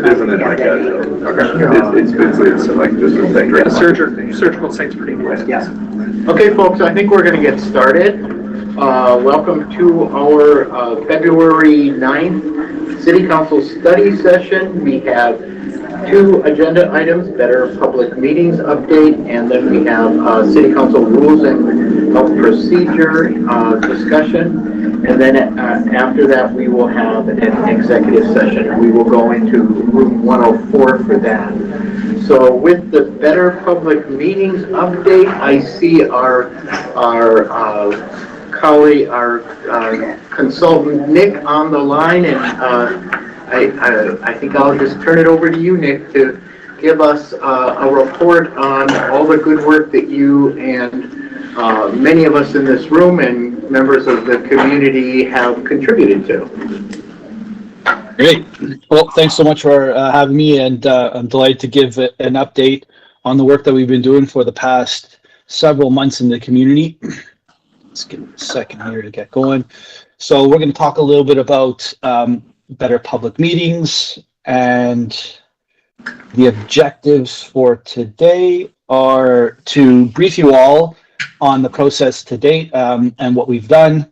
Isn't it like a, okay, it's basically like just a thing. Yeah, surgical site's pretty nice. Yes. Okay, folks, I think we're going to get started. Welcome to our February 9th City Council study session. We have two agenda items, Better Public Meetings update, and then we have City Council rules and procedure discussion. And then after that, we will have an executive session. We will go into room 104 for that. So with the Better Public Meetings update, I see our colleague, our consultant Nick on the line, and I think I'll just turn it over to you, Nick, to give us a report on all the good work that you and many of us in this room and members of the community have contributed to. Great. Well, thanks so much for having me, and I'm delighted to give an update on the work that we've been doing for the past several months in the community. Let's give it a second here to get going. So we're going to talk a little bit about better public meetings, and the objectives for today are to brief you all on the process to date and what we've done.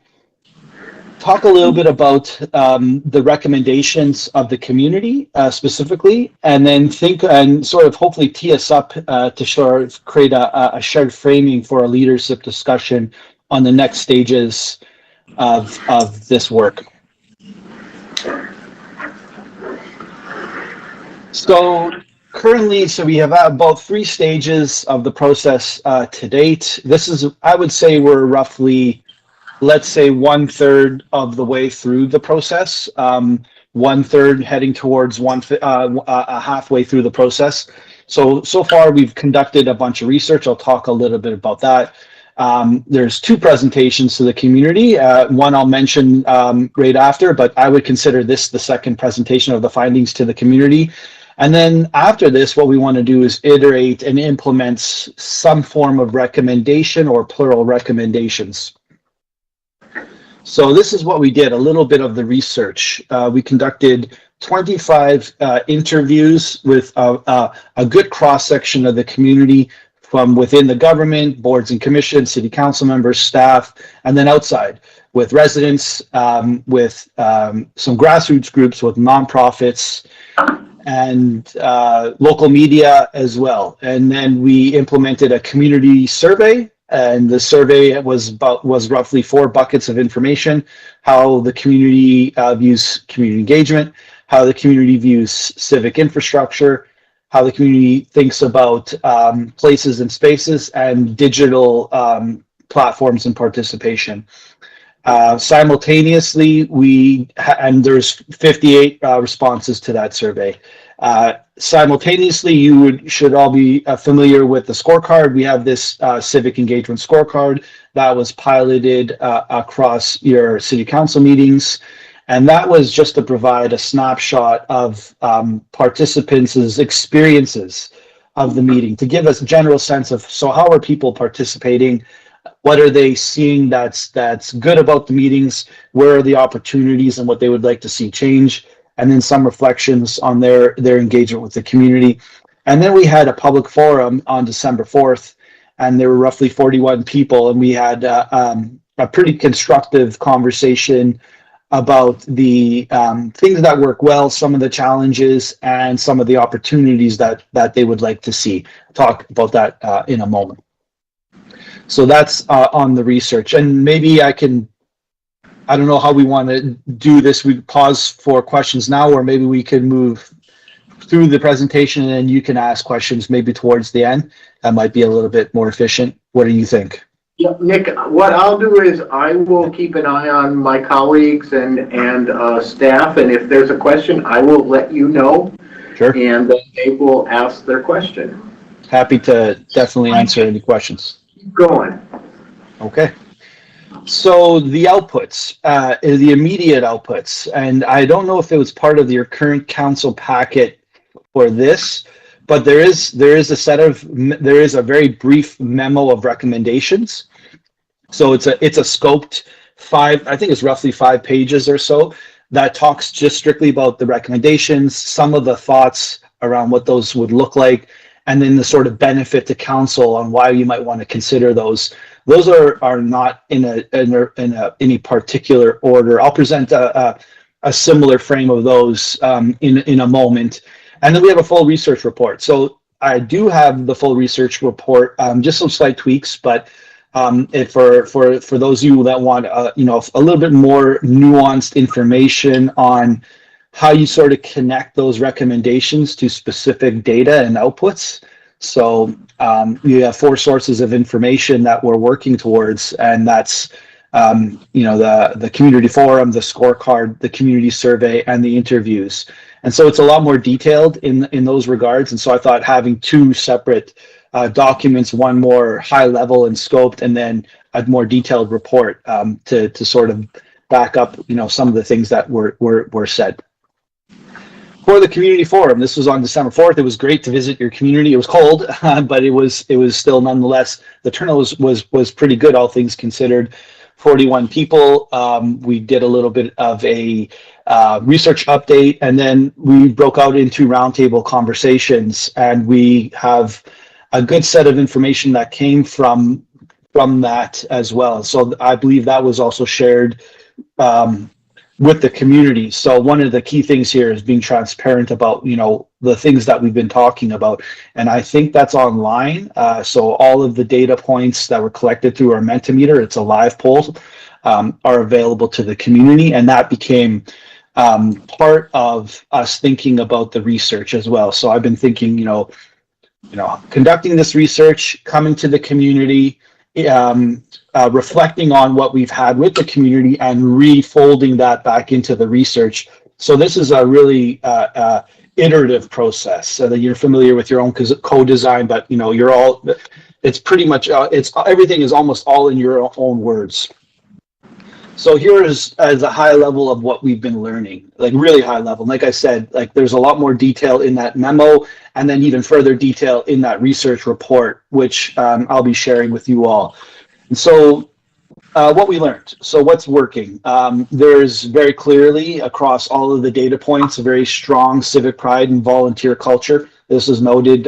Talk a little bit about the recommendations of the community specifically, and then think and sort of hopefully tee us up to sort of create a shared framing for a leadership discussion on the next stages of this work. So currently, we have about 3 stages of the process to date. This is, I would say, we're roughly, let's say, 1/3 of the way through the process. 1/3 heading towards halfway through the process. So far we've conducted a bunch of research. I'll talk a little bit about that. There's 2 presentations to the community. One I'll mention right after, but I would consider this the second presentation of the findings to the community. And then after this, what we want to do is iterate and implement some form of recommendation or plural recommendations. So this is what we did, a little bit of the research. We conducted 25 interviews with a good cross-section of the community from within the government, boards and commissions, city council members, staff, and then outside with residents, with some grassroots groups, with nonprofits, and local media as well. And then we implemented a community survey, and the survey was roughly 4 buckets of information: how the community views community engagement, how the community views civic infrastructure, how the community thinks about places and spaces, and digital platforms and participation. Simultaneously, and there's 58 responses to that survey. Simultaneously, you should all be familiar with the scorecard. We have this civic engagement scorecard that was piloted across your city council meetings. And that was just to provide a snapshot of participants' experiences of the meeting, to give us a general sense of, so how are people participating? What are they seeing that's good about the meetings? Where are the opportunities and what they would like to see change? And then some reflections on their engagement with the community. And then we had a public forum on December 4th, and there were roughly 41 people, and we had a pretty constructive conversation about the things that work well, some of the challenges, and some of the opportunities that they would like to see. Talk about that in a moment. So that's on the research. And maybe I don't know how we want to do this. We pause for questions now, or maybe we can move through the presentation and then you can ask questions maybe towards the end. That might be a little bit more efficient. What do you think? Yeah, Nick, what I'll do is I will keep an eye on my colleagues and staff, and if there's a question, I will let you know. Sure. And they will ask their question. Happy to definitely answer any questions. Keep going. Okay. So the outputs, the immediate outputs, and I don't know if it was part of your current council packet for this, but there is a very brief memo of recommendations. So it's a scoped 5, I think it's roughly 5 pages or so, that talks just strictly about the recommendations, some of the thoughts around what those would look like, and then the sort of benefit to council on why you might want to consider those. Those are not in any particular order. I'll present a similar frame of those in a moment. And then we have a full research report. So I do have the full research report, just some slight tweaks, but for those of you that want a little bit more nuanced information on how you sort of connect those recommendations to specific data and outputs. So we have 4 sources of information that we're working towards, and that's the community forum, the scorecard, the community survey, and the interviews. And so it's a lot more detailed in those regards. And so I thought having 2 separate documents, one more high level and scoped, and then a more detailed report to sort of back up some of the things that were said. For the community forum, this was on December 4th. It was great to visit your community. It was cold, but it was still nonetheless, the turnout was pretty good, all things considered. 41 people. We did a little bit of a research update, and then we broke out into roundtable conversations, and we have a good set of information that came from that as well. So I believe that was also shared with the community. So one of the key things here is being transparent about, the things that we've been talking about. And I think that's online. So all of the data points that were collected through our Mentimeter, it's a live poll, are available to the community. And that became part of us thinking about the research as well. So I've been thinking, conducting this research, coming to the community, reflecting on what we've had with the community and refolding that back into the research. So this is a really iterative process, so that you're familiar with your own co-design, but it's pretty much everything is almost all in your own words. So here is as a high level of what we've been learning, like really high level. Like I said, like there's a lot more detail in that memo, and then even further detail in that research report, which I'll be sharing with you all. And so what we learned. So what's working? There's very clearly across all of the data points, a very strong civic pride and volunteer culture. This is noted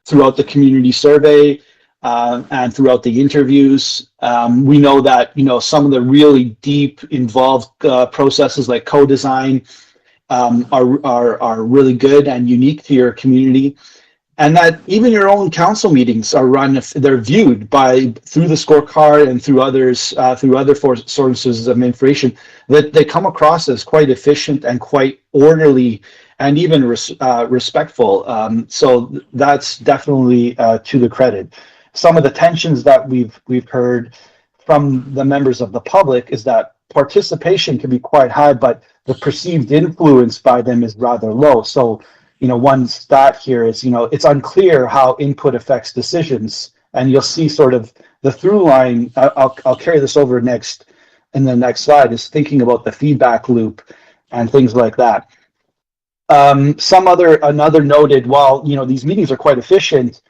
throughout the community survey and throughout the interviews. We know that, some of the really deep involved processes like co-design are really good and unique to your community. And that even your own council meetings are run, they're viewed through the scorecard and through others, through other sources of information, that they come across as quite efficient and quite orderly and even respectful. So that's definitely to the credit. Some of the tensions that we've heard from the members of the public is that participation can be quite high, but the perceived influence by them is rather low. So, one stat here is, it's unclear how input affects decisions, and you'll see sort of the through line. I'll carry this over next in the next slide, is thinking about the feedback loop and things like that. Another noted, while these meetings are quite efficient,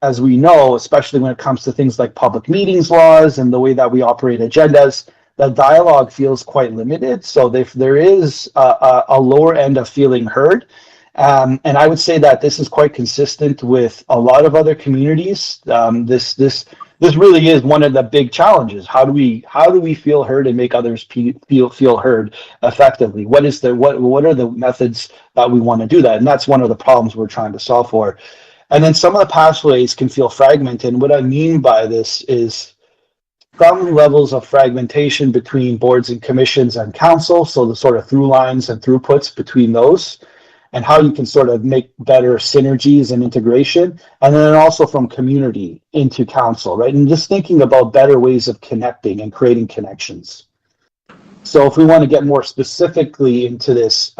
as we know, especially when it comes to things like public meetings laws and the way that we operate agendas, the dialogue feels quite limited. So there is a lower end of feeling heard. And I would say that this is quite consistent with a lot of other communities. This really is one of the big challenges. How do we feel heard and make others feel heard effectively? What are the methods that we want to do that? And that's one of the problems we're trying to solve for. And then some of the pathways can feel fragmented. And what I mean by this is some levels of fragmentation between boards and commissions and council. So the sort of through lines and throughputs between those, and how you can sort of make better synergies and integration. And then also from community into council, right? And just thinking about better ways of connecting and creating connections. So if we want to get more specifically into this,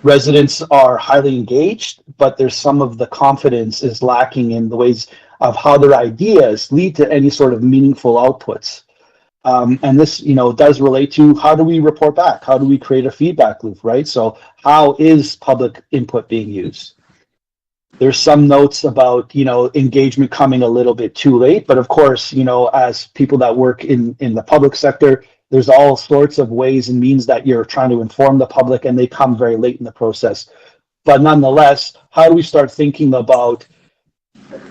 residents are highly engaged, but there's some of the confidence is lacking in the ways of how their ideas lead to any sort of meaningful outputs. And this, does relate to how do we report back? How do we create a feedback loop, right? So how is public input being used? There's some notes about, engagement coming a little bit too late, but of course, as people that work in the public sector, There's all sorts of ways and means that you're trying to inform the public, and they come very late in the process. But nonetheless, how do we start thinking about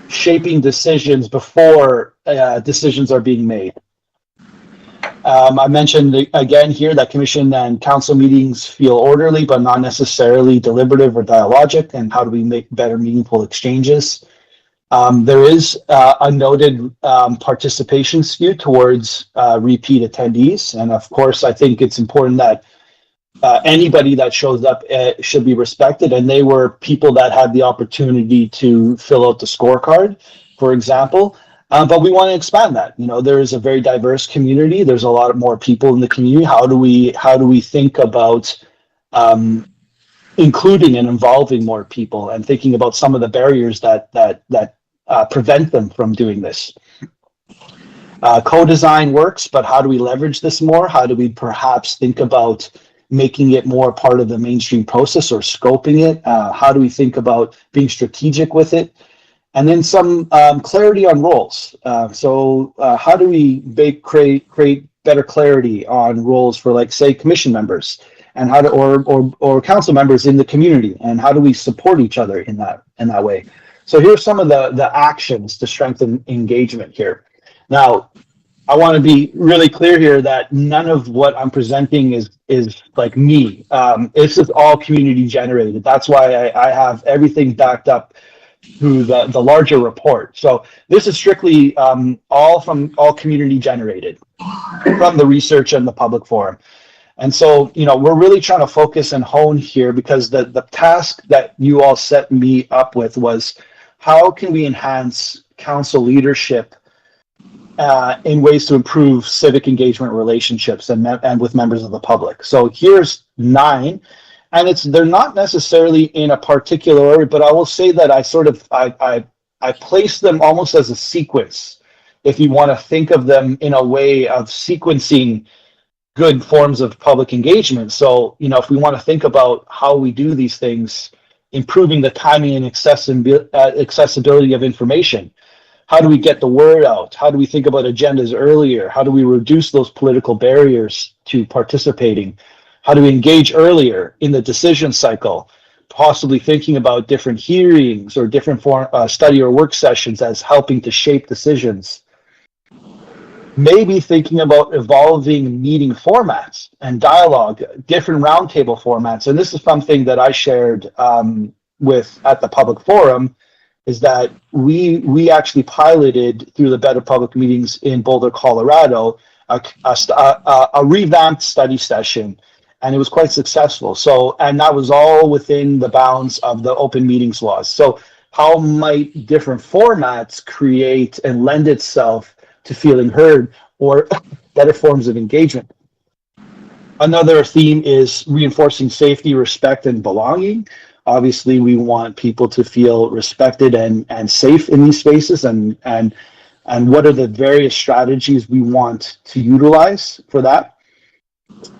shaping decisions before decisions are being made? I mentioned again here that commission and council meetings feel orderly, but not necessarily deliberative or dialogic. And how do we make better, meaningful exchanges? There is a noted participation skew towards repeat attendees. And of course, I think it's important that anybody that shows up should be respected. And they were people that had the opportunity to fill out the scorecard, for example. But we want to expand that. You know, there is a very diverse community. There's a lot more people in the community. How do we think about including and involving more people, and thinking about some of the barriers that prevent them from doing this? Co-design works, but how do we leverage this more? How do we perhaps think about making it more part of the mainstream process or scoping it? How do we think about being strategic with it? And then some clarity on roles. So how do we create better clarity on roles for, like, say, commission members, and how to or council members in the community, and how do we support each other in that way? So here's some of the actions to strengthen engagement here. Now, I want to be really clear here that none of what I'm presenting is like me. This is all community generated. That's why I have everything backed up through the larger report. So this is strictly all community generated from the research and the public forum. And so, you know, we're really trying to focus and hone here, because the task that you all set me up with was, how can we enhance council leadership in ways to improve civic engagement relationships and with members of the public. So here's 9. And they're not necessarily in a particular order, but I will say that I place them almost as a sequence, if you want to think of them in a way of sequencing good forms of public engagement. So, you know, if we want to think about how we do these things, improving the timing and accessibility of information, how do we get the word out? How do we think about agendas earlier? How do we reduce those political barriers to participating? How do we engage earlier in the decision cycle? Possibly thinking about different hearings or different study or work sessions as helping to shape decisions. Maybe thinking about evolving meeting formats and dialogue, different roundtable formats. And this is something that I shared at the public forum, is that we actually piloted through the Better Public Meetings in Boulder, Colorado, a revamped study session. And it was quite successful. So, and that was all within the bounds of the open meetings laws. So how might different formats create and lend itself to feeling heard or better forms of engagement? Another theme is reinforcing safety, respect, and belonging. Obviously, we want people to feel respected and safe in these spaces, and what are the various strategies we want to utilize for that.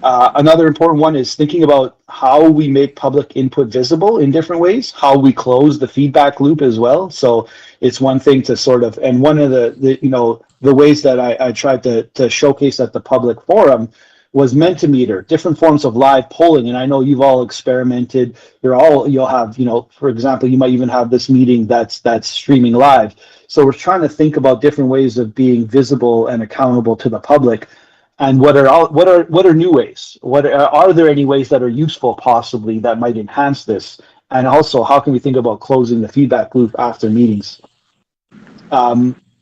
Another important one is thinking about how we make public input visible in different ways, how we close the feedback loop as well. So it's one thing to sort of, and one of the ways that I tried to showcase at the public forum was Mentimeter, different forms of live polling. And I know you've all experimented. You'll have, for example, you might even have this meeting that's streaming live. So we're trying to think about different ways of being visible and accountable to the public. And what are new ways? Are there any ways that are useful possibly that might enhance this? And also, how can we think about closing the feedback loop after meetings?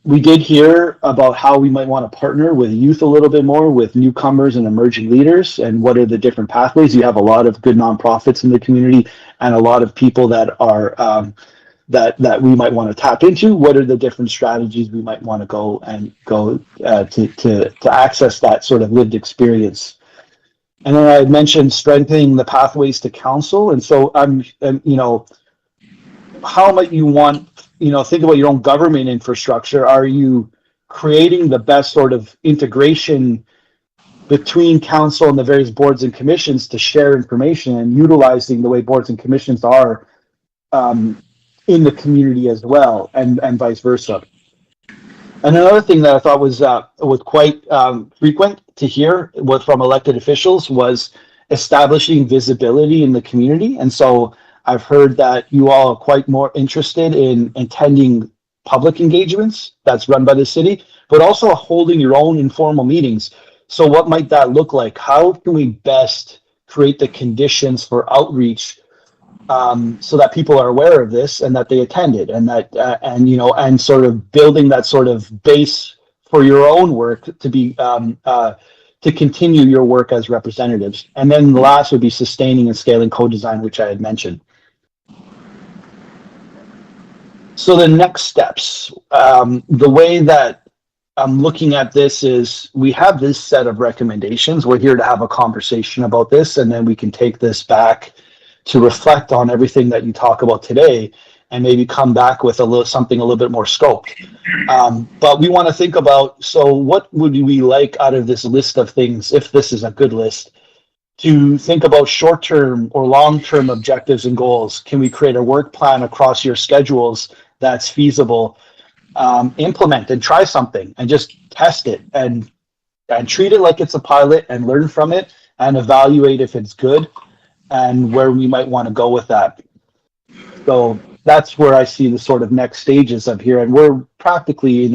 We did hear about how we might want to partner with youth a little bit more, with newcomers and emerging leaders, and what are the different pathways. You have a lot of good nonprofits in the community and a lot of people that are that we might want to tap into. What are the different strategies we might want to go to access that sort of lived experience? And then I mentioned strengthening the pathways to council. And so how might you want, think about your own government infrastructure. Are you creating the best sort of integration between council and the various boards and commissions to share information, and utilizing the way boards and commissions are in the community as well, and vice versa? And another thing that I thought was quite frequent to hear from elected officials was establishing visibility in the community. And so I've heard that you all are quite more interested in attending public engagements that's run by the city, but also holding your own informal meetings. So what might that look like? How can we best create the conditions for outreach so that people are aware of this and that they attended, and that and sort of building that sort of base for your own work to be to continue your work as representatives. And then the last would be sustaining and scaling co-design, which I had mentioned. So the next steps, the way that I'm looking at this is we have this set of recommendations. We're here to have a conversation about this, and then we can take this back to reflect on everything that you talk about today and maybe come back with something a little bit more scoped. But we want to think about, so what would we like out of this list of things, if this is a good list, to think about short-term or long-term objectives and goals? Can we create a work plan across your schedules that's feasible? Implement and try something and just test it and treat it like it's a pilot and learn from it and evaluate if it's good and where we might want to go with that. So that's where I see the sort of next stages of here. And we're practically,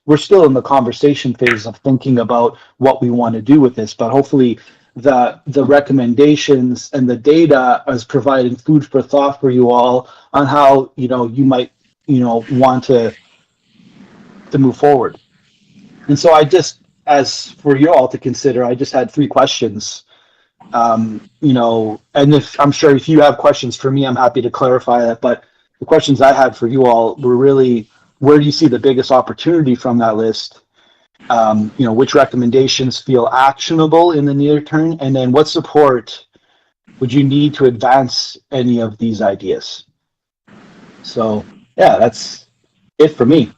we're still in the conversation phase of thinking about what we want to do with this, but hopefully the recommendations and the data is providing food for thought for you all on how, you might, want to move forward. And so as for you all to consider, I just had 3 questions. And I'm sure if you have questions for me, I'm happy to clarify that. But the questions I had for you all were really, where do you see the biggest opportunity from that list? Which recommendations feel actionable in the near term? And then what support would you need to advance any of these ideas? So, yeah, that's it for me.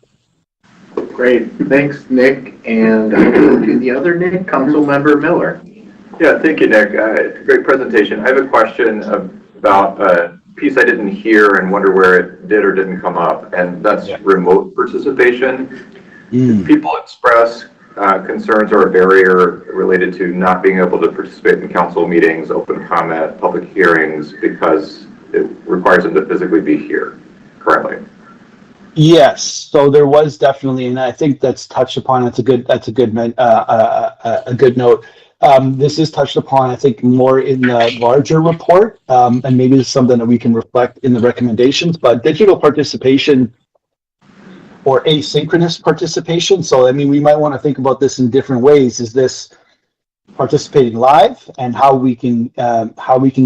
Great, thanks, Nick. And I'll go to the other Nick, Councilmember Miller. Yeah, thank you, Nick. Great presentation. I have a question about a piece I didn't hear and wonder where it did or didn't come up, and that's remote participation. People express concerns or a barrier related to not being able to participate in council meetings, open comment, public hearings, because it requires them to physically be here currently. Yes, so there was definitely, and I think that's touched upon. That's a good note. This is touched upon, I think, more in the larger report, and maybe it's something that we can reflect in the recommendations. But digital participation or asynchronous participation. So, I mean, we might want to think about this in different ways. Is this participating live, and how we can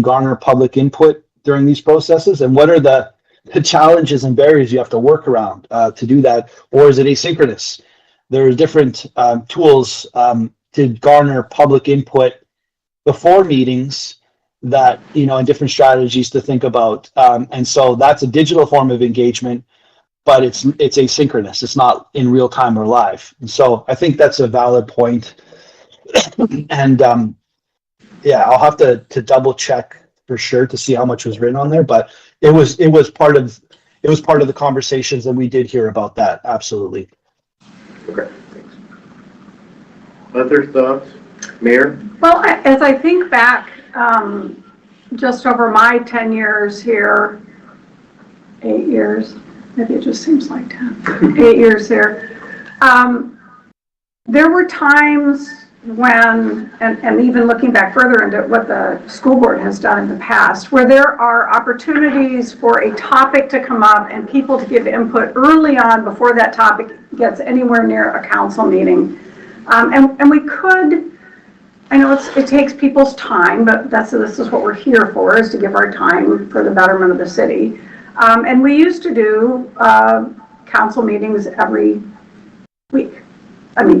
garner public input during these processes, and what are the challenges and barriers you have to work around to do that, or is it asynchronous? There are different tools to garner public input before meetings that, and different strategies to think about. And so that's a digital form of engagement, but it's asynchronous. It's not in real time or live. And so I think that's a valid point. And I'll have to double check for sure to see how much was written on there, but it was part of the conversations, and we did hear about that. Absolutely. Okay, thanks. Other thoughts, Mayor? Well, as I think back, just over my 10 years here, 8 years, maybe it just seems like 10, 8 years here, there were times when, and even looking back further into what the school board has done in the past, where there are opportunities for a topic to come up and people to give input early on before that topic gets anywhere near a council meeting. And we could, I know it takes people's time, but this is what we're here for, is to give our time for the betterment of the city. And we used to do council meetings every week.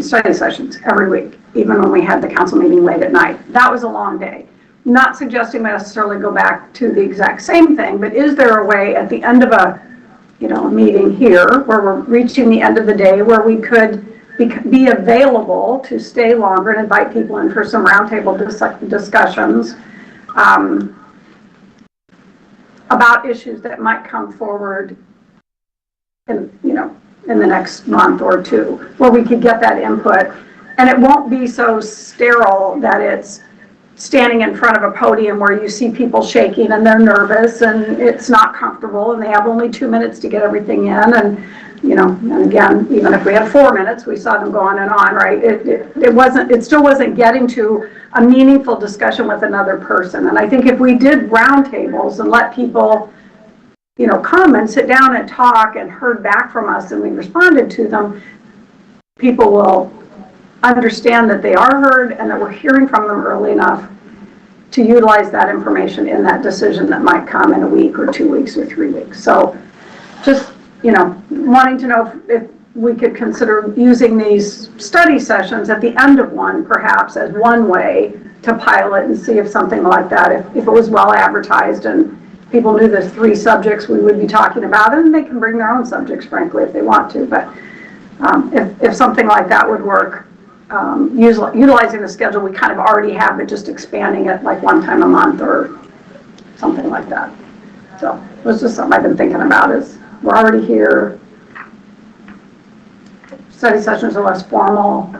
Study sessions every week, even when we had the council meeting late at night. That was a long day. Not suggesting we necessarily go back to the exact same thing, but is there a way at the end of a meeting here, where we're reaching the end of the day, where we could be available to stay longer and invite people in for some roundtable discussions about issues that might come forward in in the next month or two, where we could get that input. And it won't be so sterile that it's standing in front of a podium where you see people shaking and they're nervous and it's not comfortable and they have only 2 minutes to get everything in. And, you know, and again, even if we had 4 minutes, we saw them go on and on, right? It still wasn't getting to a meaningful discussion with another person. And I think if we did roundtables and let people, you know, come and sit down and talk and heard back from us and we responded to them, people will understand that they are heard and that we're hearing from them early enough to utilize that information in that decision that might come in a week or 2 weeks or 3 weeks. So just, you know, wanting to know if we could consider using these study sessions at the end of one, perhaps as one way to pilot and see if something like that, if it was well advertised and people knew the 3 subjects we would be talking about, and they can bring their own subjects, frankly, if they want to. But if something like that would work, utilizing the schedule we kind of already have, but just expanding it like one time a month or something like that. So it was just something I've been thinking about. Is we're already here. Study sessions are less formal.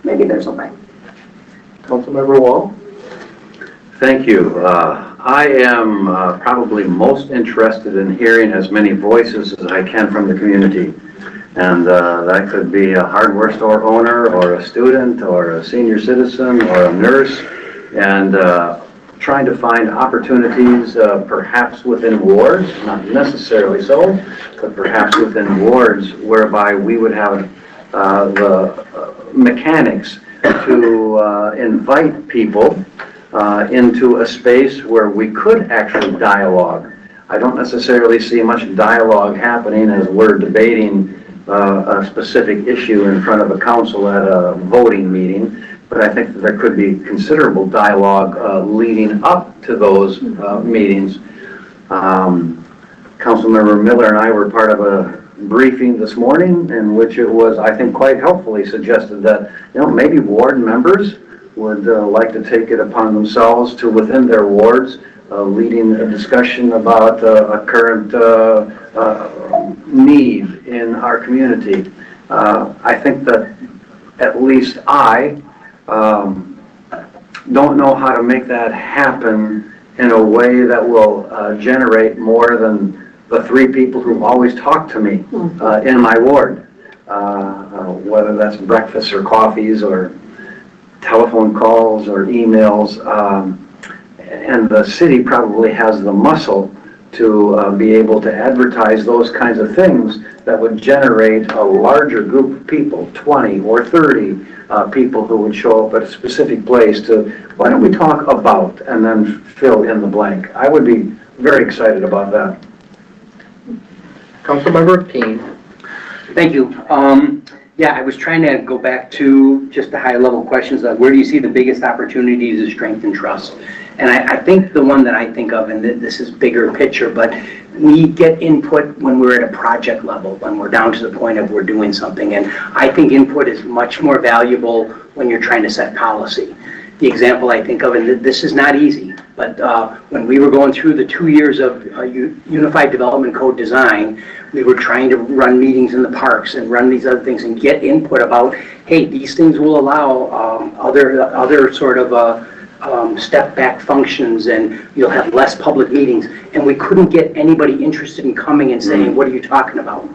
Maybe there's a way. Councilmember Wall? Thank you. I am probably most interested in hearing as many voices as I can from the community. And that could be a hardware store owner or a student or a senior citizen or a nurse, and trying to find opportunities perhaps within wards, not necessarily so, but perhaps within wards whereby we would have the mechanics to invite people into a space where we could actually dialogue. I don't necessarily see much dialogue happening as we're debating a specific issue in front of a council at a voting meeting, but I think that there could be considerable dialogue leading up to those meetings. Councilmember Miller and I were part of a briefing this morning in which it was, I think, quite helpfully suggested that, you know, maybe ward members would like to take it upon themselves to, within their wards, leading a discussion about a current need in our community. I think that at least I don't know how to make that happen in a way that will generate more than the 3 people who've always talked to me in my ward, whether that's breakfasts or coffees or telephone calls or emails. And the city probably has the muscle to be able to advertise those kinds of things that would generate a larger group of people, 20 or 30 people who would show up at a specific place to, why don't we talk about, and then fill in the blank. I would be very excited about that. Councilmember Keen? Thank you. Yeah, I was trying to go back to just the high level questions of where do you see the biggest opportunities of strength and trust? And I think the one that I think of, and this is bigger picture, but we get input when we're at a project level, when we're down to the point of we're doing something. And I think input is much more valuable when you're trying to set policy. The example I think of, and this is not easy, but when we were going through the 2 years of Unified Development Code design, we were trying to run meetings in the parks and run these other things and get input about, hey, these things will allow other sort of step back functions, and you'll have less public meetings. And we couldn't get anybody interested in coming and saying, what are you talking about?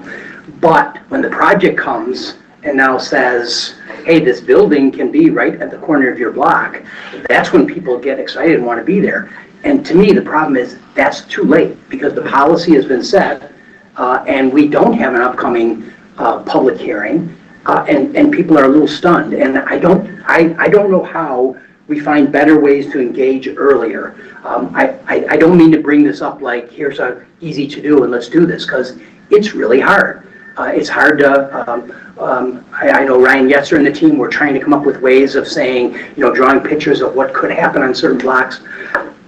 But when the project comes and now says, hey, this building can be right at the corner of your block, that's when people get excited and want to be there. And to me, the problem is that's too late, because the policy has been set and we don't have an upcoming public hearing, and people are a little stunned. And I don't know how we find better ways to engage earlier. I don't mean to bring this up like, here's a easy to do and let's do this, because it's really hard. It's hard to, I know Ryan Yetzer and the team were trying to come up with ways of saying, you know, drawing pictures of what could happen on certain blocks.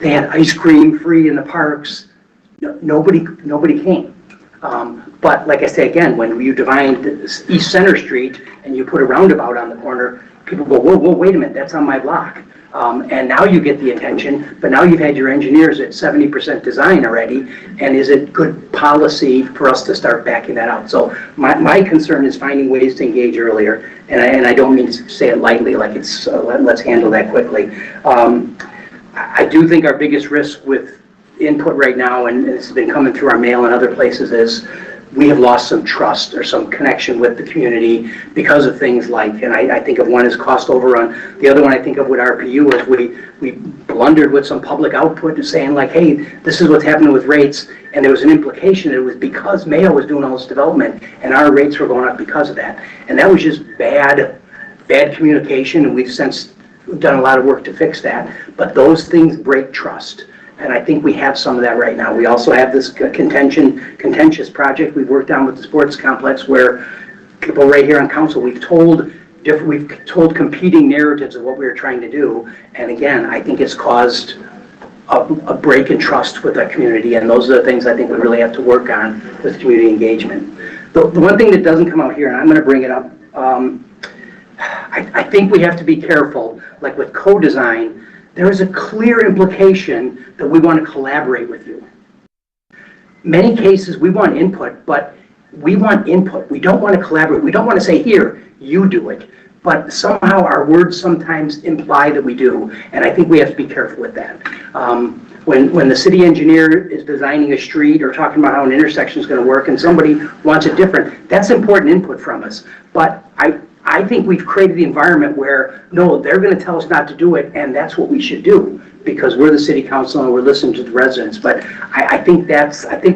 They had ice cream free in the parks. Nobody came. But like I say again, when you divide East Center Street and you put a roundabout on the corner, people go, whoa, whoa, wait a minute, that's on my block. And now you get the attention, but now you've had your engineers at 70% design already, and is it good policy for us to start backing that out? So my concern is finding ways to engage earlier, and I don't mean to say it lightly, like it's, let's handle that quickly. I do think our biggest risk with input right now, and it's been coming through our mail and other places, is we have lost some trust or some connection with the community because of things like, and I think of one as cost overrun. The other one I think of with RPU is we blundered with some public output saying like, hey, this is what's happening with rates. And there was an implication that it was because Mayo was doing all this development and our rates were going up because of that. And that was just bad communication, and we've since done a lot of work to fix that. But those things break trust. And I think we have some of that right now. We also have this contentious project we've worked on with the sports complex where people right here on council, we've told competing narratives of what we were trying to do. And again, I think it's caused a break in trust with our community. And those are the things I think we really have to work on with community engagement. The one thing that doesn't come out here, and I'm going to bring it up, I think we have to be careful, like with co-design, there is a clear implication that we want to collaborate with you. Many cases we want input, but we want input. We don't want to collaborate. We don't want to say, here, you do it. But somehow our words sometimes imply that we do, and I think we have to be careful with that. When the city engineer is designing a street or talking about how an intersection is going to work and somebody wants it different, that's important input from us. But I think we've created the environment where, no, they're going to tell us not to do it, and that's what we should do because we're the city council and we're listening to the residents. But I think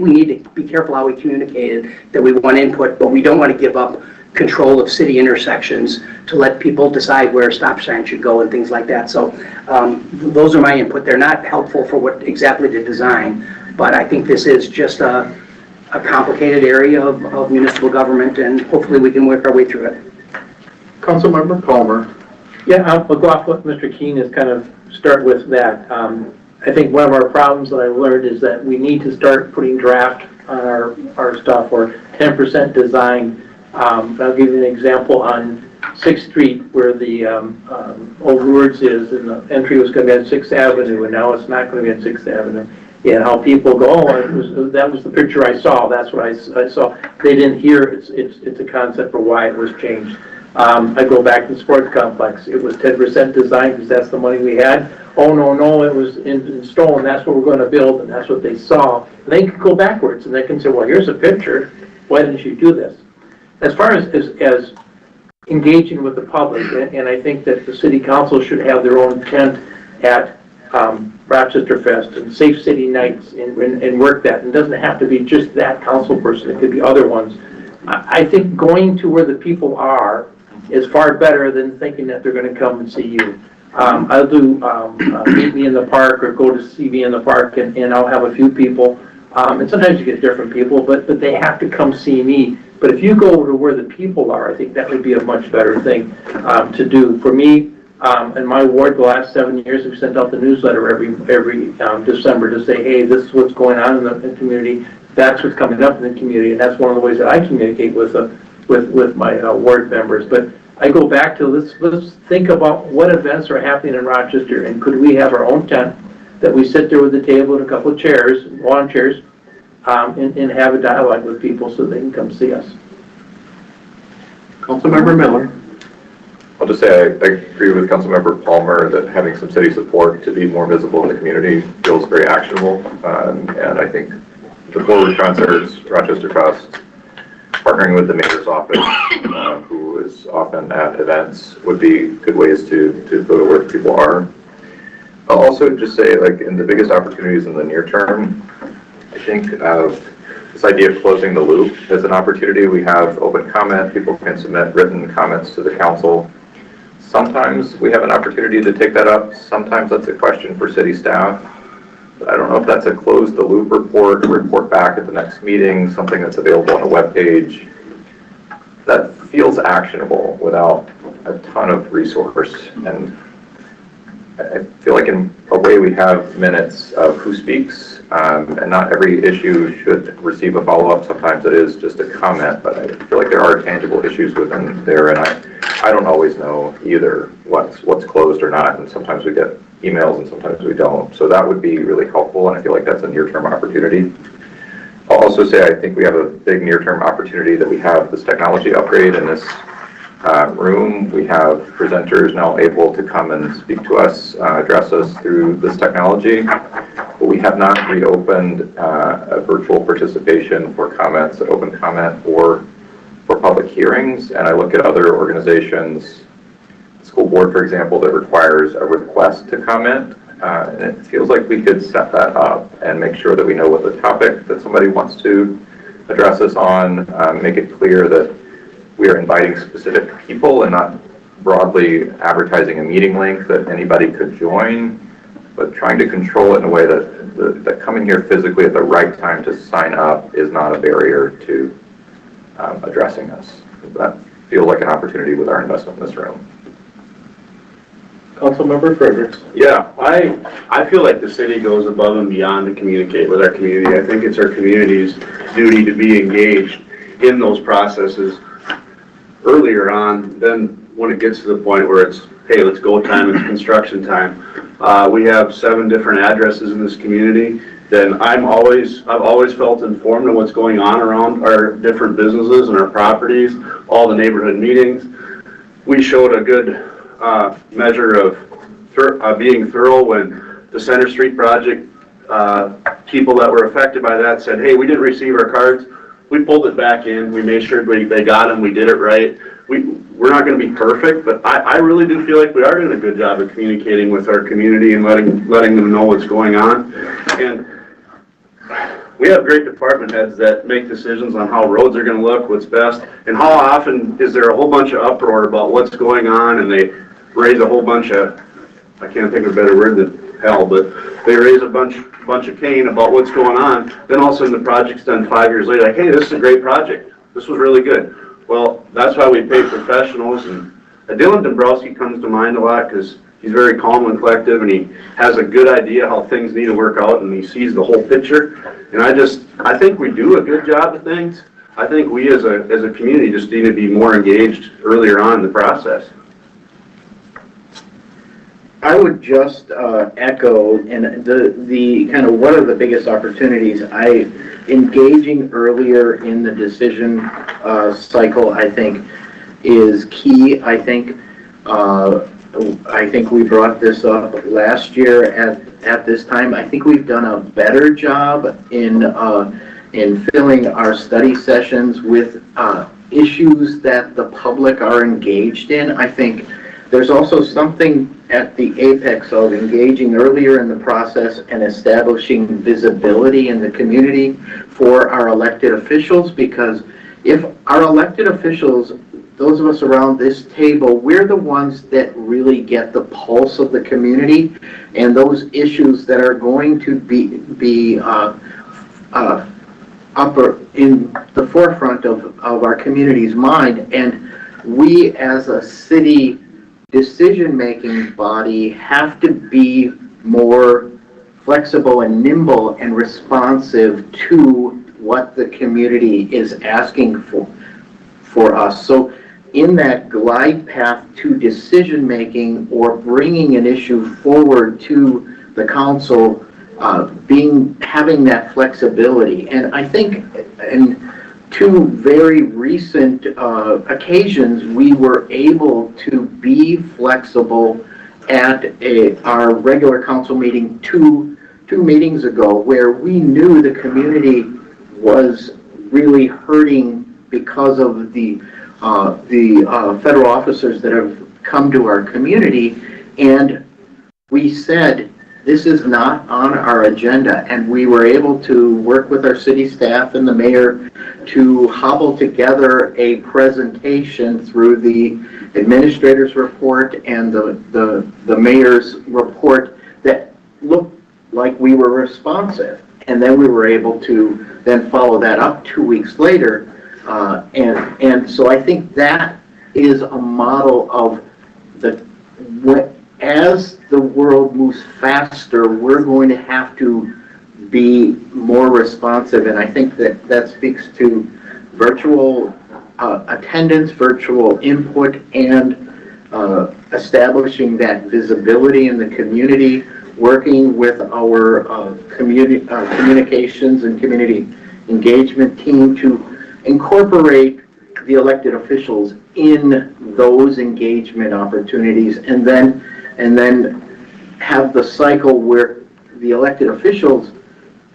we need to be careful how we communicate it, that we want input, but we don't want to give up control of city intersections to let people decide where a stop sign should go and things like that. So those are my input. They're not helpful for what exactly to design, but I think this is just a complicated area of municipal government, and hopefully we can work our way through it. Councilmember Palmer. Yeah, I'll go off what Mr. Keene is kind of start with that. I think one of our problems that I've learned is that we need to start putting draft on our stuff or 10% design. I'll give you an example on 6th Street where the old Lourdes is, and the entry was going to be on 6th Avenue, and now it's not going to be on 6th Avenue. And how people go, oh, that was the picture I saw, that's what I saw. They didn't hear it's a concept for why it was changed. I go back to the sports complex. It was 10% design because that's the money we had. Oh, no, it was in stone. That's what we're going to build, and that's what they saw. And they can go backwards, and they can say, well, here's a picture. Why didn't you do this? As far as engaging with the public, and I think that the city council should have their own tent at Rochester Fest and Safe City Nights and work that. And it doesn't have to be just that council person. It could be other ones. I think going to where the people are is far better than thinking that they're going to come and see you. I'll do meet me in the park or go to see me in the park, and I'll have a few people. And sometimes you get different people, but they have to come see me. But if you go to where the people are, I think that would be a much better thing to do. For me, in my ward, the last 7 years, we've sent out the newsletter every December to say, hey, this is what's going on in the community. That's what's coming up in the community, and that's one of the ways that I communicate with my ward members. But I go back to let's think about what events are happening in Rochester, and could we have our own tent that we sit there with a table and a couple of chairs, lawn chairs, and have a dialogue with people so they can come see us. Councilmember Miller. I'll just say I agree with Councilmember Palmer that having some city support to be more visible in the community feels very actionable, and I think the forward concerts, Rochester Fest, partnering with the mayor's office, who is often at events, would be good ways to go to where people are. I'll also just say, like, in the biggest opportunities in the near term, I think of this idea of closing the loop as an opportunity. We have open comment, people can submit written comments to the council. Sometimes we have an opportunity to take that up. Sometimes that's a question for city staff. But I don't know if that's a close the loop report, a report back at the next meeting, something that's available on a web page that feels actionable without a ton of resource. And I feel like in a way we have minutes of who speaks, and not every issue should receive a follow-up. Sometimes it is just a comment, but I feel like there are tangible issues within there, and I don't always know either what's closed or not, and sometimes we get emails and sometimes we don't. So that would be really helpful, and I feel like that's a near-term opportunity. I'll also say I think we have a big near-term opportunity that we have this technology upgrade in this room. We have presenters now able to come and speak to us, address us through this technology, but we have not reopened a virtual participation for comments, an open comment, or for public hearings. And I look at other organizations, school board, for example, that requires a request to comment. And it feels like we could set that up and make sure that we know what the topic that somebody wants to address us on, make it clear that we are inviting specific people and not broadly advertising a meeting link that anybody could join, but trying to control it in a way that coming here physically at the right time to sign up is not a barrier to addressing us. That feels like an opportunity with our investment in this room. Councilmember Fredericks. Yeah, I feel like the city goes above and beyond to communicate with our community. I think it's our community's duty to be engaged in those processes earlier on than when it gets to the point where it's, hey, let's go time, it's construction time. We have 7 different addresses in this community. Then I've always felt informed of what's going on around our different businesses and our properties, all the neighborhood meetings. We showed a good measure of being thorough when the Center Street project, people that were affected by that said, hey, we didn't receive our cards. We pulled it back in. We made sure they got them. We did it right. We're not going to be perfect, but I really do feel like we are doing a good job of communicating with our community and letting them know what's going on. And we have great department heads that make decisions on how roads are going to look, what's best, and how often is there a whole bunch of uproar about what's going on, and they raise a whole bunch of, I can't think of a better word than hell, but they raise a bunch of cane about what's going on. Then all of a sudden the project's done 5 years later, like, hey, this is a great project. This was really good. Well, that's why we pay professionals, and Dylan Dombrowski comes to mind a lot because he's very calm and collective, and he has a good idea how things need to work out, and he sees the whole picture. And I think we do a good job of things. I think we as a community just need to be more engaged earlier on in the process. I would just echo, and the kind of what are the biggest opportunities. Engaging earlier in the decision cycle, I think, is key. I think we brought this up last year at this time. I think we've done a better job in filling our study sessions with issues that the public are engaged in. I think there's also something at the apex of engaging earlier in the process and establishing visibility in the community for our elected officials, because if our elected officials, those of us around this table, we're the ones that really get the pulse of the community and those issues that are going to be upper in the forefront of our community's mind. And we as a city decision-making body have to be more flexible and nimble and responsive to what the community is asking for us. So in that glide path to decision-making or bringing an issue forward to the council, having that flexibility. And I think in 2 very recent occasions, we were able to be flexible at our regular council meeting two meetings ago, where we knew the community was really hurting because of the federal officers that have come to our community, and we said, this is not on our agenda, and we were able to work with our city staff and the mayor to hobble together a presentation through the administrator's report and the mayor's report that looked like we were responsive. And then we were able to then follow that up 2 weeks later. And so I think that is a model of as the world moves faster, we're going to have to be more responsive. And I think that speaks to virtual attendance, virtual input, and establishing that visibility in the community, working with our communications and community engagement team to incorporate the elected officials in those engagement opportunities, and then have the cycle where the elected officials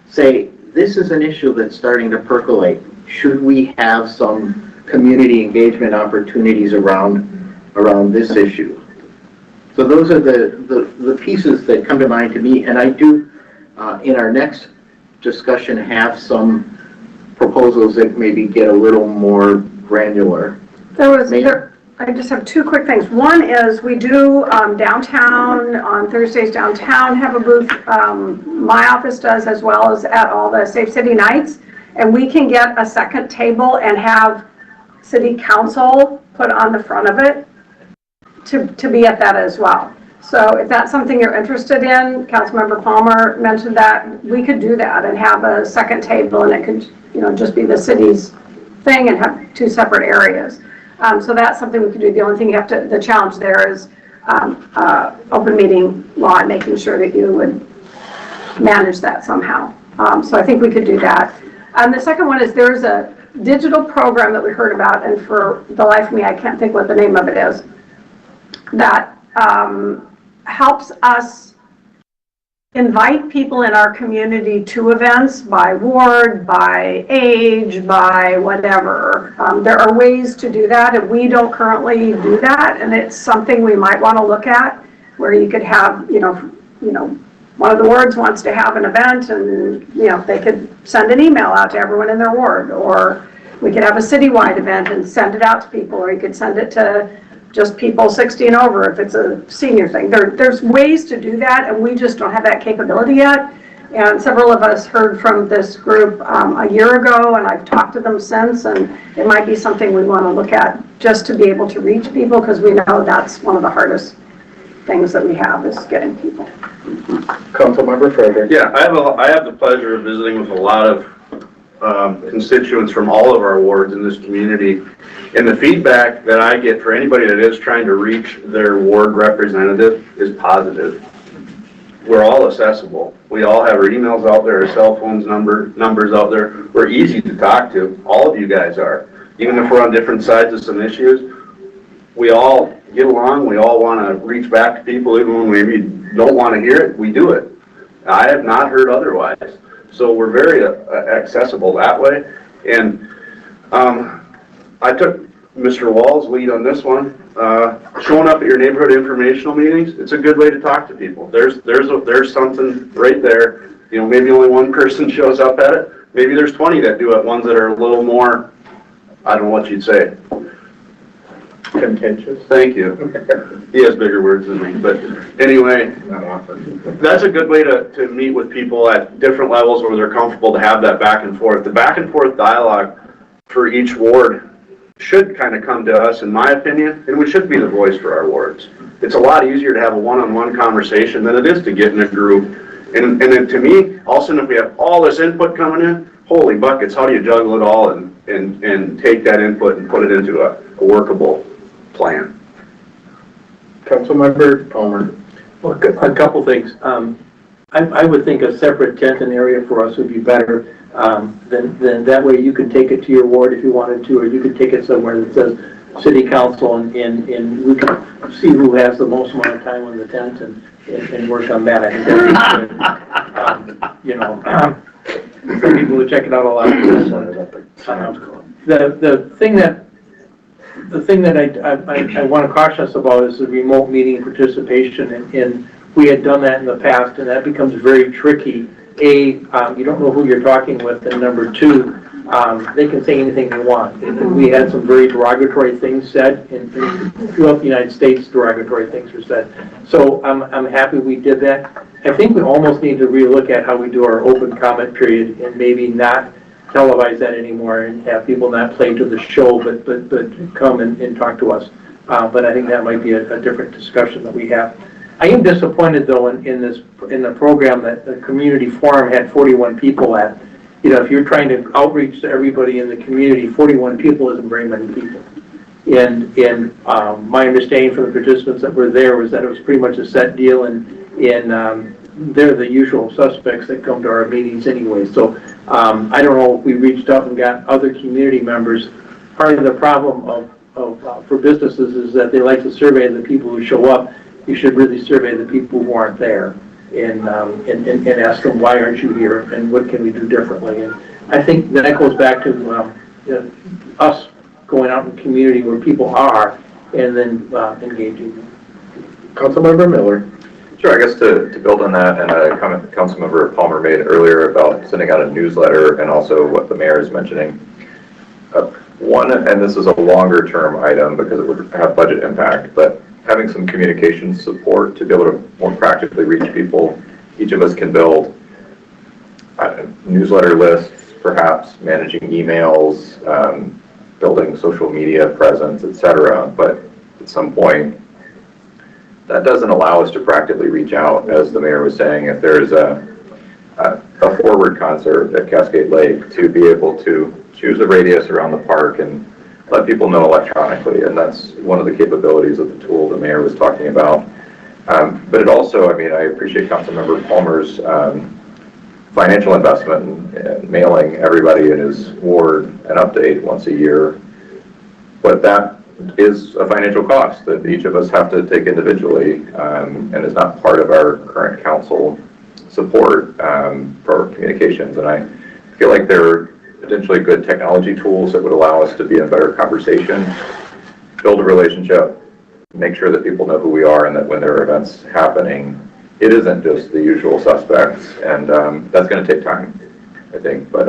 say, this is an issue that's starting to percolate. Should we have some community engagement opportunities around this issue? So those are the pieces that come to mind to me, and I do, in our next discussion, have some proposals that maybe get a little more granular. I just have two quick things. One is we do downtown, on Thursdays downtown, have a booth. My office does, as well as at all the Safe City nights. And we can get a second table and have city council put on the front of it to be at that as well. So if that's something you're interested in, Councilmember Palmer mentioned that, we could do that and have a second table, and it could, just be the city's thing and have two separate areas. So that's something we could do. The only thing the challenge there is open meeting law and making sure that you would manage that somehow. So I think we could do that. The second one is there's a digital program that we heard about, and for the life of me, I can't think what the name of it is, that helps us invite people in our community to events by ward, by age, by whatever. There are ways to do that, and we don't currently do that, and it's something we might want to look at, where you could have, one of the wards wants to have an event, and they could send an email out to everyone in their ward, or we could have a citywide event and send it out to people, or you could send it to just people 60 and over if it's a senior thing. There's ways to do that, and we just don't have that capability yet. And several of us heard from this group a year ago, and I've talked to them since, and it might be something we want to look at just to be able to reach people, because we know that's one of the hardest things that we have, is getting people. Councilmember Frager. Yeah, I have the pleasure of visiting with a lot of constituents from all of our wards in this community, and the feedback that I get for anybody that is trying to reach their ward representative is positive. We're all accessible. We all have our emails out there, our cell phones numbers out there. We're easy to talk to. All of you guys are. Even if we're on different sides of some issues, we all get along. We all want to reach back to people, even when we maybe don't want to hear it, we do it. I have not heard otherwise. So we're very accessible that way. And I took Mr. Wall's lead on this one. Showing up at your neighborhood informational meetings, it's a good way to talk to people. There's something right there. Maybe only one person shows up at it. Maybe there's 20 that do it, ones that are a little more, I don't know what you'd say. Contentious. Thank you. He has bigger words than me, but anyway, that's a good way to meet with people at different levels where they're comfortable to have that back and forth. The back and forth dialogue for each ward should kind of come to us, in my opinion, and we should be the voice for our wards. It's a lot easier to have a one-on-one conversation than it is to get in a group. And then to me, all of a sudden, if we have all this input coming in, holy buckets, how do you juggle it all and take that input and put it into a workable plan? Councilmember Palmer. Well, a couple things. I would think a separate Denton area for us would be better. Then that way you could take it to your ward if you wanted to, or you could take it somewhere that says city council, and we can see who has the most amount of time on the tent and work on that. I think that'd be good. Some people would check it out a lot. The thing that I want to caution us about is the remote meeting participation, and we had done that in the past, and that becomes very tricky. You don't know who you're talking with, and number two, they can say anything they want. And we had some very derogatory things said, and throughout the United States, derogatory things were said. So I'm happy we did that. I think we almost need to relook at how we do our open comment period, and maybe not televise that anymore and have people not play to the show, but come and talk to us. But I think that might be a different discussion that we have. I am disappointed though in the program that the community forum had 41 people at. If you're trying to outreach to everybody in the community, 41 people isn't very many people. My understanding from the participants that were there was that it was pretty much a set deal, and they're the usual suspects that come to our meetings anyway. So I don't know if we reached out and got other community members. Part of the problem for businesses is that they like to survey the people who show up. You should really survey the people who aren't there and ask them, why aren't you here, and what can we do differently? And I think that goes back to us going out in the community where people are and then engaging. Councilmember Miller. Sure, I guess to build on that, and a comment Councilmember Palmer made earlier about sending out a newsletter, and also what the mayor is mentioning. One, and this is a longer term item because it would have budget impact, but having some communication support to be able to more practically reach people. Each of us can build newsletter lists, perhaps managing emails, building social media presence, etc. But at some point, that doesn't allow us to practically reach out, as the mayor was saying. If there's a forward concert at Cascade Lake, to be able to choose a radius around the park and let people know electronically, and that's one of the capabilities of the tool the mayor was talking about. But it also, I mean, I appreciate Councilmember Palmer's financial investment in mailing everybody in his ward an update once a year, but that is a financial cost that each of us have to take individually, and is not part of our current council support for communications. And I feel like there are potentially good technology tools that would allow us to be in better conversation, build a relationship, make sure that people know who we are, and that when there are events happening, it isn't just the usual suspects. And that's going to take time, I think. But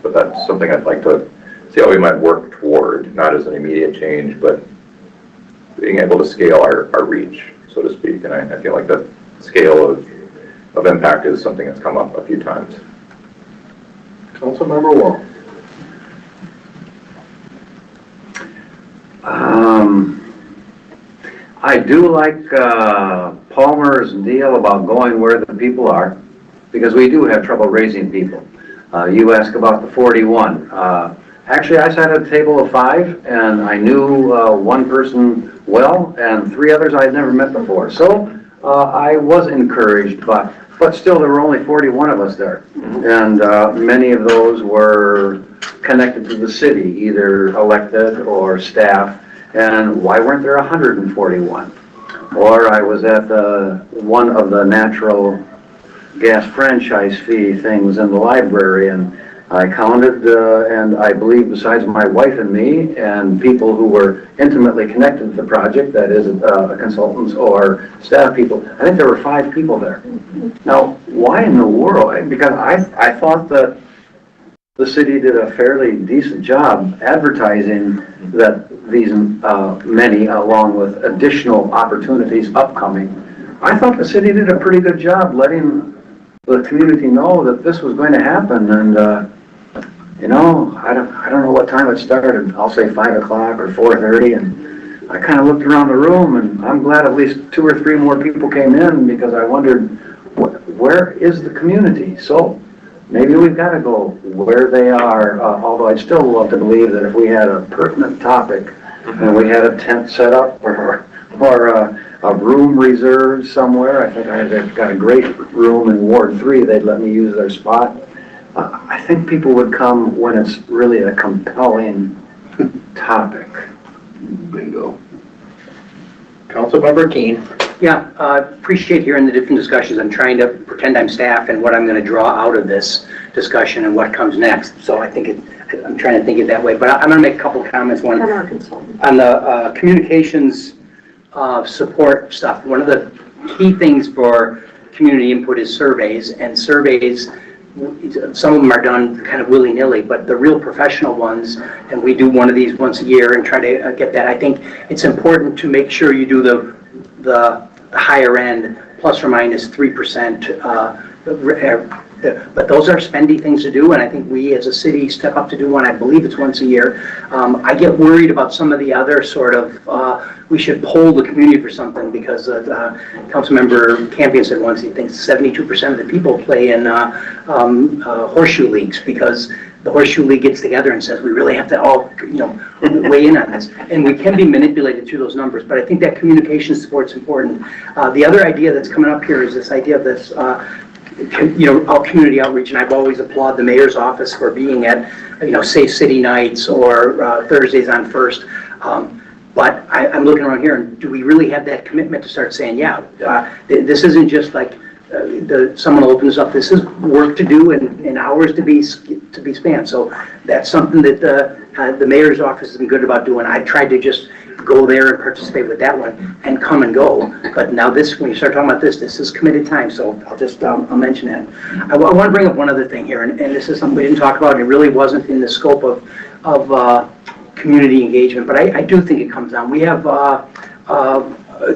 that's something I'd like to see how we might work toward, not as an immediate change, but being able to scale our reach, so to speak. And I feel like the scale of impact is something that's come up a few times. Councilmember Wall. I do like Palmer's deal about going where the people are, because we do have trouble raising people. You ask about the 41. Actually, I sat at a table of 5, and I knew one person well, and 3 others I'd never met before. So I was encouraged, but still there were only 41 of us there. And many of those were connected to the city, either elected or staff. And why weren't there 141? Or I was at one of the natural gas franchise fee things in the library, and I counted, and I believe besides my wife and me and people who were intimately connected to the project, that is consultants or staff people, I think there were 5 people there. Now, why in the world? Because I thought that the city did a fairly decent job advertising that these many, along with additional opportunities upcoming. I thought the city did a pretty good job letting the community know that this was going to happen. And you know, I don't know what time it started. I'll say 5 o'clock or 4:30, and I kind of looked around the room, and I'm glad at least 2 or 3 more people came in, because I wondered, where is the community? So maybe we've got to go where they are, although I'd still love to believe that if we had a pertinent topic and we had a tent set up or a room reserved somewhere. I think I've got a great room in Ward 3. They'd let me use their spot. I think people would come when it's really a compelling topic. Bingo. Councilmember Keen. Yeah, appreciate hearing the different discussions. I'm trying to pretend I'm staff and what I'm going to draw out of this discussion and what comes next. So I think I'm trying to think it that way. But I'm going to make a couple comments. One on the communications support stuff. One of the key things for community input is surveys, and surveys, some of them are done kind of willy-nilly, but the real professional ones, and we do one of these once a year and try to get that. I think it's important to make sure you do the higher end, plus or minus 3%. But those are spendy things to do, and I think we as a city step up to do one. I believe it's once a year. I get worried about some of the other sort of, we should poll the community for something, because Councilmember Campion said once he thinks 72% of the people play in horseshoe leagues, because the Horseshoe League gets together and says, we really have to all, weigh in on this. And we can be manipulated through those numbers, but I think that communication support's important. The other idea that's coming up here is this idea of this, all community outreach, and I've always applauded the mayor's office for being at, Safe City Nights or Thursdays on First. But I'm looking around here, and do we really have that commitment to start saying, this isn't just like someone opens up. This is work to do and hours to be spent. So that's something that the mayor's office has been good about doing. I tried to just go there and participate with that one and come and go. But now when you start talking about this is committed time. So I'll mention that. I want to bring up one other thing here, and this is something we didn't talk about. And it really wasn't in the scope of community engagement, but I do think it comes down. We have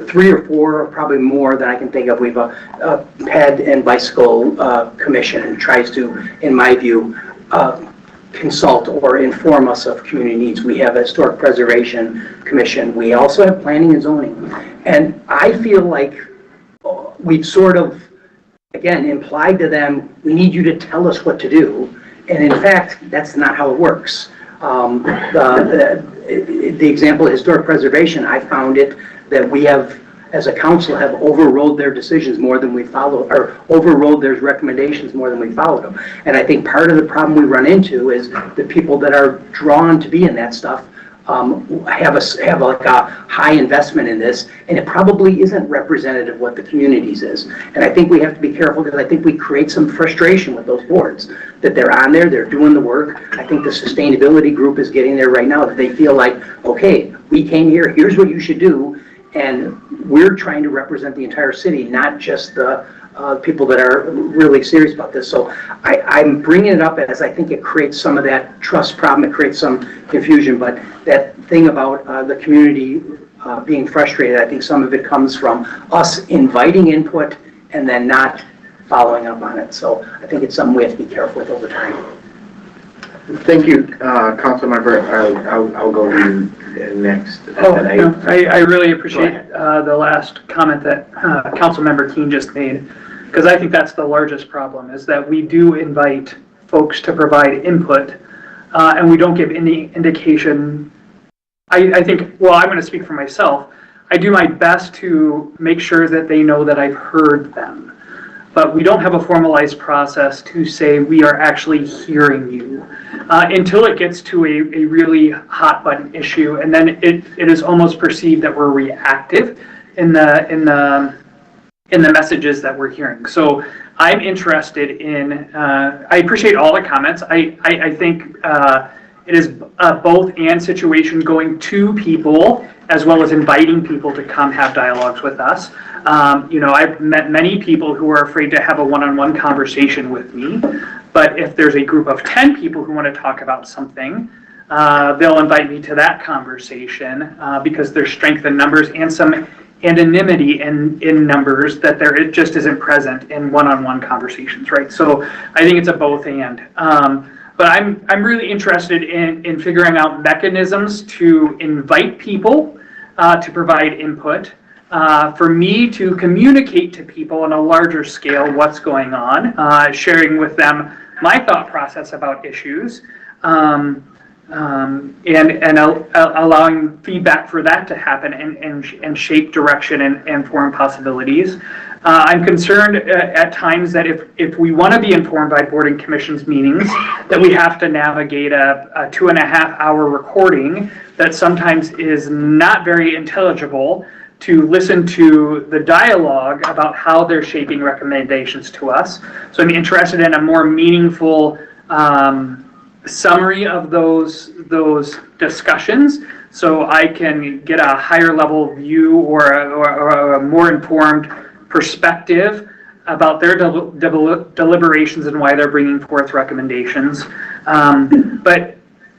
3 or 4, probably more than I can think of. We have a ped and bicycle commission, and tries to, in my view, consult or inform us of community needs. We have a historic preservation commission. We also have planning and zoning. And I feel like we've sort of, again, implied to them, we need you to tell us what to do. And in fact, that's not how it works. The example of historic preservation, I found it that we have, as a council, have overrode their decisions more than we followed, or overrode their recommendations more than we followed them. And I think part of the problem we run into is the people that are drawn to be in that stuff have like a high investment in this, and it probably isn't representative of what the communities is. And I think we have to be careful, because I think we create some frustration with those boards, that they're on there, they're doing the work. I think the sustainability group is getting there right now, that they feel like, okay, we came here, here's what you should do, and we're trying to represent the entire city, not just the people that are really serious about this. So I'm bringing it up as I think it creates some of that trust problem, it creates some confusion, but that thing about the community being frustrated, I think some of it comes from us inviting input and then not following up on it. So I think it's something we have to be careful with over time. Thank you, Councilmember. I'll go to you next. I really appreciate the last comment that Councilmember Keene just made, because I think that's the largest problem, is that we do invite folks to provide input, and we don't give any indication. I think, well, I'm going to speak for myself. I do my best to make sure that they know that I've heard them. But we don't have a formalized process to say we are actually hearing you until it gets to a really hot button issue, and then it is almost perceived that we're reactive in the messages that we're hearing. So I'm interested in. I appreciate all the comments. I think it is both and situation, going to people as well as inviting people to come have dialogues with us. I've met many people who are afraid to have a one-on-one conversation with me, but if there's a group of 10 people who want to talk about something, they'll invite me to that conversation because there's strength in numbers and some anonymity in numbers that it just isn't present in one-on-one conversations, right? So I think it's a both and. But I'm really interested in figuring out mechanisms to invite people to provide input, for me to communicate to people on a larger scale what's going on, sharing with them my thought process about issues, and allowing feedback for that to happen and shape direction and form possibilities. I'm concerned at times that if we want to be informed by board and commissions meetings, that we have to navigate a 2.5-hour recording that sometimes is not very intelligible to listen to the dialogue about how they're shaping recommendations to us. So I'm interested in a more meaningful summary of those discussions, so I can get a higher level view or a more informed perspective about their deliberations and why they're bringing forth recommendations. But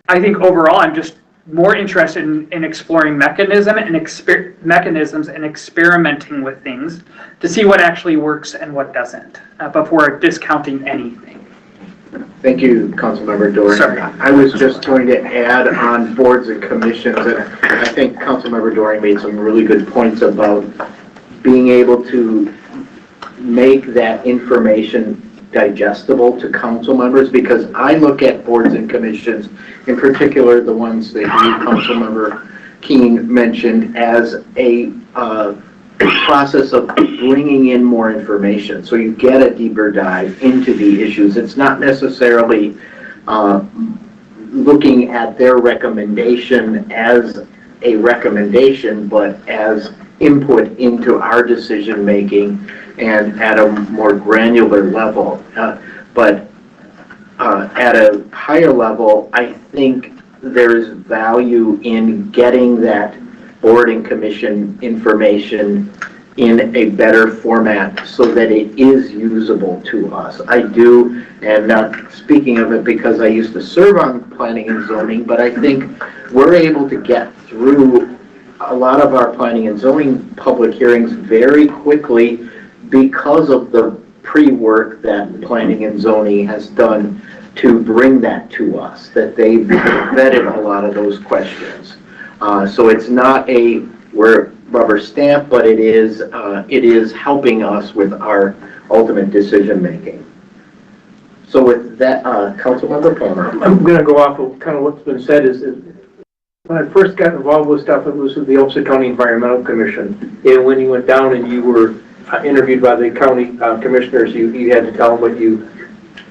I think overall, I'm just more interested in exploring mechanisms and experimenting with things to see what actually works and what doesn't before discounting anything. Thank you, Councilmember Doring. Sorry. I was just going to add on boards and commissions, and I think Councilmember Doring made some really good points about being able to make that information digestible to council members, because I look at boards and commissions, in particular the ones that you, Councilmember Keene, mentioned, as a process of bringing in more information. So you get a deeper dive into the issues. It's not necessarily looking at their recommendation as a recommendation, but as input into our decision making and at a more granular level. But at a higher level, I think there's value in getting that board and commission information in a better format so that it is usable to us. I do, and not speaking of it because I used to serve on planning and zoning, but I think we're able to get through a lot of our planning and zoning public hearings very quickly because of the pre-work that planning and zoning has done to bring that to us, that they've vetted a lot of those questions. So it's not a we're rubber stamp, but it is helping us with our ultimate decision making. So with that, Councilmember Palmer. I'm going to go off of kind of what's been said is when I first got involved with stuff, it was with the Ulster County Environmental Commission. And when you went down and you were interviewed by the county commissioners, you had to tell them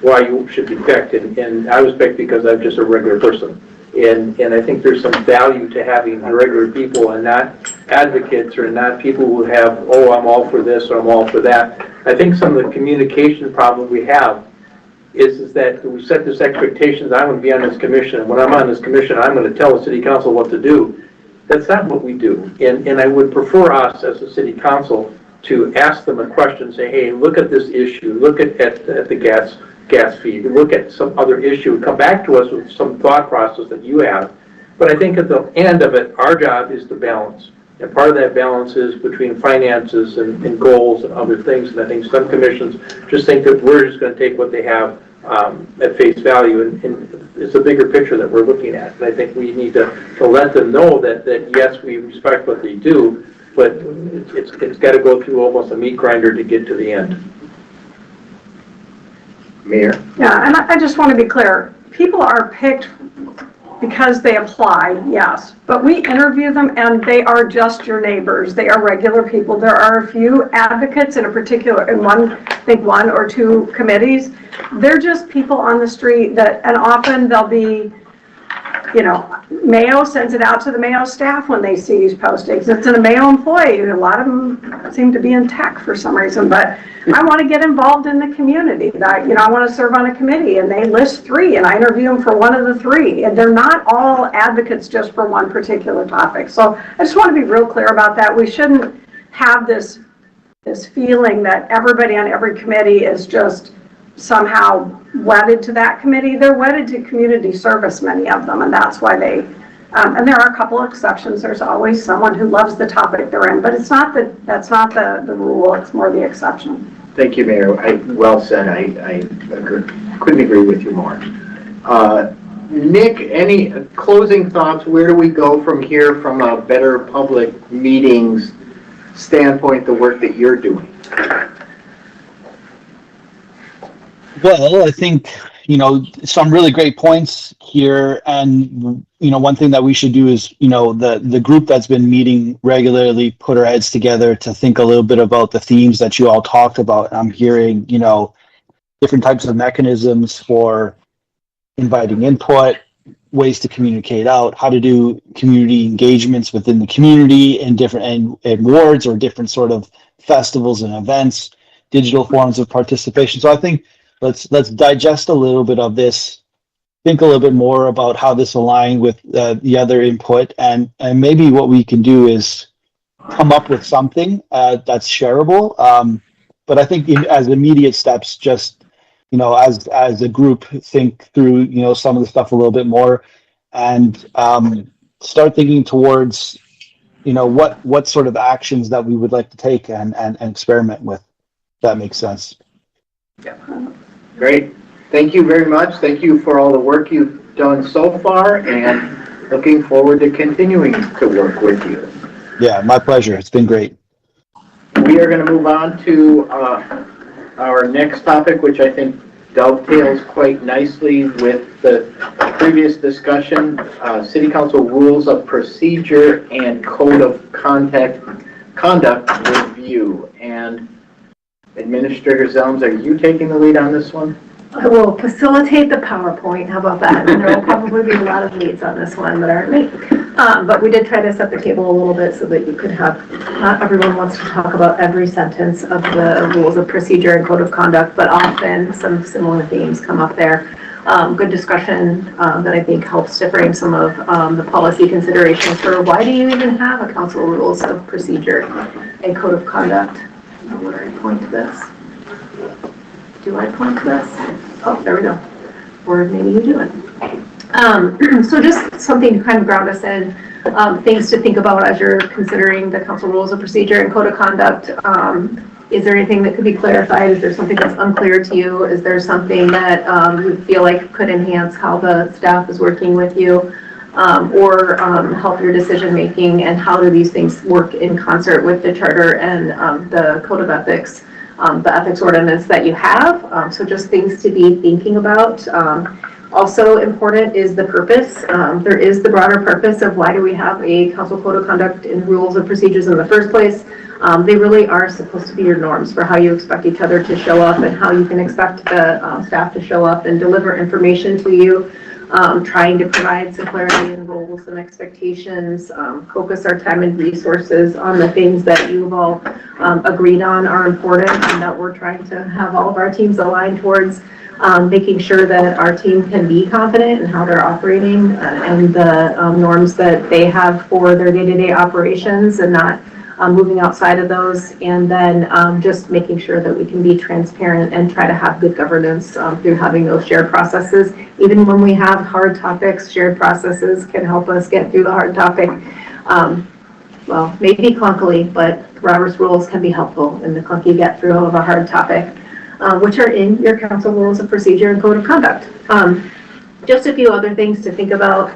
why you should be picked. And I was picked because I'm just a regular person. And I think there's some value to having regular people and not advocates or not people who have, oh, I'm all for this or I'm all for that. I think some of the communication problem we have is that we set this expectations, I'm going to be on this commission, and when I'm on this commission, I'm going to tell the city council what to do. That's not what we do. And I would prefer us as a city council to ask them a question, say, hey, look at this issue, look at the gas fee, look at some other issue, come back to us with some thought process that you have. But I think at the end of it, our job is to balance. And part of that balance is between finances and goals and other things. And I think some commissions just think that we're just going to take what they have at face value. And it's a bigger picture that we're looking at. And I think we need to let them know that yes, we respect what they do, but it's got to go through almost a meat grinder to get to the end. Mayor? Yeah, and I just want to be clear. People are picked because they apply, yes, but we interview them and they are just your neighbors. They are regular people. There are a few advocates in one or two committees. They're just people on the street and often they'll be, Mayo sends it out to the Mayo staff when they see these postings. It's a Mayo employee. A lot of them seem to be in tech for some reason, but I want to get involved in the community. I want to serve on a committee, and they list 3, and I interview them for one of the 3. And they're not all advocates just for one particular topic. So I just want to be real clear about that. We shouldn't have this feeling that everybody on every committee is just somehow wedded to that committee. They're wedded to community service, many of them, and that's why they, and there are a couple of exceptions. There's always someone who loves the topic they're in, but that's not the rule, it's more the exception. Thank you, Mayor. Well said. I couldn't agree with you more. Nick, any closing thoughts? Where do we go from here from a better public meetings standpoint, the work that you're doing? Well, I think, some really great points here. And, one thing that we should do is, the group that's been meeting regularly put our heads together to think a little bit about the themes that you all talked about. I'm hearing, different types of mechanisms for inviting input, ways to communicate out, how to do community engagements within the community and different and wards or different sort of festivals and events, digital forms of participation. So I think let's digest a little bit of this, think a little bit more about how this aligns with the other input, and maybe what we can do is come up with something that's shareable. But I think as immediate steps, just as a group, think through some of the stuff a little bit more, and start thinking towards what sort of actions that we would like to take and experiment with. If that makes sense. Yeah. Great. Thank you very much. Thank you for all the work you've done so far, and looking forward to continuing to work with you. Yeah, my pleasure. It's been great. We are going to move on to our next topic, which I think dovetails quite nicely with the previous discussion, City Council Rules of Procedure and Code of Conduct Review. And Administrator Zelms, are you taking the lead on this one? I will facilitate the PowerPoint. How about that? And there will probably be a lot of leads on this one that aren't me. But we did try to set the table a little bit so that you could have, not everyone wants to talk about every sentence of the rules of procedure and code of conduct, but often some similar themes come up there. Good discussion that I think helps to frame some of the policy considerations for why do you even have a council rules of procedure and code of conduct. Would I point to this? Do I point to this? Oh, there we go. Or maybe you do it. So just something to kind of ground us in, things to think about as you're considering the council rules of procedure and code of conduct. Is there anything that could be clarified? Is there something that's unclear to you? Is there something that you feel like could enhance how the staff is working with you or help your decision making? And how do these things work in concert with the charter and the code of ethics? The ethics ordinance that you have. So just things to be thinking about. Also important is the purpose. There is the broader purpose of why do we have a council code of conduct and rules of procedures in the first place. They really are supposed to be your norms for how you expect each other to show up and how you can expect the staff to show up and deliver information to you. Trying to provide some clarity in roles and expectations, focus our time and resources on the things that you've all agreed on are important and that we're trying to have all of our teams aligned towards, making sure that our team can be confident in how they're operating and the norms that they have for their day-to-day operations and not moving outside of those, and then just making sure that we can be transparent and try to have good governance through having those shared processes. Even when we have hard topics, shared processes can help us get through the hard topic. Well, maybe clunkily, but Robert's rules can be helpful in the clunky get through of a hard topic, which are in your council rules of procedure and code of conduct. Just a few other things to think about.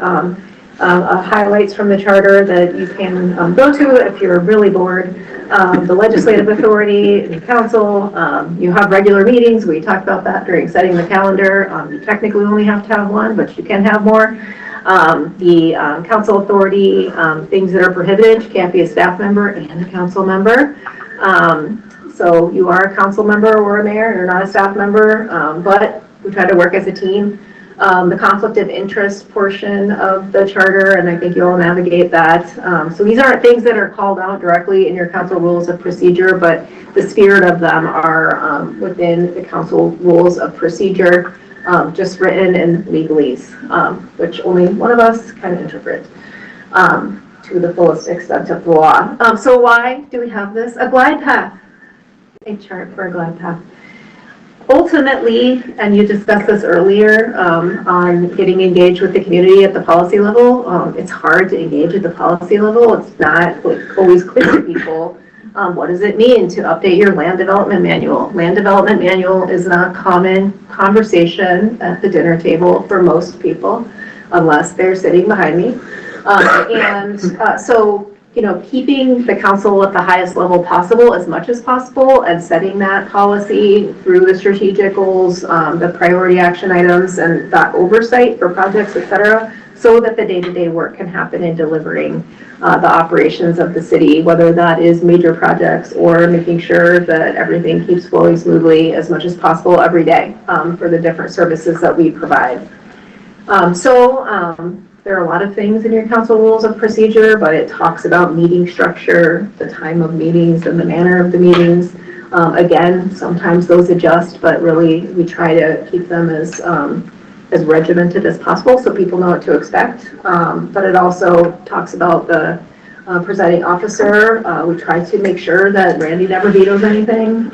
Highlights from the charter that you can go to if you're really bored. The legislative authority, the council, you have regular meetings. We talked about that during setting the calendar. You technically only have to have one, but you can have more. The council authority, things that are prohibited. You can't be a staff member and a council member. So you are a council member or a mayor, you're not a staff member, but we try to work as a team. The conflict of interest portion of the charter, and I think you'll navigate that. So these aren't things that are called out directly in your council rules of procedure, but the spirit of them are within the council rules of procedure, just written in legalese, which only one of us can interpret to the fullest extent of the law. So why do we have this? A glide path, a chart for a glide path. Ultimately, and you discussed this earlier on getting engaged with the community at the policy level, it's hard to engage at the policy level. It's not always clear to people. What does it mean to update your land development manual? Land development manual is not common conversation at the dinner table for most people, unless they're sitting behind me. So, you know, keeping the council at the highest level possible as much as possible and setting that policy through the strategic goals, the priority action items and that oversight for projects, et cetera, so that the day-to-day work can happen in delivering the operations of the city, whether that is major projects or making sure that everything keeps flowing smoothly as much as possible every day for the different services that we provide. There are a lot of things in your council rules of procedure, but it talks about meeting structure, the time of meetings and the manner of the meetings. Again, sometimes those adjust, but really we try to keep them as regimented as possible so people know what to expect. But it also talks about the presiding officer. We try to make sure that Randy never vetoes anything.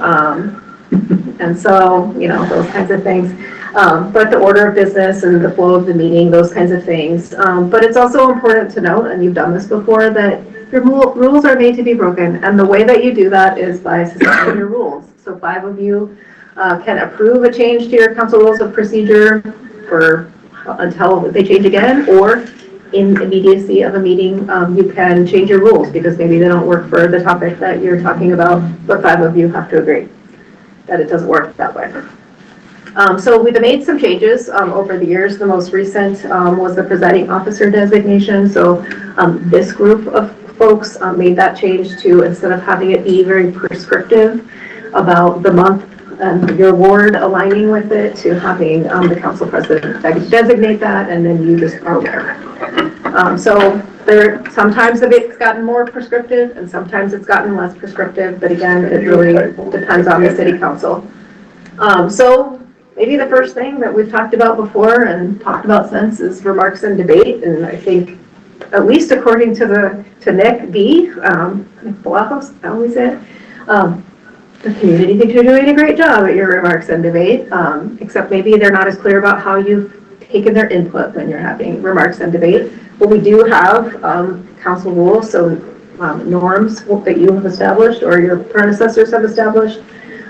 And so, you know, those kinds of things. But the order of business and the flow of the meeting, those kinds of things. But it's also important to note, and you've done this before, that your rules are made to be broken. And the way that you do that is by suspending your rules. So 5 of you can approve a change to your council rules of procedure until they change again, or in immediacy of a meeting, you can change your rules because maybe they don't work for the topic that you're talking about, but 5 of you have to agree. that it doesn't work that way. So we've made some changes over the years. The most recent was the presiding officer designation. So this group of folks made that change to, instead of having it be very prescriptive about the month and your ward aligning with it, to having the council president designate that, and then you just are aware. So sometimes it's gotten more prescriptive and sometimes it's gotten less prescriptive, but again, it really depends on the city council. So maybe the first thing that we've talked about before and talked about since is remarks and debate. And I think, at least according to Nick B, Nick Balakos, I always say it, the community thinks you're doing a great job at your remarks and debate, except maybe they're not as clear about how you've taken their input when you're having remarks and debate. But we do have council rules, so norms that you have established or your predecessors have established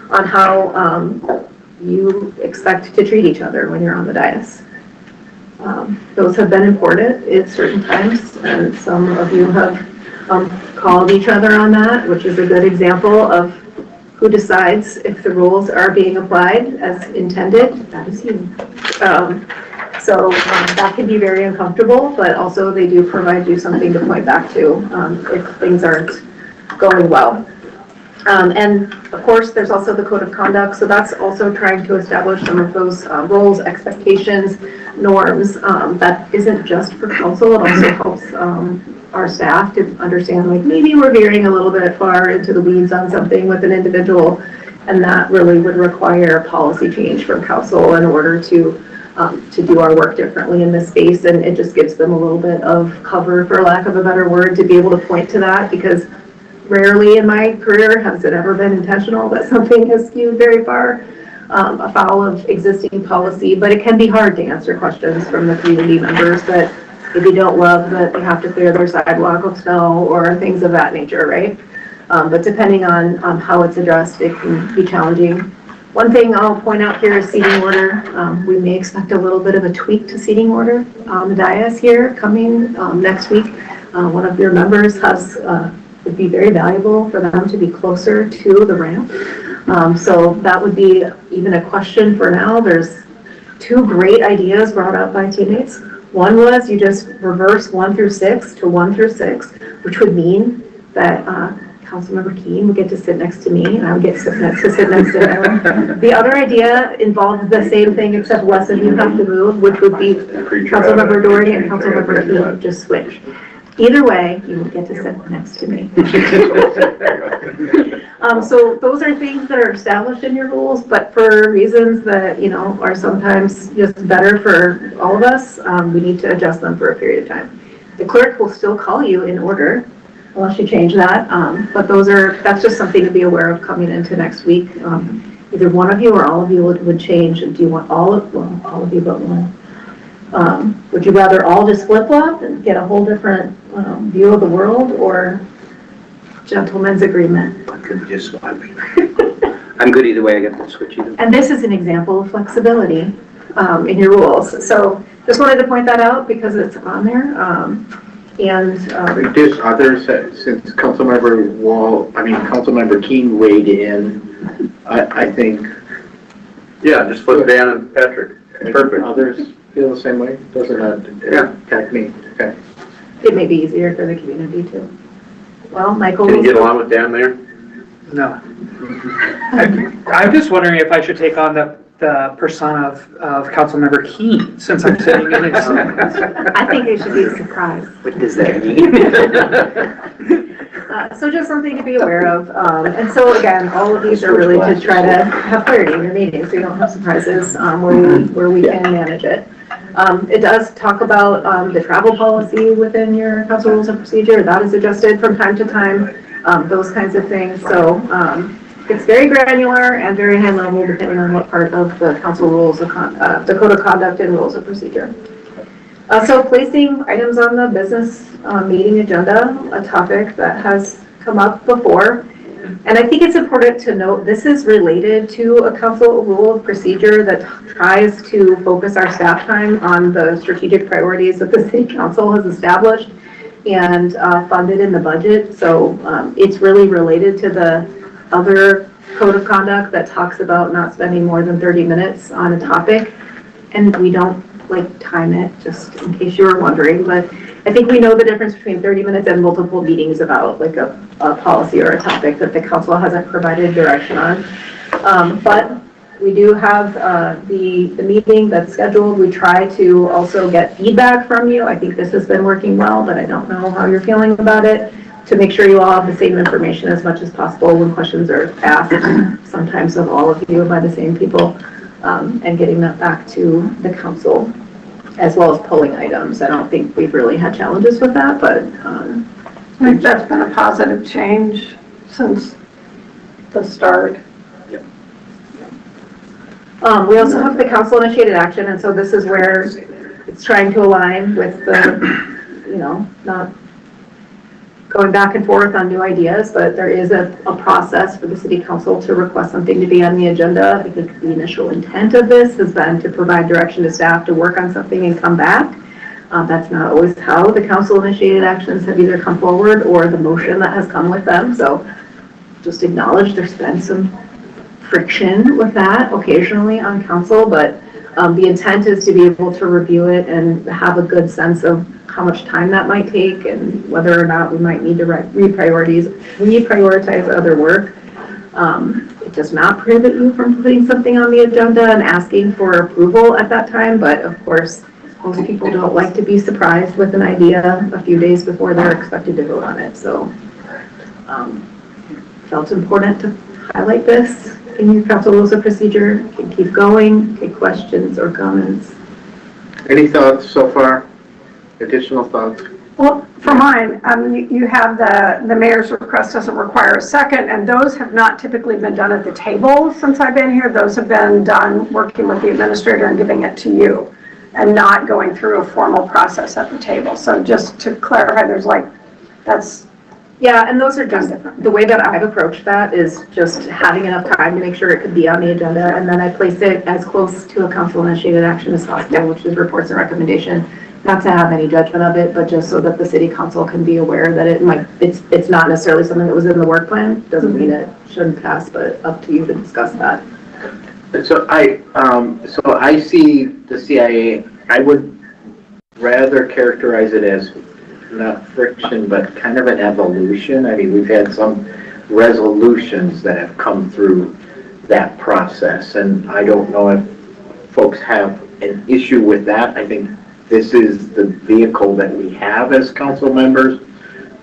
on how you expect to treat each other when you're on the dais. Those have been important at certain times, and some of you have called each other on that, which is a good example of who decides if the rules are being applied as intended. That is you. So that can be very uncomfortable, but also they do provide you something to point back to if things aren't going well. And of course, there's also the code of conduct. So that's also trying to establish some of those roles, expectations, norms. That isn't just for council. It also helps our staff to understand, like, maybe we're veering a little bit far into the weeds on something with an individual, and that really would require a policy change from council in order to do our work differently in this space. And it just gives them a little bit of cover, for lack of a better word, to be able to point to that, because rarely in my career has it ever been intentional that something has skewed very far afoul of existing policy. But it can be hard to answer questions from the community members that maybe don't love that they have to clear their sidewalk with snow or things of that nature, right? But depending on how it's addressed, it can be challenging. One thing I'll point out here is seating order. We may expect a little bit of a tweak to seating order on the dais here coming next week. One of your members would be very valuable for them to be closer to the ramp. So that would be even a question for now. There's two great ideas brought up by teammates. One was you just reverse 1 through 6 to 1 through 6, which would mean that Councilmember Keene would get to sit next to me and I would get to sit next to him. The other idea involved the same thing, except less of you have to move, which would be Councilmember Doherty and Councilmember Keene just switch. Either way, you will get to sit next to me. So those are things that are established in your rules, but for reasons that, you know, are sometimes just better for all of us, we need to adjust them for a period of time. The clerk will still call you in order, unless you change that, but that's just something to be aware of coming into next week. Either one of you or all of you would change. Do you want all of you but one? Would you rather all just flip-flop and get a whole different view of the world, or gentleman's agreement? I could just swap. I'm good either way. I get to switch either. And this is an example of flexibility in your rules. So just wanted to point that out because it's on there. There's others, since Councilmember Keene weighed in, I think. Yeah, just flip Dan and Patrick. Perfect. Others feel the same way? Doesn't attack me. Okay. It may be easier for the community too. Well, Michael. Can you get along with Dan there? No. I'm just wondering if I should take on the persona of Councilmember Keene, since I'm sitting in his. I think it should be a surprise. What does that mean? So just something to be aware of. And so again, all of these are really to try to have clarity in your meetings so you don't have surprises where we can manage it. It does talk about the travel policy within your council rules of procedure. That is adjusted from time to time, those kinds of things. So it's very granular and very high level depending on what part of the council rules, the code of conduct and rules of procedure. So placing items on the business meeting agenda, a topic that has come up before. And I think it's important to note this is related to a council rule of procedure that tries to focus our staff time on the strategic priorities that the city council has established and funded in the budget. So it's really related to the other code of conduct that talks about not spending more than 30 minutes on a topic. And we don't like time it, just in case you were wondering, but I think we know the difference between 30 minutes and multiple meetings about like a policy or a topic that the council hasn't provided direction on. But we do have the meeting that's scheduled. We try to also get feedback from you. I think this has been working well, but I don't know how you're feeling about it, to make sure you all have the same information as much as possible when questions are asked, sometimes of all of you by the same people, and getting that back to the council, as well as polling items. I don't think we've really had challenges with that, but I think that's been a positive change since the start. we also have the council initiated action, and so this is where it's trying to align with the, not going back and forth on new ideas, but there is a process for the city council to request something to be on the agenda. I think the initial intent of this has been to provide direction to staff to work on something and come back. That's not always how the council initiated actions have either come forward or the motion that has come with them. So just acknowledge there's been some friction with that occasionally on council, but the intent is to be able to review it and have a good sense of how much time that might take and whether or not we might need to reprioritize other work. It does not prohibit you from putting something on the agenda and asking for approval at that time, but of course, most people don't like to be surprised with an idea a few days before they're expected to vote on it. So felt important to highlight this in your council rules of procedure. You can keep going, take questions or comments. Any thoughts so far? Additional thoughts? Well, for mine, you have the mayor's request doesn't require a second, and those have not typically been done at the table since I've been here. Those have been done working with the administrator and giving it to you, and not going through a formal process at the table. So just to clarify, Yeah, and those are just, the way that I've approached that is just having enough time to make sure it could be on the agenda, and then I place it as close to a council initiated action as possible, which is reports and recommendation. Not to have any judgment of it, but just so that the city council can be aware that it's not necessarily something that was in the work plan. Doesn't mean it shouldn't pass, but up to you to discuss that. So I see the CIA, I would rather characterize it as not friction, but kind of an evolution. I mean, we've had some resolutions that have come through that process, and I don't know if folks have an issue with that. I think this is the vehicle that we have as council members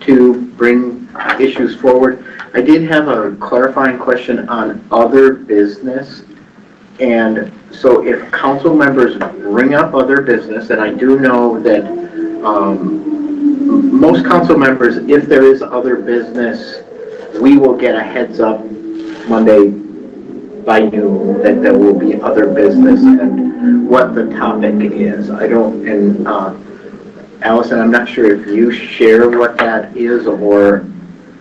to bring issues forward. I did have a clarifying question on other business. And so if council members bring up other business, and I do know that most council members, if there is other business, we will get a heads up Monday by noon that there will be other business and what the topic is. I don't, and Allison, I'm not sure if you share what that is, or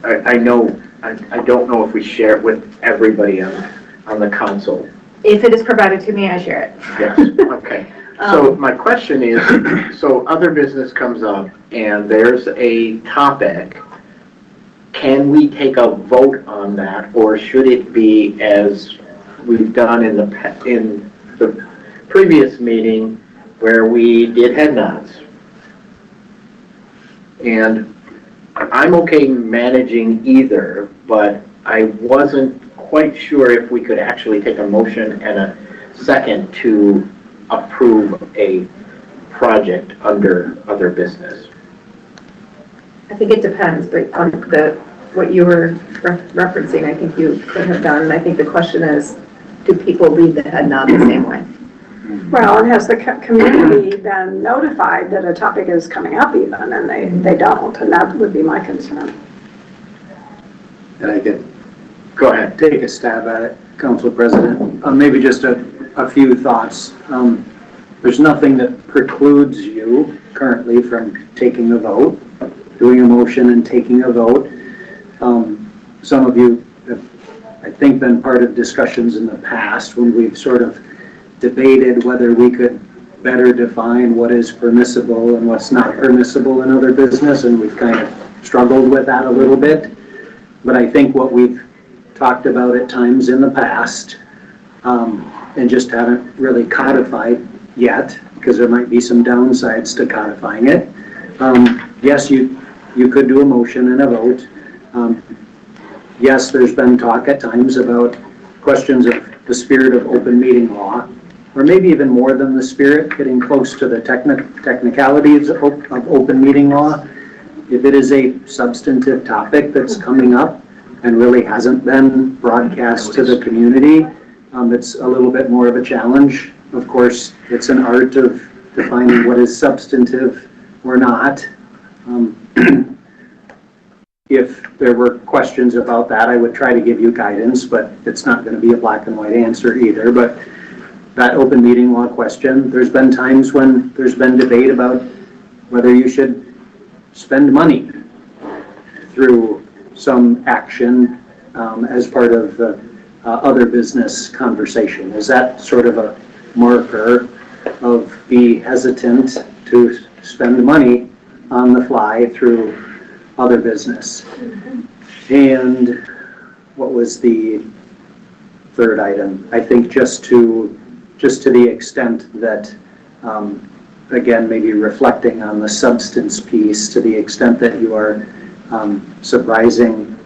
I don't know if we share it with everybody on the council. If it is provided to me, I share it. Yes, okay. So my question is, so other business comes up and there's a topic, can we take a vote on that, or should it be as we've done in the previous meeting where we did head nods? And I'm okay managing either, but I wasn't quite sure if we could actually take a motion and a second to approve a project under other business. I think it depends, but on what you were referencing, I think you could have done. And I think the question is, do people read the head nod the same way? well, and has the community been notified that a topic is coming up even, and they don't, and that would be my concern. And I can Go ahead. take a stab at it, Council President. Maybe just a few thoughts. There's nothing that precludes you currently from taking a vote, doing a motion and taking a vote. Some of you have, I think, been part of discussions in the past when we've sort of debated whether we could better define what is permissible and what's not permissible in other business, and we've kind of struggled with that a little bit. But I think what we've talked about at times in the past, and just haven't really codified yet, because there might be some downsides to codifying it. Yes, you could do a motion and a vote. Yes, there's been talk at times about questions of the spirit of open meeting law, or maybe even more than the spirit, getting close to the technicalities of open meeting law. If it is a substantive topic that's coming up and really hasn't been broadcast to the community, it's a little bit more of a challenge. Of course, it's an art of defining what is substantive or not. If there were questions about that, I would try to give you guidance, but it's not going to be a black and white answer either. But that open meeting law question, there's been times when there's been debate about whether you should spend money through some action as part of the other business conversation. Is that sort of a marker of be hesitant to spend money on the fly through other business? And what was the third item? I think just to the extent that, again, maybe reflecting on the substance piece, to the extent that you are surprising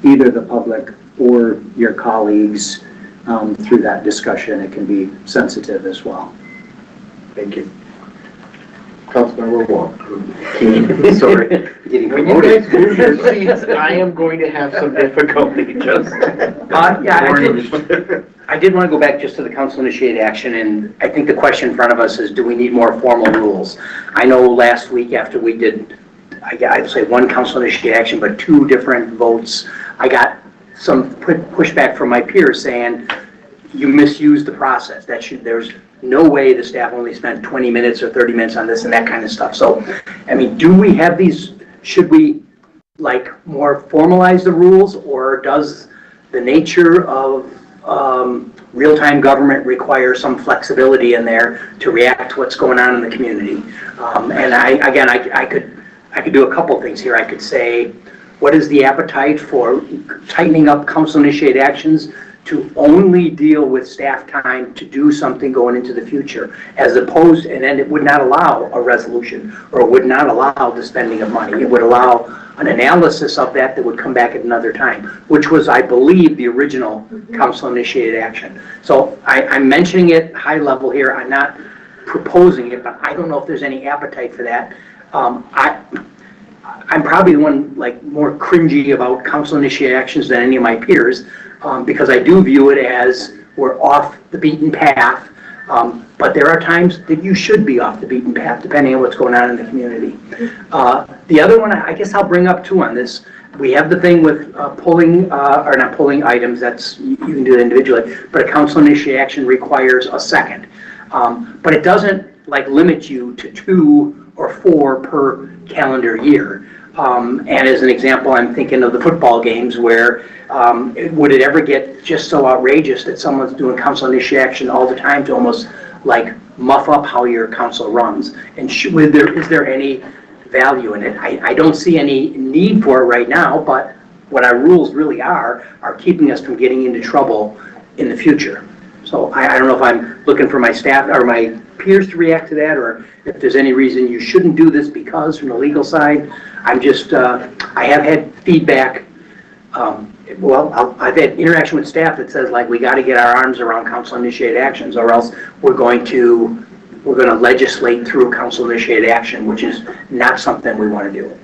either the public or your colleagues through that discussion, it can be sensitive as well. Thank you. Councilmember Wong. Sorry. When you guys move your seats, I am going to have some difficulty just. I did want to go back just to the council initiated action, and I think the question in front of us is, do we need more formal rules? I know last week after we did, I'd say one council initiated action, but 2 different votes, I got some pushback from my peers saying, you misused the process. There's no way the staff only spent 20 minutes or 30 minutes on this and that kind of stuff. So, I mean, do we have these, should we more formalize the rules, or does the nature of real-time government require some flexibility in there to react to what's going on in the community? And I could do a couple things here. I could say, what is the appetite for tightening up council-initiated actions to only deal with staff time to do something going into the future, as opposed, and then it would not allow a resolution, or it would not allow the spending of money. It would allow an analysis of that would come back at another time, which was, I believe, the original council-initiated action. So I'm mentioning it high level here. I'm not proposing it, but I don't know if there's any appetite for that. I'm probably the one more cringy about council-initiated actions than any of my peers, because I do view it as we're off the beaten path, but there are times that you should be off the beaten path depending on what's going on in the community. The other one, I guess I'll bring up 2 on this. We have the thing with pulling, or not pulling items, that's, you can do it individually, but a council-initiated action requires a second. But it doesn't limit you to 2 or 4 per calendar year. And as an example, I'm thinking of the football games where would it ever get just so outrageous that someone's doing council initiated action all the time to almost muff up how your council runs? And is there any value in it? I don't see any need for it right now, but what our rules really are keeping us from getting into trouble in the future. So I don't know if I'm looking for my staff or my peers to react to that, or if there's any reason you shouldn't do this because from the legal side. I'm just, I have had feedback, I've had interaction with staff that says we got to get our arms around council initiated actions, or else we're going to legislate through council initiated action, which is not something we want to do.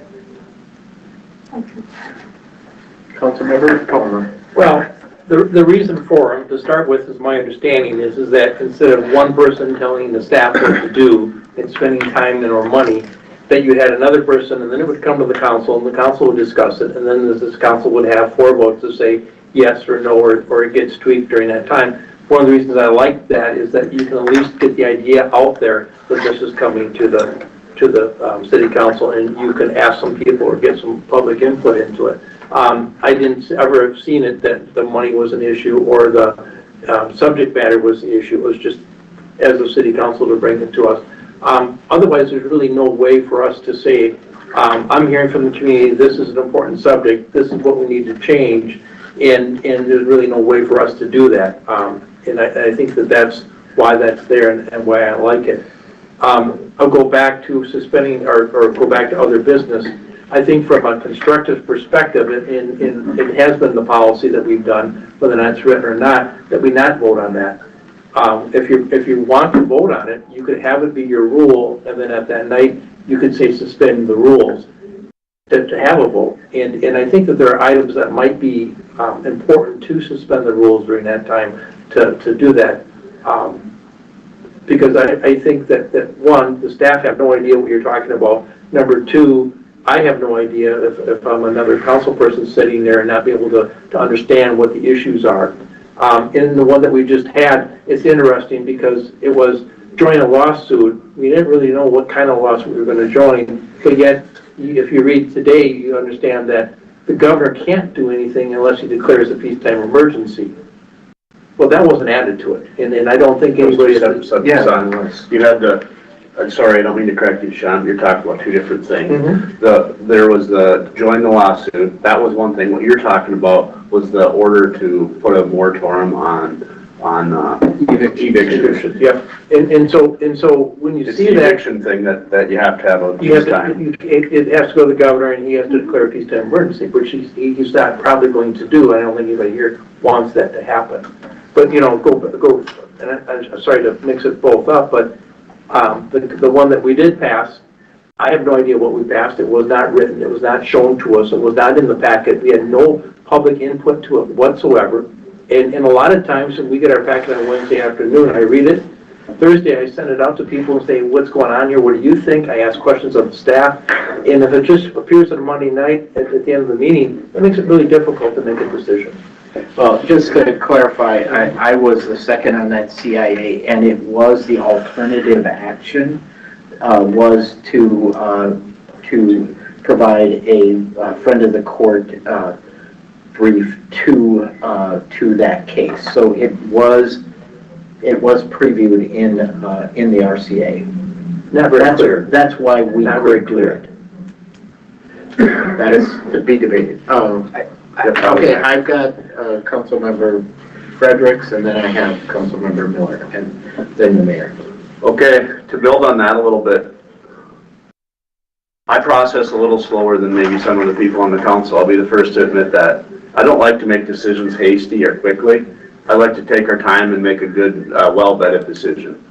Councilmember Palmer. Well, the reason for them, to start with, is my understanding is that instead of one person telling the staff what to do and spending time and or money, that you had another person, and then it would come to the council, and the council would discuss it, and then this council would have 4 votes to say yes or no, or it gets tweaked during that time. One of the reasons I like that is that you can at least get the idea out there that this is coming to the city council, and you can ask some people or get some public input into it. I didn't ever have seen it that the money was an issue or the subject matter was the issue. It was just as a city council to bring it to us. Otherwise, there's really no way for us to say, I'm hearing from the community, this is an important subject, this is what we need to change, And there's really no way for us to do that. And I think that that's why that's there and why I like it. I'll go back to suspending or go back to other business. I think from a constructive perspective, it has been the policy that we've done, whether or not it's written or not, that we not vote on that. If you want to vote on it, you could have it be your rule, and then at that night, you could say suspend the rules to have a vote. And I think that there are items that might be important to suspend the rules during that time to do that. Because I think that one, the staff have no idea what you're talking about. Number two, I have no idea if I'm another council person sitting there and not be able to understand what the issues are. In the one that we just had, it's interesting because it was join a lawsuit. We didn't really know what kind of lawsuit we were going to join, but yet if you read today, you understand that the governor can't do anything unless he declares a peacetime emergency. Well, that wasn't added to it, and I don't think anybody... You had the, I'm sorry, I don't mean to correct you, Sean, you're talking about two different things. Mm-hmm. There was the join the lawsuit, that was one thing. What you're talking about was the order to put a moratorium on eviction. Yep, and so when you It's see the that... eviction thing that you have to have a You have peacetime. it has to go to the governor, and he has to declare a peacetime emergency, which he's not probably going to do. I don't think anybody here wants that to happen. But, you know, and I'm sorry to mix it both up, but the one that we did pass, I have no idea what we passed. It was not written. It was not shown to us. It was not in the packet. We had no public input to it whatsoever. And a lot of times, when we get our packet on Wednesday afternoon, I read it. Thursday, I send it out to people and say, what's going on here? What do you think? I ask questions of the staff. And if it just appears on Monday night at the end of the meeting, it makes it really difficult to make a decision. Well, just to clarify, I was the second on that CIA, and it was the alternative action was to provide a friend of the court brief to that case. So it was previewed in the RCA. Not very clear. That's why we Not very clear it. That is to be debated. Okay, I've got Councilmember Fredericks, and then I have Councilmember Miller, and then the mayor. Okay, to build on that a little bit, I process a little slower than maybe some of the people on the council. I'll be the first to admit that. I don't like to make decisions hasty or quickly. I like to take our time and make a good, well-vetted decision.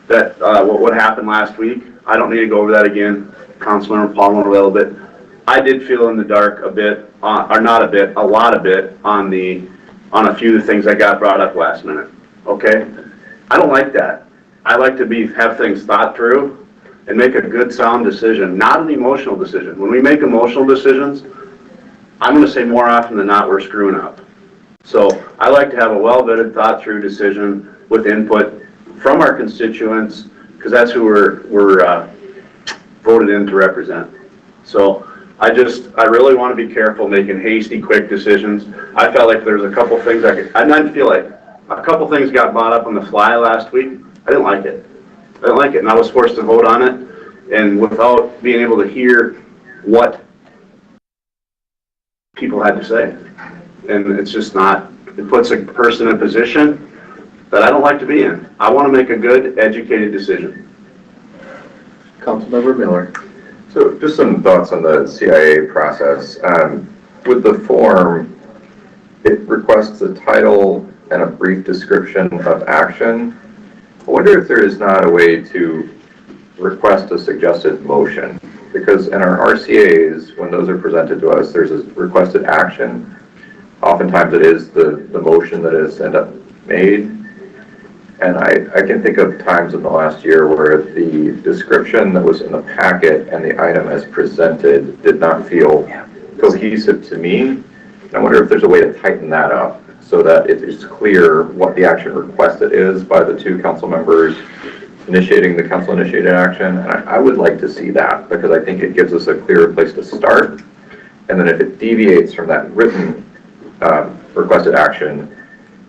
That what happened last week, I don't need to go over that again. Councilmember Paul went a little bit. I did feel in the dark a bit, or not a bit, a lot of it on a few of the things that got brought up last minute. Okay, I don't like that. I like to have things thought through and make a good, sound decision, not an emotional decision. When we make emotional decisions, I'm going to say more often than not we're screwing up. So I like to have a well-vetted, thought-through decision with input from our constituents, because that's who we're voted in to represent. So I really want to be careful making hasty, quick decisions. I felt like there's a couple things I didn't feel like a couple things got brought up on the fly last week. I didn't like it. And I was forced to vote on it, and without being able to hear what people had to say. And it's just not, it puts a person in a position that I don't like to be in. I want to make a good, educated decision. Councilmember Miller. So just some thoughts on the CIA process. With the form, it requests a title and a brief description of action. I wonder if there is not a way to request a suggested motion, because in our RCAs, when those are presented to us, there's a requested action. Oftentimes it is the motion that is end up made. And I can think of times in the last year where the description that was in the packet and the item as presented did not feel cohesive to me. And I wonder if there's a way to tighten that up so that it is clear what the action requested is by the two council members initiating the council-initiated action. And I would like to see that, because I think it gives us a clearer place to start. And then if it deviates from that written requested action,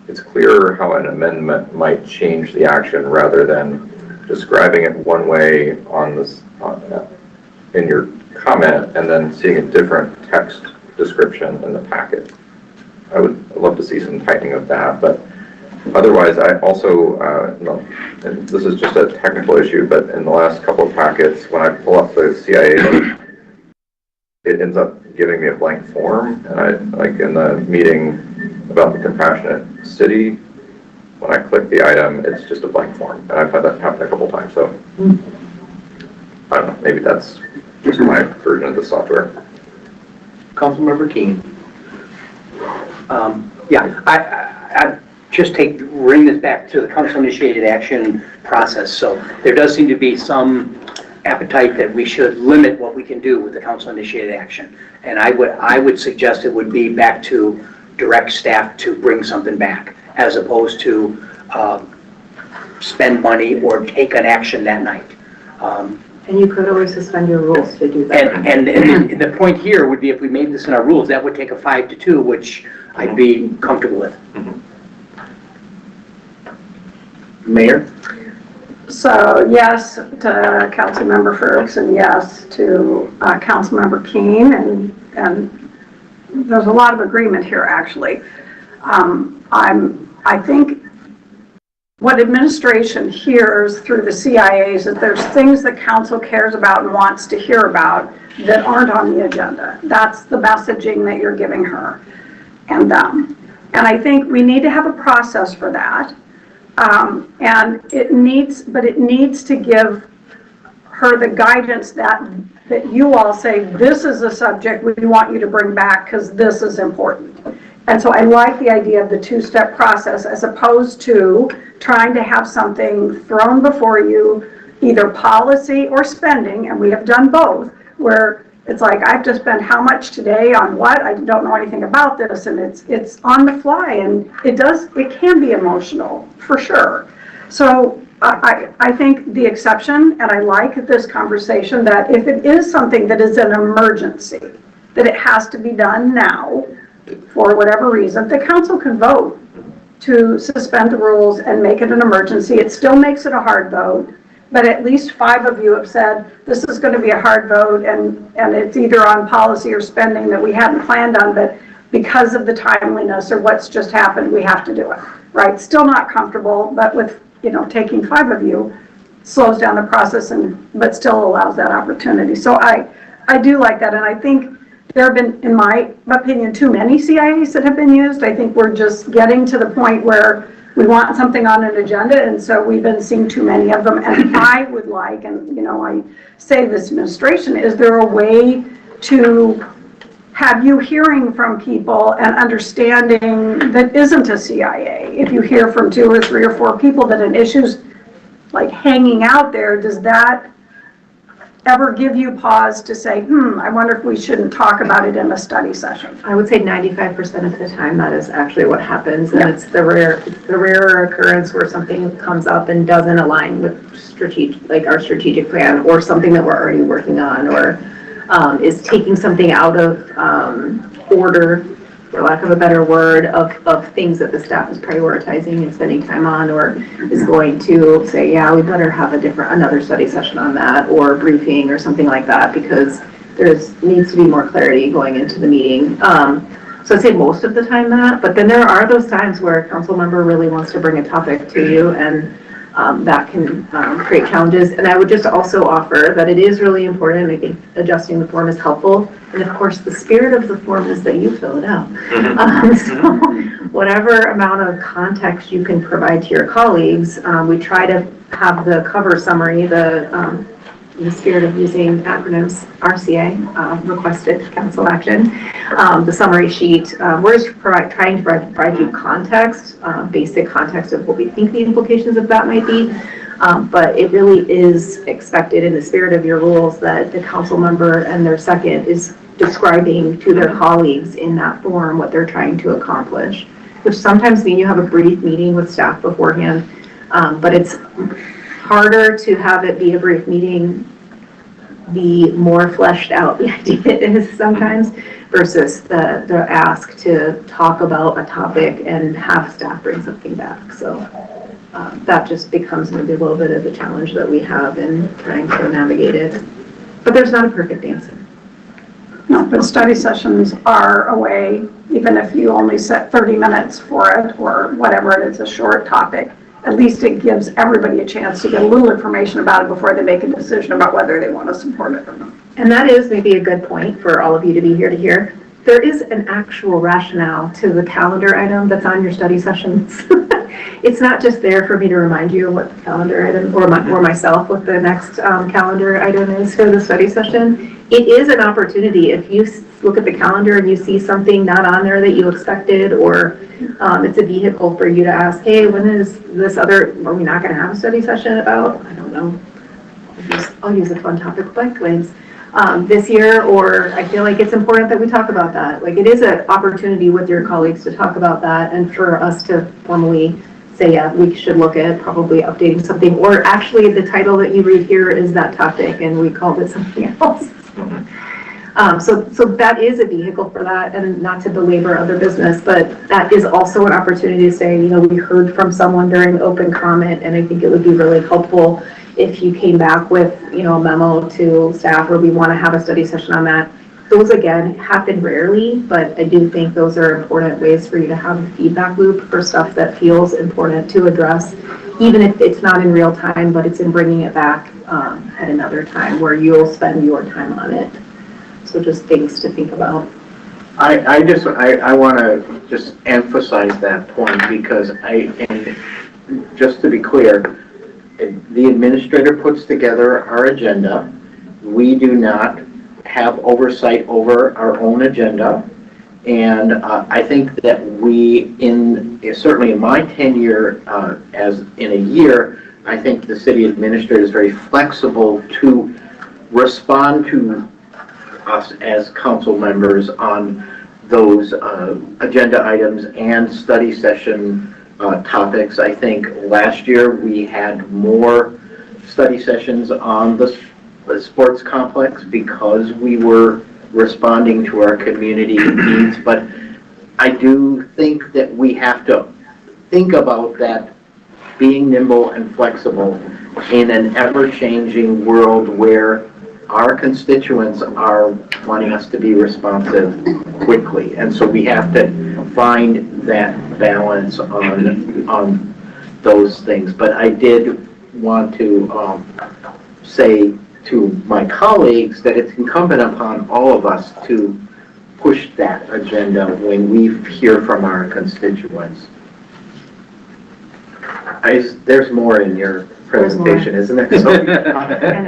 it's clearer how an amendment might change the action rather than describing it one way on this in your comment and then seeing a different text description in the packet. I would love to see some tightening of that, but otherwise, I also, and this is just a technical issue, but in the last couple of packets, when I pull up the CIA, it ends up giving me a blank form, and I, like in the meeting about the compassionate city, when I click the item, it's just a blank form, and I've had that happen a couple times, so I don't know, maybe that's just my version of the software. Councilmember Keen. Yeah, I just bring this back to the council-initiated action process. So there does seem to be some appetite that we should limit what we can do with the council-initiated action. And I would suggest it would be back to direct staff to bring something back, as opposed to spend money or take an action that night. And you could always suspend your rules to do that. And the point here would be if we made this in our rules, that would take a 5-2, which I'd be comfortable with. Mayor? So yes to Councilmember Ferguson, yes to Councilmember Keen, and there's a lot of agreement here, actually. I think what administration hears through the CIA is that there's things that council cares about and wants to hear about that aren't on the agenda. That's the messaging that you're giving her. And I think we need to have a process for that. And it needs to give her the guidance that you all say, this is a subject we want you to bring back because this is important. And so I like the idea of the two-step process as opposed to trying to have something thrown before you, either policy or spending, and we have done both, where it's like, I have to spend how much today on what? I don't know anything about this, and it's on the fly, and it can be emotional, for sure. So I think the exception, and I like this conversation, that if it is something that is an emergency, that it has to be done now, for whatever reason, the council can vote to suspend the rules and make it an emergency. It still makes it a hard vote, but at least 5 of you have said this is going to be a hard vote, and it's either on policy or spending that we hadn't planned on, but because of the timeliness or what's just happened, we have to do it, right? Still not comfortable, but with, taking 5 of you slows down the process, but still allows that opportunity. So I do like that, and I think there have been, in my opinion, too many CIAs that have been used. I think we're just getting to the point where we want something on an agenda, and so we've been seeing too many of them. And I would like, and I say this administration, is there a way to have you hearing from people and understanding that isn't a CIA? If you hear from 2 or 3 or 4 people that an issue's like hanging out there, does that ever give you pause to say, I wonder if we shouldn't talk about it in a study session? I would say 95% of the time that is actually what happens, and it's the rare occurrence where something comes up and doesn't align with our strategic plan, or something that we're already working on, or is taking something out of order, for lack of a better word, of things that the staff is prioritizing and spending time on, or is going to say, yeah, we better have another study session on that, or briefing or something like that, because there needs to be more clarity going into the meeting. So I'd say most of the time that, but then there are those times where a council member really wants to bring a topic to you, and that can create challenges. And I would just also offer that it is really important, and I think adjusting the form is helpful. And of course, the spirit of the form is that you fill it out. So whatever amount of context you can provide to your colleagues, we try to have the cover summary, in the spirit of using acronyms, RCA, requested council action, the summary sheet. We're just trying to provide you context, basic context of what we think the implications of that might be. But it really is expected in the spirit of your rules that the council member and their second is describing to their colleagues in that form what they're trying to accomplish, which sometimes means you have a brief meeting with staff beforehand, but it's harder to have it be a brief meeting, the more fleshed out the idea is sometimes, versus the ask to talk about a topic and have staff bring something back. So that just becomes maybe a little bit of the challenge that we have in trying to navigate it. But there's not a perfect answer. No, But study sessions are a way, even if you only set 30 minutes for it or whatever it is, a short topic, at least it gives everybody a chance to get a little information about it before they make a decision about whether they want to support it or not. And that is maybe a good point for all of you to be here to hear. There is an actual rationale to the calendar item that's on your study sessions. It's not just there for me to remind you what the calendar item, or myself, what the next calendar item is for the study session. It is an opportunity. If you look at the calendar and you see something not on there that you expected, or it's a vehicle for you to ask, hey, when is this other, are we not going to have a study session about? I don't know. I'll use a fun topic, bike lanes. This year, or I feel like it's important that we talk about that. Like, it is an opportunity with your colleagues to talk about that, and for us to formally say, yeah, we should look at probably updating something, or actually the title that you read here is that topic and we called it something else. So that is a vehicle for that, and not to belabor other business, but that is also an opportunity to say, you know, we heard from someone during open comment, and I think it would be really helpful if you came back with, you know, a memo to staff where we want to have a study session on that. Those, again, happen rarely, but I do think those are important ways for you to have a feedback loop for stuff that feels important to address, even if it's not in real time, but it's in bringing it back at another time where you'll spend your time on it. So just things to think about. I want to just emphasize that point, because and just to be clear, the administrator puts together our agenda. We do not have oversight over our own agenda. And I think that we, certainly in my tenure as in a year, I think the city administrator is very flexible to respond to us as council members on those agenda items and study session topics. I think last year we had more study sessions on the sports complex because we were responding to our community needs, but I do think that we have to think about that, being nimble and flexible in an ever-changing world where our constituents are wanting us to be responsive quickly. And so we have to find that balance on those things. But I did want to say to my colleagues that it's incumbent upon all of us to push that agenda when we hear from our constituents. There's more in your presentation, isn't there? So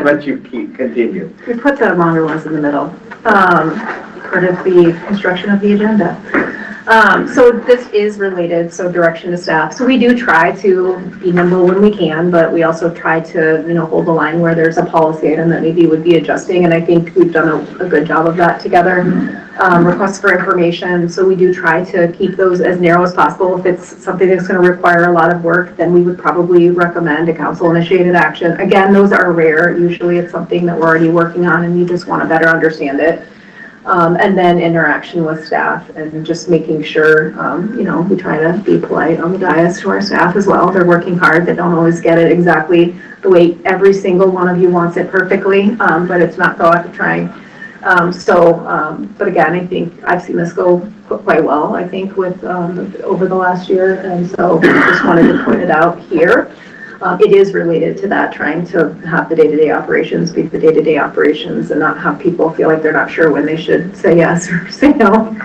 let you continue. We put the longer ones in the middle, part of the construction of the agenda. So this is related, so direction to staff. So we do try to be nimble when we can, but we also try to, you know, hold the line where there's a policy item that maybe would be adjusting, and I think we've done a good job of that together. Requests for information, so we do try to keep those as narrow as possible. If it's something that's going to require a lot of work, then we would probably recommend a council-initiated action. Again, those are rare. Usually it's something that we're already working on and you just want to better understand it. And then interaction with staff and just making sure, you know, we try to be polite on the dais to our staff as well. They're working hard. They don't always get it exactly the way every single one of you wants it perfectly, but it's not thought of trying. But again, I think I've seen this go quite well, I think, with over the last year, and so just wanted to point it out here. It is related to that, trying to have the day-to-day operations be the day-to-day operations and not have people feel like they're not sure when they should say yes or say no.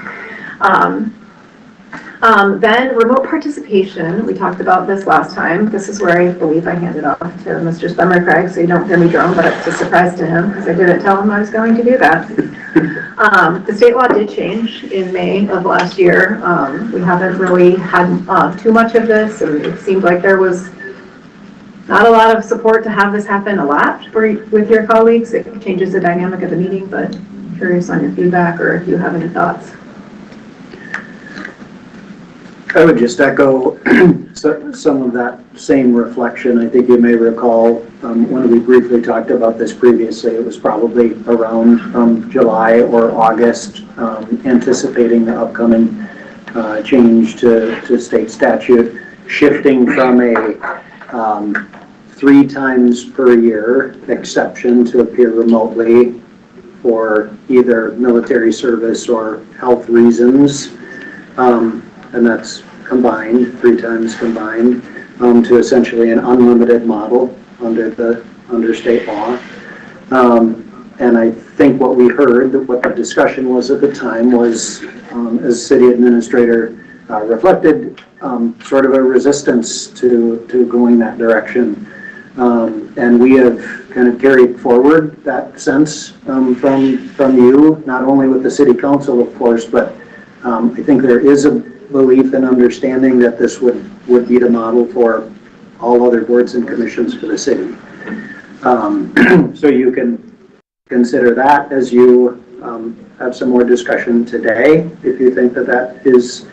Then remote participation, we talked about this last time. This is where I believe I handed off to Mr. Summer Craig, so you don't hear me drum, but it's a surprise to him because I didn't tell him I was going to do that. The state law did change in May of last year. We haven't really had too much of this, and it seemed like there was not a lot of support to have this happen a lot with your colleagues. It changes the dynamic of the meeting, but I'm curious on your feedback or if you have any thoughts. I would just echo some of that same reflection. I think you may recall when we briefly talked about this previously, it was probably around July or August, anticipating the upcoming change to state statute, shifting from a 3 times per year exception to appear remotely for either military service or health reasons. And that's combined, 3 times combined, to essentially an unlimited model under state law. And I think what we heard, what the discussion was at the time was, as city administrator reflected, sort of a resistance to going that direction. And we have kind of carried forward that sense from you, not only with the city council, of course, but I think there is a belief and understanding that this would be the model for all other boards and commissions for the city. So you can consider that as you have some more discussion today, if you think that that is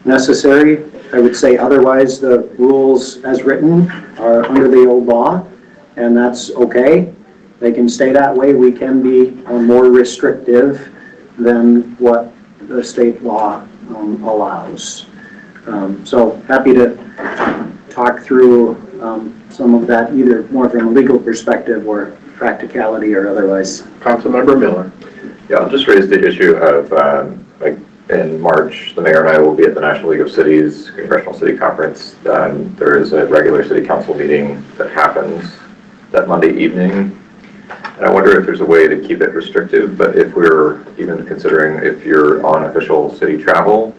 necessary. I would say otherwise the rules as written are under the old law, and that's okay. They can stay that way. We can be more restrictive than what the state law allows. So happy to talk through some of that, either more from a legal perspective or practicality or otherwise. Councilmember Miller. Yeah, I'll just raise the issue of, like, in March, the mayor and I will be at the National League of Cities Congressional City Conference. There is a regular city council meeting that happens that Monday evening. And I wonder if there's a way to keep it restrictive, but if we're even considering if you're on official city travel,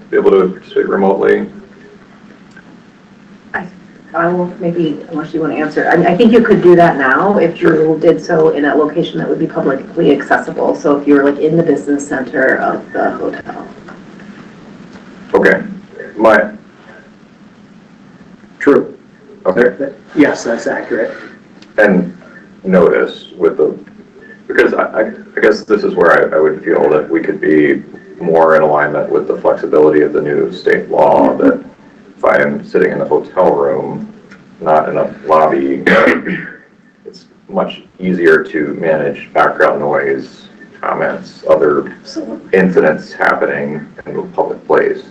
to be able to participate remotely. I will maybe, unless you want to answer, I think you could do that now if you did so in a location that would be publicly accessible. So if you were like in the business center of the hotel. Okay. True. Okay. Yes, that's accurate. And notice with the, because I guess this is where I would feel that we could be more in alignment with the flexibility of the new state law, that if I am sitting in the hotel room, not in a lobby, it's much easier to manage background noise, comments, other incidents happening in a public place.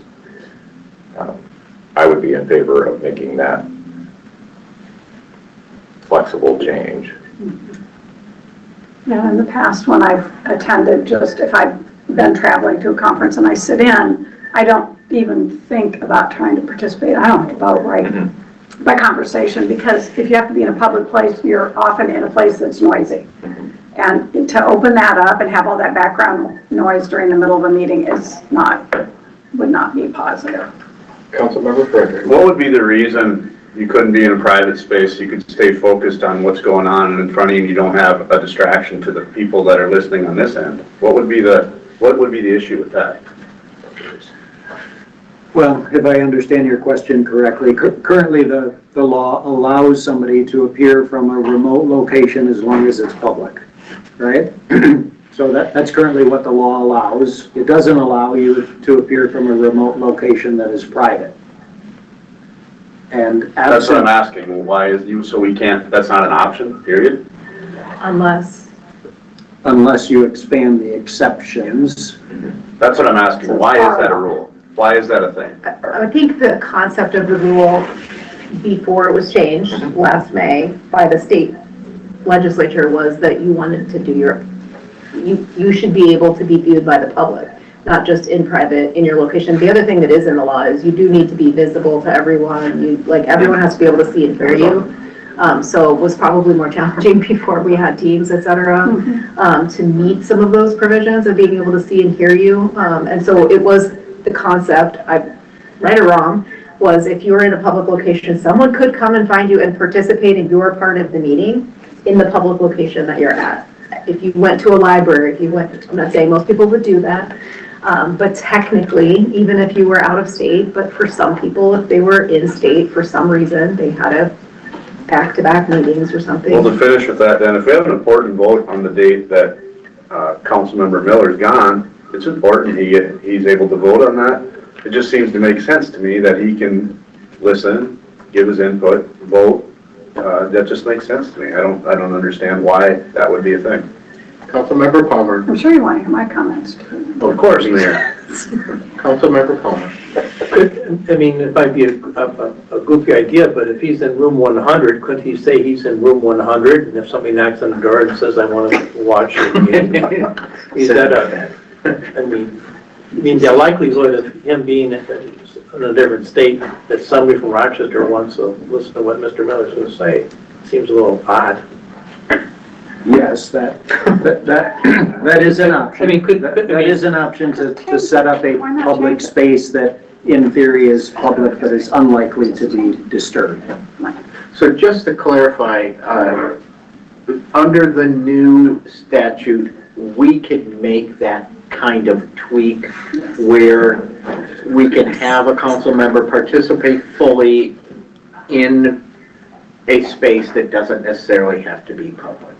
I would be in favor of making that flexible change. Yeah, in the past, when I've attended, just if I've been traveling to a conference and I sit in, I don't even think about trying to participate. I don't have to vote, right? By conversation, because if you have to be in a public place, you're often in a place that's noisy. And to open that up and have all that background noise during the middle of a meeting would not be positive. Councilmember Frederick. What would be the reason you couldn't be in a private space, you could stay focused on what's going on in front of you and you don't have a distraction to the people that are listening on this end? What would be the issue with that? Well, if I understand your question correctly, currently the law allows somebody to appear from a remote location as long as it's public, right? So that's currently what the law allows. It doesn't allow you to appear from a remote location that is private. And That's what I'm asking. Why is so we can't, that's not an option, period? Unless you expand the exceptions. That's what I'm asking. Why is that a rule? Why is that a thing? I think the concept of the rule before it was changed last May by the state legislature was that you wanted to do you should be able to be viewed by the public, not just in private, in your location. The other thing that is in the law is you do need to be visible to everyone. Everyone has to be able to see and hear you. So it was probably more challenging before we had Teams, et cetera, to meet some of those provisions of being able to see and hear you. And so it was the concept, right or wrong, was if you were in a public location, someone could come and find you and participate in your part of the meeting in the public location that you're at. If you went to a library, I'm not saying most people would do that, but technically, even if you were out of state, but for some people, if they were in state for some reason, they had a back-to-back meetings or something. Well, to finish with that, then, if we have an important vote on the date that Councilmember Miller's gone, it's important he's able to vote on that. It just seems to make sense to me that he can listen, give his input, vote. That just makes sense to me. I don't understand why that would be a thing. Councilmember Palmer. I'm sure you want to hear my comments too. Of course, Mayor. Councilmember Palmer. I mean, it might be a goofy idea, but if he's in room 100, couldn't he say he's in room 100? And if somebody knocks on the door and says, I want to watch the meeting, is that I mean, the likelihood of him being in a different state that somebody from Rochester wants to listen to what Mr. Miller's going to say seems a little odd. Yes, that is an option. I mean, That is an option to set up a Why not public change it? space that in theory is public, but is unlikely to be disturbed. So just to clarify, under the new statute, we can make that kind of tweak where we can have a council member participate fully in a space that doesn't necessarily have to be public.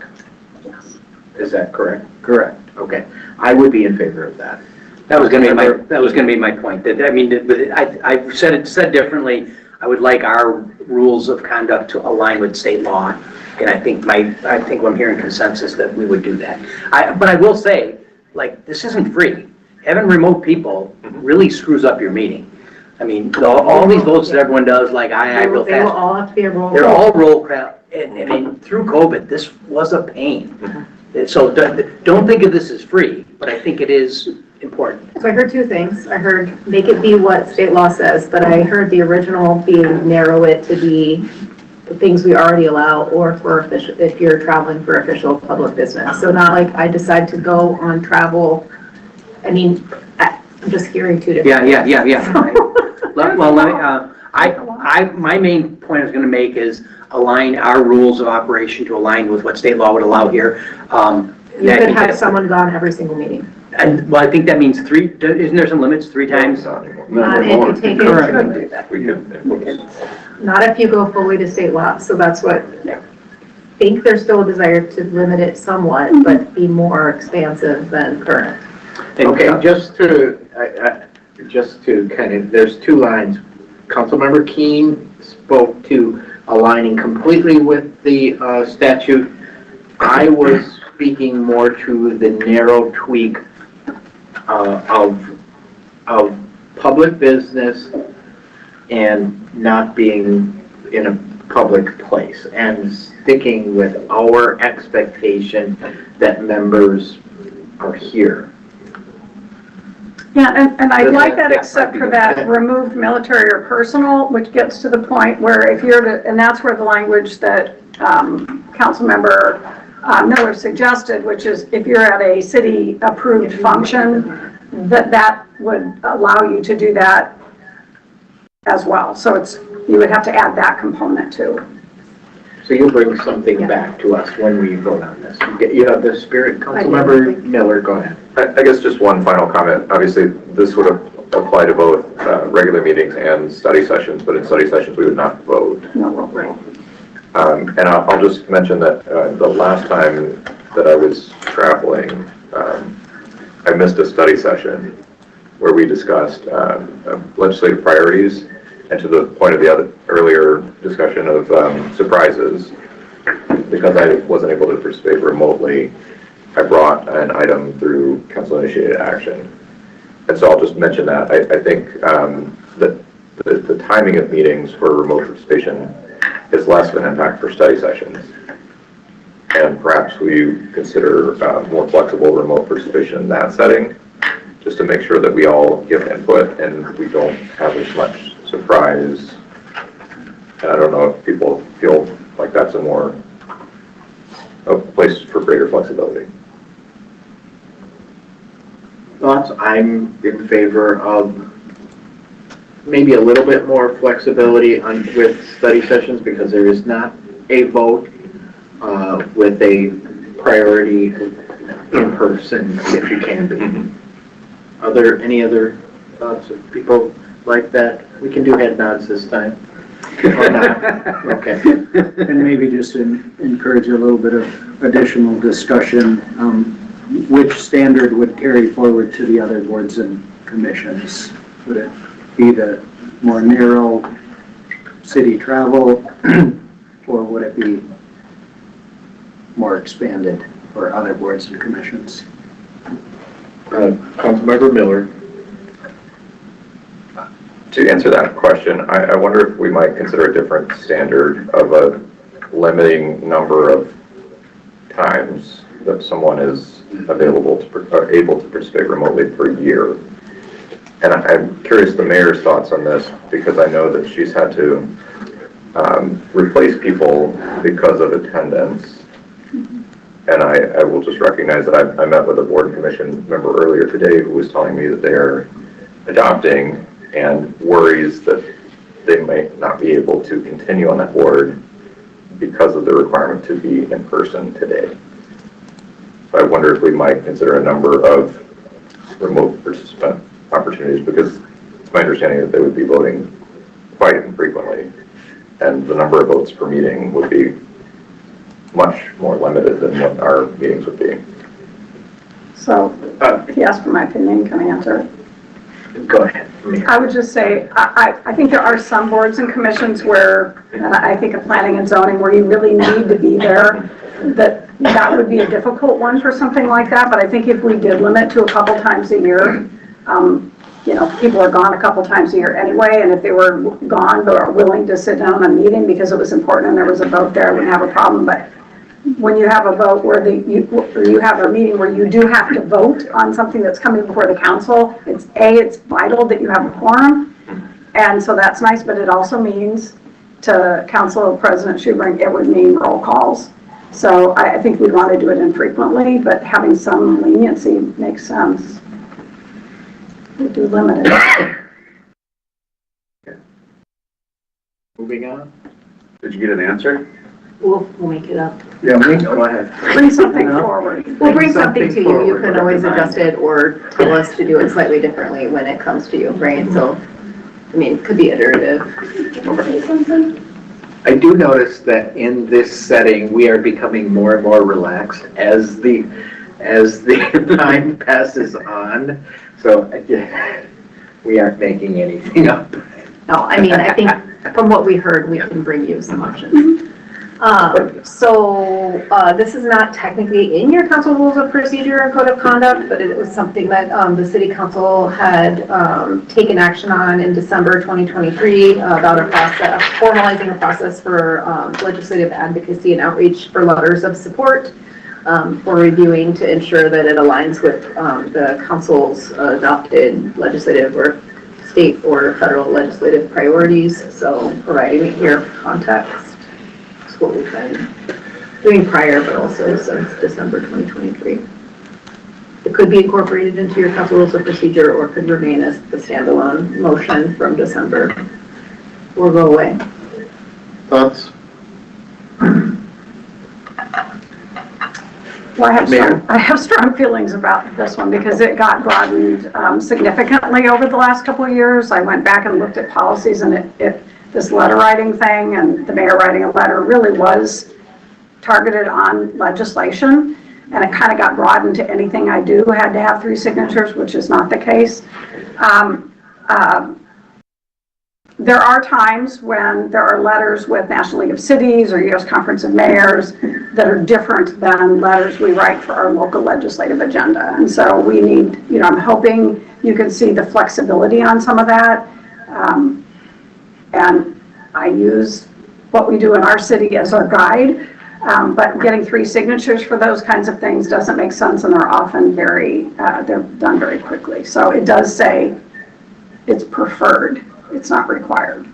Is that correct? Correct. Okay, I would be in favor of that. That was gonna be my point, that, I mean, I've said differently, I would like our rules of conduct to align with state law, and I think I'm hearing consensus that we would do that. But I will say, like, this isn't free. Having remote people really screws up your meeting. I mean, all these votes that everyone does, like, I real They will fast, all have to be a roll they're call. all roll crap, and I mean, through COVID, this was a pain. So don't think of this as free, but I think it is important. So I heard two things. I heard make it be what state law says, but I heard the original being narrow it to be the things we already allow, or for official, if you're traveling for official public business. So not like I decide to go on travel. I mean, I'm just hearing two different. Yeah. Well, let me, my main point I was gonna make is align our rules of operation to align with what state law would allow here. You could have someone gone every single meeting. And, well, I think that means three, isn't there some limits, 3 times? Not if you take it, We could, not if you go fully to state law. So that's what, I think there's still a desire to limit it somewhat, but be more expansive than current. Okay, just to kind of, there's 2 lines. Councilmember Keen spoke to aligning completely with the statute. I was speaking more to the narrow tweak of public business and not being in a public place, and sticking with our expectation that members are here. Yeah, and I like that Yeah, except for that removed military or personal, which gets to the point where if you're to, and that's where the language that Councilmember Miller suggested, which is if you're at a city approved function, that would allow you to do that as well. So you would have to add that component too. So you'll bring something back to us when we vote on this. You have the spirit, Councilmember Miller, go ahead. I guess just one final comment. Obviously, this would apply to both regular meetings and study sessions, but in study sessions, we would not vote. No, right. And I'll just mention that the last time that I was traveling, I missed a study session where we discussed legislative priorities, and to the point of the earlier discussion of surprises, because I wasn't able to participate remotely, I brought an item through council-initiated action. And so I'll just mention that. I think that the timing of meetings for remote participation is less of an impact for study sessions. And perhaps we consider more flexible remote participation in that setting, just to make sure that we all give input and we don't have as much surprise. And I don't know if people feel like that's a place for greater flexibility. Thoughts? I'm in favor of maybe a little bit more flexibility with study sessions, because there is not a vote with a priority in person if you can be. Are there any other thoughts of people like that? We can do head nods this time. Or not? Okay. And maybe just to encourage a little bit of additional discussion, which standard would carry forward to the other boards and commissions? Would it be the more narrow city travel, or would it be more expanded for other boards and commissions? Councilmember Miller. To answer that question, I wonder if we might consider a different standard of a limiting number of times that someone is available to, able to participate remotely per year. And I'm curious the mayor's thoughts on this, because I know that she's had to replace people because of attendance. And I will just recognize that I met with a board and commission member earlier today who was telling me that they're adopting and worries that they may not be able to continue on that board because of the requirement to be in person today. So I wonder if we might consider a number of remote participant opportunities, because it's my understanding that they would be voting quite infrequently, and the number of votes per meeting would be much more limited than what our meetings would be. So if you ask for my opinion, can I answer it? Go ahead. I would just say, I think there are some boards and commissions where, and I think of planning and zoning, where you really need to be there, that would be a difficult one for something like that. But I think if we did limit to a couple times a year, you know, people are gone a couple times a year anyway, and if they were gone but are willing to sit down on a meeting because it was important and there was a vote there, I wouldn't have a problem. But when you have a vote where you have a meeting where you do have to vote on something that's coming before the council, it's vital that you have a quorum. And so that's nice, but it also means, to Council President Schubring, it would mean roll calls. So I think we'd want to do it infrequently, but having some leniency makes sense. We'd be limited. Moving on. Did you get an answer? We'll make it up. Yeah, go ahead. Bring something forward. We'll bring something to you. You forward. can always adjust it or tell us to do it slightly differently when it comes to you, right? So, I mean, it could be iterative. I do notice that in this setting, we are becoming more and more relaxed as the time passes on. So we aren't making anything up. No, I mean, I think from what we heard, we can bring you some options. This is not technically in your council rules of procedure and code of conduct, but it was something that the city council had taken action on in December 2023 about a process, formalizing a process for legislative advocacy and outreach for letters of support for reviewing to ensure that it aligns with the council's adopted legislative or state or federal legislative priorities. So providing it here for context. What we've been doing prior, but also since December 2023. It could be incorporated into your council rules of procedure or could remain as the standalone motion from December or go away. Thoughts? Well, I have strong feelings about this one because it got broadened significantly over the last couple of years. I went back and looked at policies, and this letter writing thing and the mayor writing a letter really was targeted on legislation, and it kind of got broadened to anything I do had to have 3 signatures, which is not the case. There are times when there are letters with National League of Cities or U.S. Conference of Mayors that are different than letters we write for our local legislative agenda. And so we need, you know, I'm hoping you can see the flexibility on some of that. And I use what we do in our city as our guide, but getting 3 signatures for those kinds of things doesn't make sense, and they're often they're done very quickly. So it does say it's preferred, it's not required.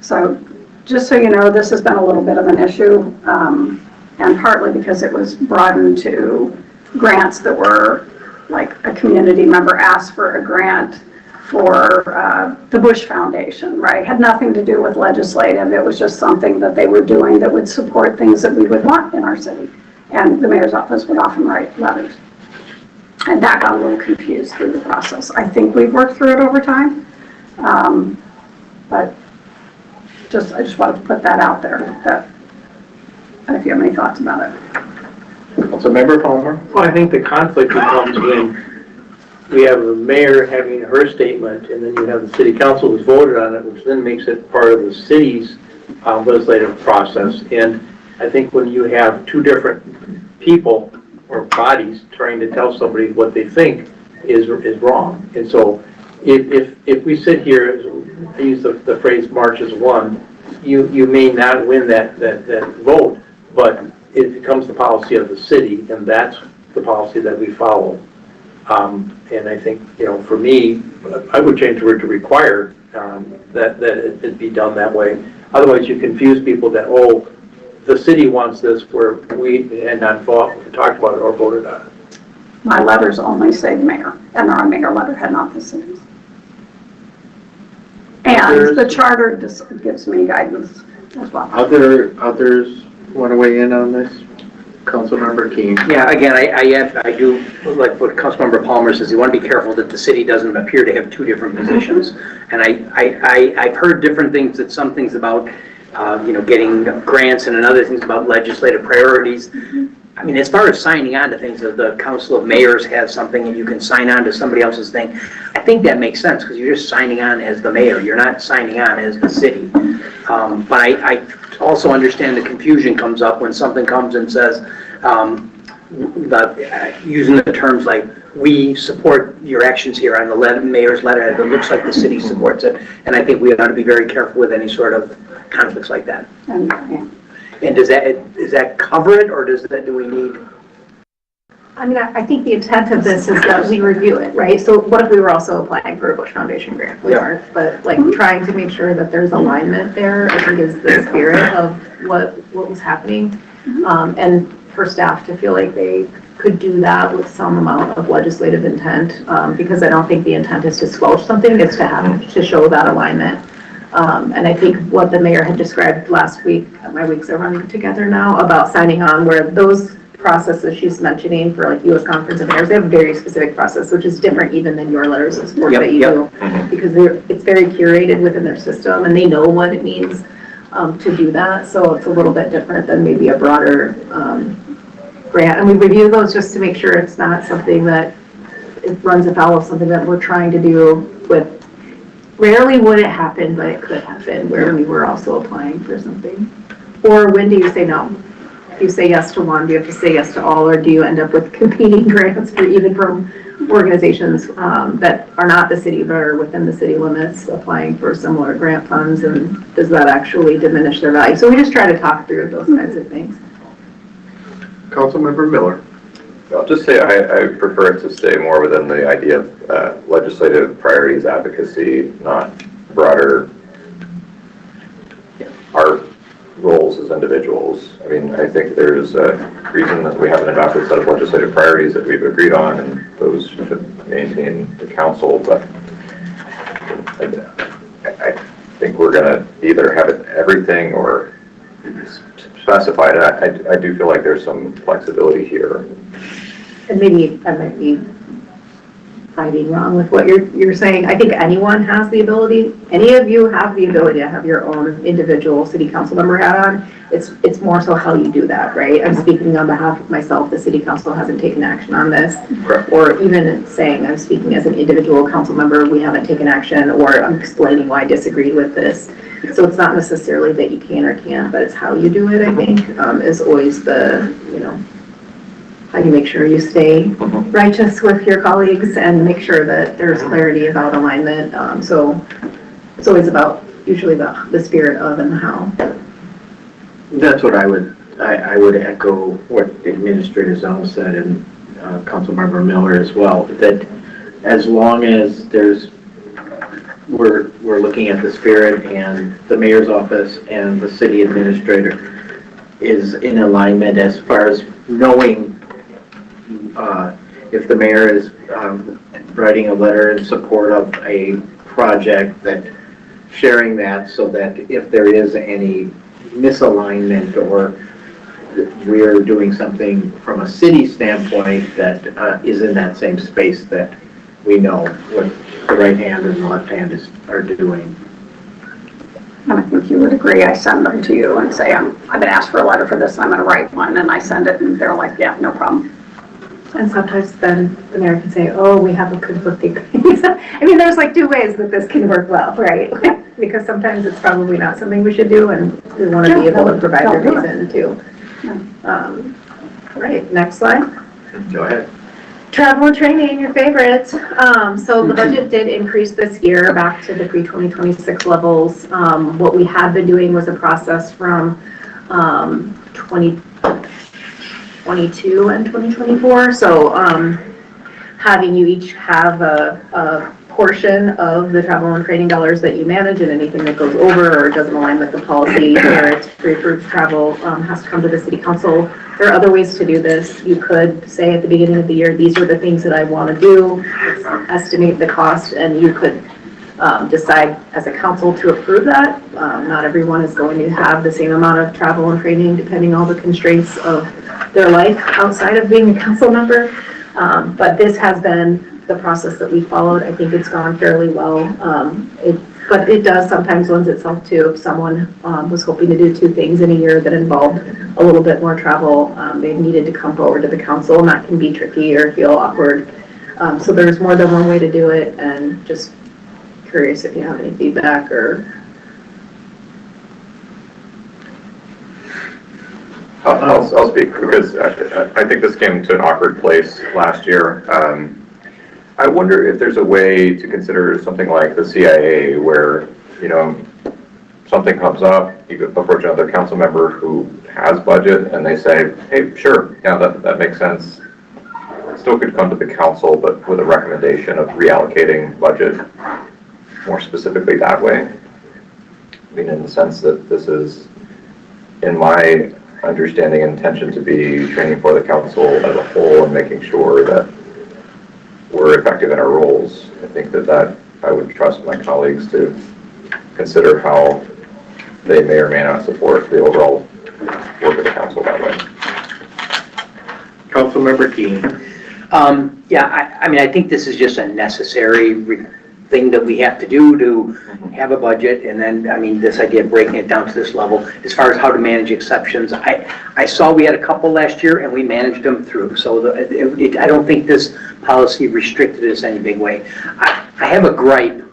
So just so you know, this has been a little bit of an issue, and partly because it was broadened to grants that were, like a community member asked for a grant for the Bush Foundation, right? Had nothing to do with legislative. It was just something that they were doing that would support things that we would want in our city. And the mayor's office would often write letters. And that got a little confused through the process. I think we've worked through it over time. But I just wanted to put that out there. If you have any thoughts about it. Councilmember Palmer? Well, I think the conflict becomes when we have the mayor having her statement, and then you have the city council who's voted on it, which then makes it part of the city's legislative process. And I think when you have 2 different people or bodies trying to tell somebody what they think is wrong. And so if we sit here I use the phrase March as one, you may not win that vote, but it becomes the policy of the city, and that's the policy that we follow. And I think, for me, I would change the word to require, that it be done that way. Otherwise, you confuse people that, the city wants this, where we had not talked about it or voted on it. My letters only say the mayor, and our mayor letterhead, not the city's. And the charter just gives me guidance as well. Others want to weigh in on this? Councilmember Keen. Yeah, again, I do, like what Councilmember Palmer says, you want to be careful that the city doesn't appear to have two different positions. And I've heard different things, that some things about, getting grants and other things about legislative priorities. I mean, as far as signing on to things, the Council of Mayors has something and you can sign on to somebody else's thing. I think that makes sense because you're just signing on as the mayor. You're not signing on as the city. But I also understand the confusion comes up when something comes and says, using the terms like, we support your actions here on the mayor's letterhead. It looks like the city supports it. And I think we ought to be very careful with any sort of conflicts like that. And does that cover it, or do we need? I mean, I think the intent of this is that we review it, right? So what if we were also applying for a Bush Foundation grant? We aren't, but like trying to make sure that there's alignment there, I think is the spirit of what was happening. And for staff to feel like they could do that with some amount of legislative intent, because I don't think the intent is to squelch something, it's to show that alignment. And I think what the mayor had described last week, my weeks are running together now, about signing on, where those processes she's mentioning for like U.S. Conference of Mayors, they have a very specific process, which is different even than your letters of support that you do, because it's very curated within their system and they know what it means to do that. So it's a little bit different than maybe a broader grant. And we review those just to make sure it's not something that it runs afoul of something that we're trying to do with. Rarely would it happen, but it could happen where we were also applying for something. Or when do you say no? Do you say yes to one? Do you have to say yes to all? Or do you end up with competing grants even from organizations that are not the city but are within the city limits applying for similar grant funds? And does that actually diminish their value? So we just try to talk through those kinds of things. Councilmember Miller. I'll just say I prefer it to stay more within the idea of legislative priorities advocacy, not broader our roles as individuals. I mean, I think there's a reason that we have an adopted set of legislative priorities that we've agreed on, and those should maintain the council, but I think we're going to either have it everything or specify it. I do feel like there's some flexibility here. And maybe I might be being wrong with what you're saying. I think anyone has the ability, any of you have the ability to have your own individual city council member hat on. It's more so how you do that, right? I'm speaking on behalf of myself. The city council hasn't taken action on this. Correct. Or even saying I'm speaking as an individual council member, we haven't taken action, or I'm explaining why I disagreed with this. So it's not necessarily that you can or can't, but it's how you do it, I think, is always the, how you make sure you stay righteous with your colleagues and make sure that there's clarity about alignment. So it's always about usually the spirit of and the how. That's what I would echo what the Administrator Zell said, and Councilmember Miller as well, that as long as we're looking at the spirit and the mayor's office and the city administrator is in alignment as far as knowing if the mayor is writing a letter in support of a project, that sharing that so that if there is any misalignment or we're doing something from a city standpoint that is in that same space, that we know what the right hand and the left hand are doing. And I think you would agree, I send them to you and say, I've been asked for a letter for this, I'm going to write one, and I send it, and they're like, yeah, no problem. And sometimes then the mayor can say, oh, we have a conflicting. I mean, there's like two ways that this can work well, right? Because sometimes it's probably not something we should do, and we want to be able to provide the reason too. Right, next slide. Go ahead. Travel and training, your favorites. So the budget did increase this year back to the pre-2026 levels. What we had been doing was a process from 2022 and 2024. So having you each have a portion of the travel and training dollars that you manage, and anything that goes over or doesn't align with the policy where it's pre-approved travel has to come to the city council. There are other ways to do this. You could say at the beginning of the year, these are the things that I want to do, estimate the cost, and you could decide as a council to approve that. Not everyone is going to have the same amount of travel and training depending on the constraints of their life outside of being a council member. But this has been the process that we followed. I think it's gone fairly well. But it does sometimes lends itself to if someone was hoping to do two things in a year that involved a little bit more travel, they needed to come forward to the council, and that can be tricky or feel awkward. So there's more than one way to do it, and just curious if you have any feedback or. I'll speak because I think this came to an awkward place last year. I wonder if there's a way to consider something like the CIA where, you know, something comes up, you approach another council member who has budget and they say, hey, sure, yeah, that makes sense. Still could come to the council, but with a recommendation of reallocating budget more specifically that way. I mean, in the sense that this is, in my understanding, intention to be training for the council as a whole and making sure that we're effective in our roles. I think that I would trust my colleagues to consider how they may or may not support the overall work of the council that way. Councilmember Keen. Yeah, I mean, I think this is just a necessary thing that we have to do to have a budget. And then, I mean, this idea of breaking it down to this level, as far as how to manage exceptions, I saw we had a couple last year and we managed them through. So I don't think this policy restricted us any big way. I have a gripe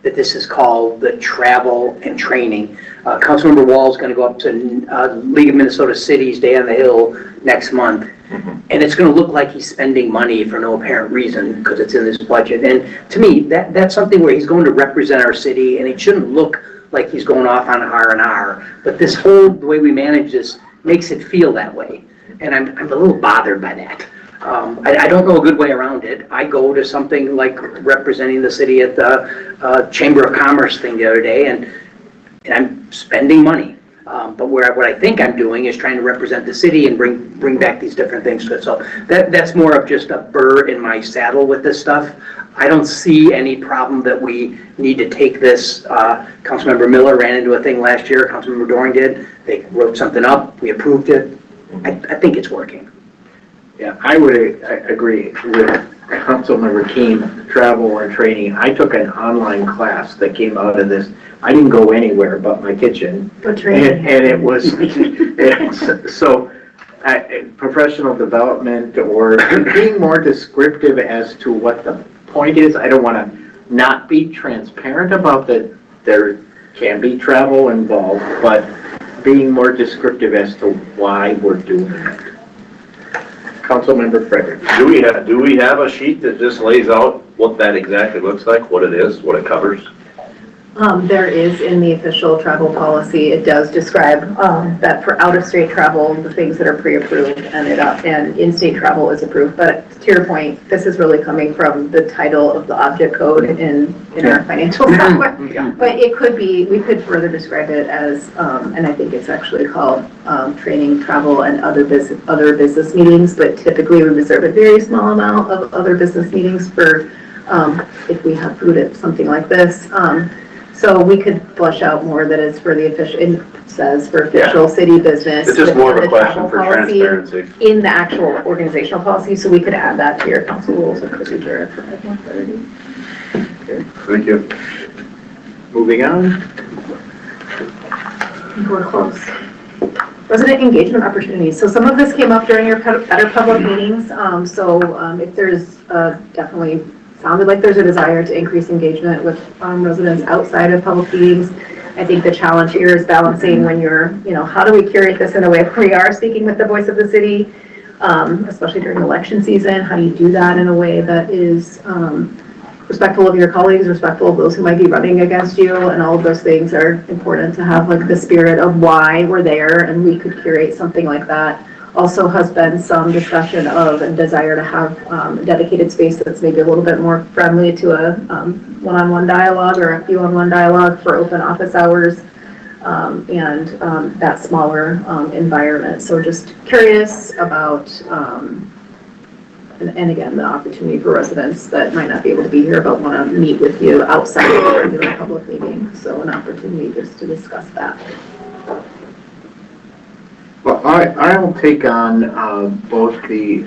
that this is called the travel and training. Councilmember Wall is going to go up to League of Minnesota Cities Day on the Hill next month. And it's going to look like he's spending money for no apparent reason because it's in this budget. And to me, that's something where he's going to represent our city, and it shouldn't look like he's going off on R&R. But this whole, the way we manage this makes it feel that way. And I'm a little bothered by that. I don't know a good way around it. I go to something like representing the city at the Chamber of Commerce thing the other day, and I'm spending money. But what I think I'm doing is trying to represent the city and bring back these different things to it. So that's more of just a burr in my saddle with this stuff. I don't see any problem that we need to take this. Councilmember Miller ran into a thing last year. Councilmember Doring did. They wrote something up. We approved it. I think it's working. Yeah, I would agree with Councilmember Keen, travel and training. I took an online class that came out of this. I didn't go anywhere but my kitchen. But training. And it was, so professional development or being more descriptive as to what the point is. I don't want to not be transparent about that there can be travel involved, but being more descriptive as to why we're doing it. Councilmember Frederick. Do we have a sheet that just lays out what that exactly looks like, what it is, what it covers? There is in the official travel policy, it does describe that for out-of-state travel, the things that are pre-approved and in-state travel is approved. But to your point, this is really coming from the title of the object code in our financial software. But it could be, we could further describe it as, and I think it's actually called training, travel, and other business meetings. But typically we reserve a very small amount of other business meetings for if we have food at something like this. So we could flush out more that it's for the official, it says for official city business. It's just more of a the question for policy transparency. in the actual organizational policy, so we could add that to your council rules of procedure. Thank you. Moving on. We're close. Resident engagement opportunities. So some of this came up during your better public meetings. If there's definitely sounded like there's a desire to increase engagement with residents outside of public meetings. I think the challenge here is balancing when you're, how do we curate this in a way where we are speaking with the voice of the city, especially during election season. How do you do that in a way that is respectful of your colleagues, respectful of those who might be running against you, and all of those things are important to have, like the spirit of why we're there, and we could curate something like that. Also has been some discussion of a desire to have a dedicated space that's maybe a little bit more friendly to a one-on-one dialogue or a few-on-one dialogue for open office hours, and that smaller environment. So just curious about, and again, the opportunity for residents that might not be able to be here but want to meet with you outside of a regular public meeting. So an opportunity just to discuss that. Well, I will take on both the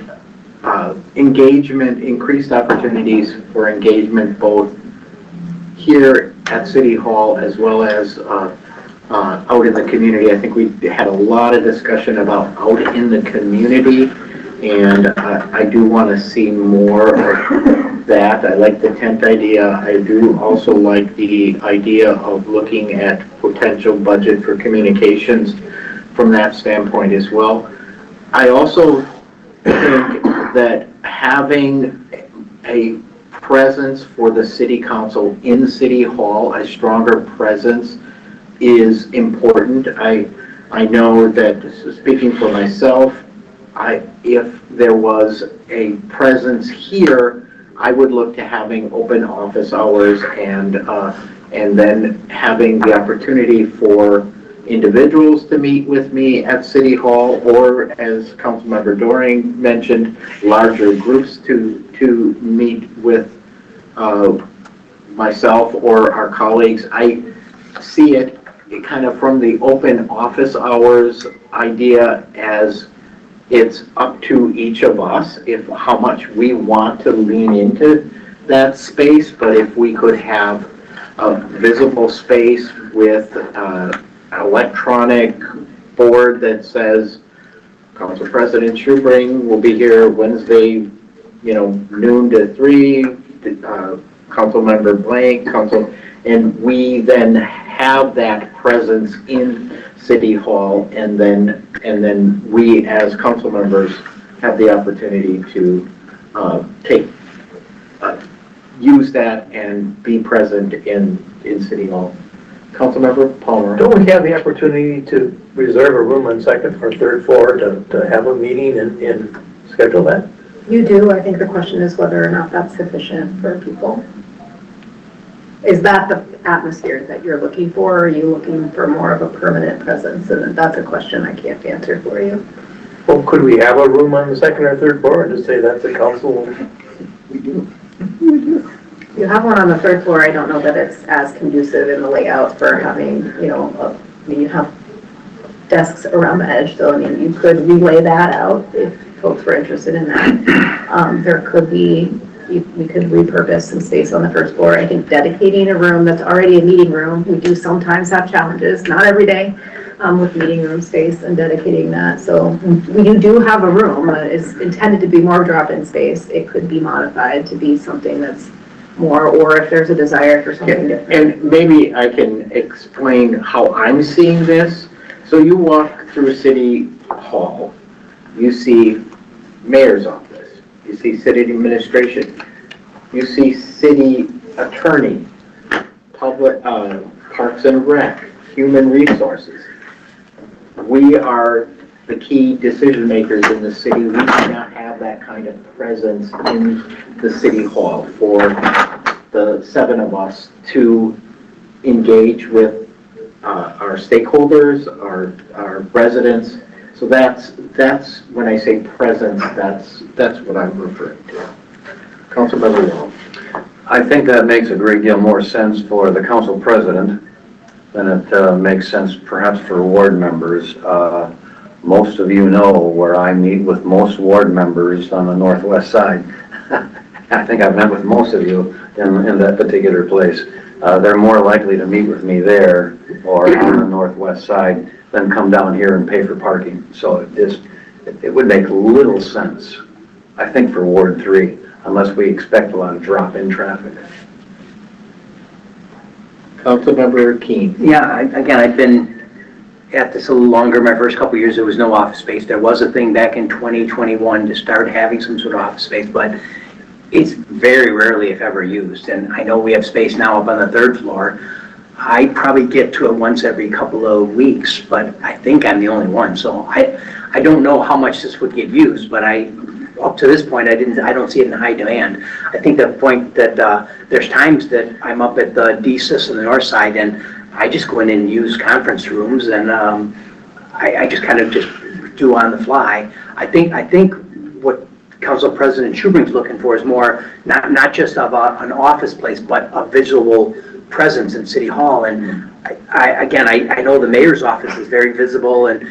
engagement, increased opportunities for engagement, both here at City Hall as well as out in the community. I think we had a lot of discussion about out in the community, and I do want to see more of that. I like the tent idea. I do also like the idea of looking at potential budget for communications from that standpoint as well. I also think that having a presence for the city council in City Hall, a stronger presence, is important. I know that, speaking for myself, if there was a presence here, I would look to having open office hours and then having the opportunity for individuals to meet with me at City Hall, or as Councilmember Doring mentioned, larger groups to meet with myself or our colleagues. I see it kind of from the open office hours idea as it's up to each of us if how much we want to lean into that space. But if we could have a visible space with electronic board that says Council President Schubring will be here Wednesday, noon to 3, Council Member blank, and we then have that presence in City Hall, and then we as council members have the opportunity to use that and be present in City Hall. Councilmember Palmer. Don't we have the opportunity to reserve a room on second or third floor to have a meeting and schedule that? You do. I think the question is whether or not that's sufficient for people. Is that the atmosphere that you're looking for, or are you looking for more of a permanent presence? And that's a question I can't answer for you. Well, could we have a room on the second or third floor and just say that's a council? We do. You have one on the third floor. I don't know that it's as conducive in the layout for having, you have desks around the edge, so you could relay that out if folks were interested in that. There could be, we could repurpose some space on the first floor. I think dedicating a room that's already a meeting room, we do sometimes have challenges, not every day, with meeting room space and dedicating that. So we do have a room that is intended to be more drop-in space. It could be modified to be something that's more, or if there's a desire for something different. And maybe I can explain how I'm seeing this. So you walk through City Hall, you see mayor's office, you see city administration, you see city attorney, public parks and rec, human resources. We are the key decision makers in the city. We do not have that kind of presence in the City Hall for the 7 of us to engage with our stakeholders, our residents. So that's when I say presence, that's what I'm referring to. Councilmember Wall. I think that makes a great deal more sense for the council president than it makes sense perhaps for ward members. Most of you know where I meet with most ward members on the northwest side. I think I've met with most of you in that particular place. They're more likely to meet with me there or on the northwest side than come down here and pay for parking. So it would make little sense, I think, for Ward 3, unless we expect a lot of drop-in traffic. Councilmember Keene. Yeah, again, I've been at this a little longer. My first couple of years, there was no office space. There was a thing back in 2021 to start having some sort of office space, but it's very rarely, if ever, used. And I know we have space now up on the 3rd floor. I probably get to it once every couple of weeks, but I think I'm the only one. So I don't know how much this would get used, but up to this point, I don't see it in high demand. I think the point that there's times that I'm up at the DSIS on the north side, and I just go in and use conference rooms, and I just kind of just do on the fly. I think what Council President Schubring's looking for is more not just of an office place, but a visual presence in City Hall. And I know the mayor's office is very visible and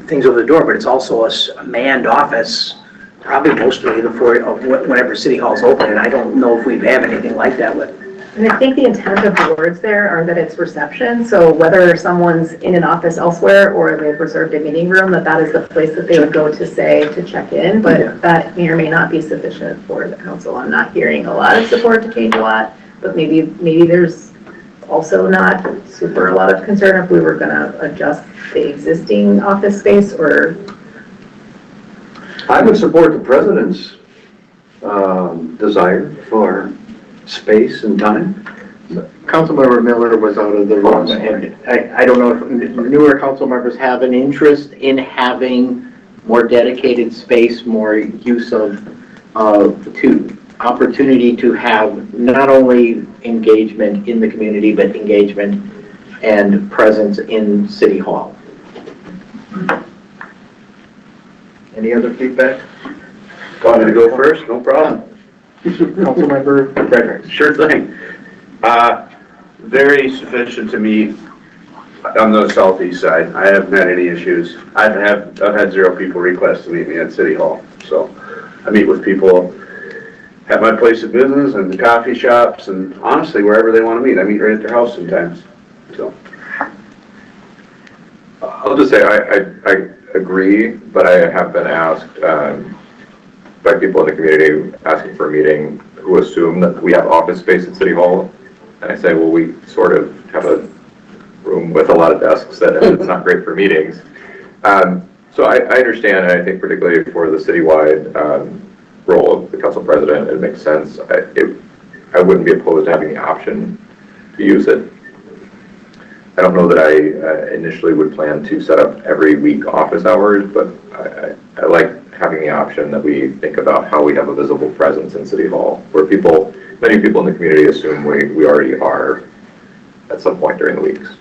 things over the door, but it's also a manned office, probably mostly whenever City Hall's open, and I don't know if we have anything like that with. And I think the intent of the words there are that it's reception, so whether someone's in an office elsewhere or they've reserved a meeting room, that is the place that they would go to check in, but that may or may not be sufficient for the council. I'm not hearing a lot of support to change a lot, but maybe there's also not super a lot of concern if we were gonna adjust the existing office space, or. I would support the president's desire for space and time. Councilmember Miller was out of the room, and I don't know if newer council members have an interest in having more dedicated space, more use of opportunity to have not only engagement in the community, but engagement and presence in City Hall. Any other feedback? Want me to go first? No problem. Councilmember Frederick. Sure thing. Very sufficient to me on the southeast side. I haven't had any issues. I've had 0 people request to meet me at City Hall. So I meet with people at my place of business and the coffee shops, and honestly, wherever they want to meet. I meet right at their house sometimes. So I'll just say I agree, but I have been asked by people in the community asking for a meeting who assume that we have office space at City Hall. And I say, well, we sort of have a room with a lot of desks that it's not great for meetings. So I understand, and I think particularly for the citywide role of the council president, it makes sense. I wouldn't be opposed to having the option to use it. I don't know that I initially would plan to set up every week office hours, but I like having the option that we think about how we have a visible presence in City Hall, where many people in the community assume we already are at some point during the weeks.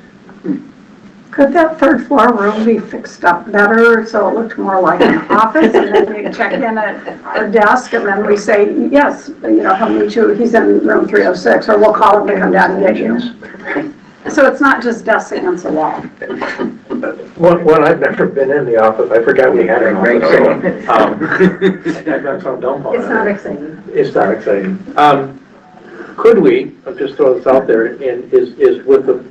Could that 3rd floor room be fixed up better so it looked more like an office, and then we check in at our desk and then we say, yes, he'll meet you, he's in room 306, or we'll call him to come down and get you. So it's not just desks against the wall. One, I've never been in the office. I forgot we had an office. That's how dumb. It's not exciting. It's not exciting. Could we, I'll just throw this out there, and is with the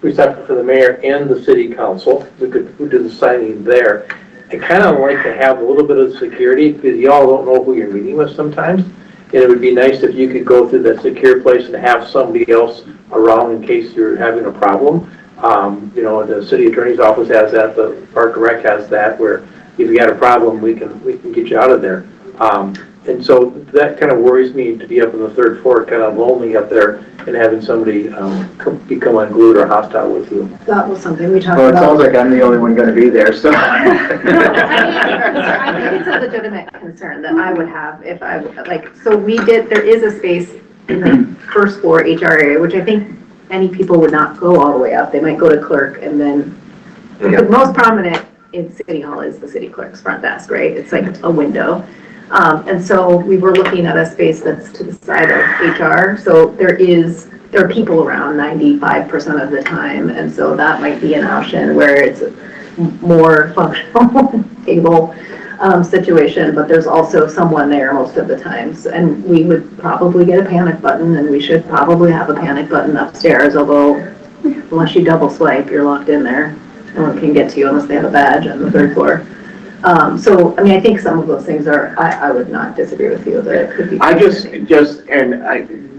reception for the mayor and the city council, we could do the signing there. I kind of like to have a little bit of security, because y'all don't know who you're meeting with sometimes. And it would be nice if you could go through that secure place and have somebody else around in case you're having a problem. The city attorney's office has that, the Park Rec has that, where if you got a problem, we can get you out of there. And so that kind of worries me, to be up on the 3rd floor, kind of lonely up there, and having somebody become unglued or hostile with you. That was something we talked Well, it about. sounds like I'm the only one going to be there, so. I think it's a legitimate concern that I would have if there is a space in the 1st floor HR area, which I think many people would not go all the way up. They might go to clerk, and then the most prominent in City Hall is the city clerk's front desk, right? It's like a window. And so we were looking at a space that's to the side of HR. So there are people around 95% of the time. And so that might be an option where it's a more functional table situation, but there's also someone there most of the times. And we would probably get a panic button, and we should probably have a panic button upstairs, although unless you double swipe, you're locked in there. No one can get to you unless they have a badge on the 3rd floor. I think some of those things I would not disagree with you that it could be.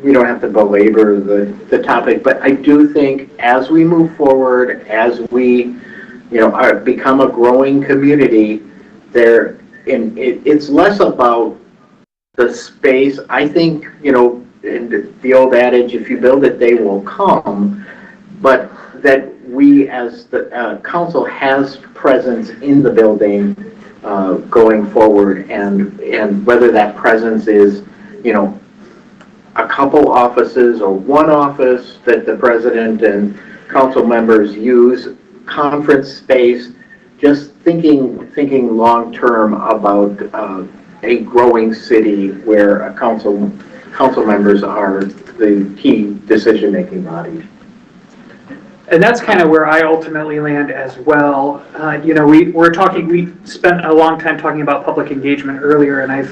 We don't have to belabor the topic, but I do think as we move forward, as we become a growing community there. And it's less about the space. I think, in the old adage, if you build it, they will come, but that we as the council has presence in the building going forward, and whether that presence is, a couple offices or one office that the president and council members use, conference space, just thinking long-term about a growing city where council members are the key decision-making body. And that's kind of where I ultimately land as well. We spent a long time talking about public engagement earlier, and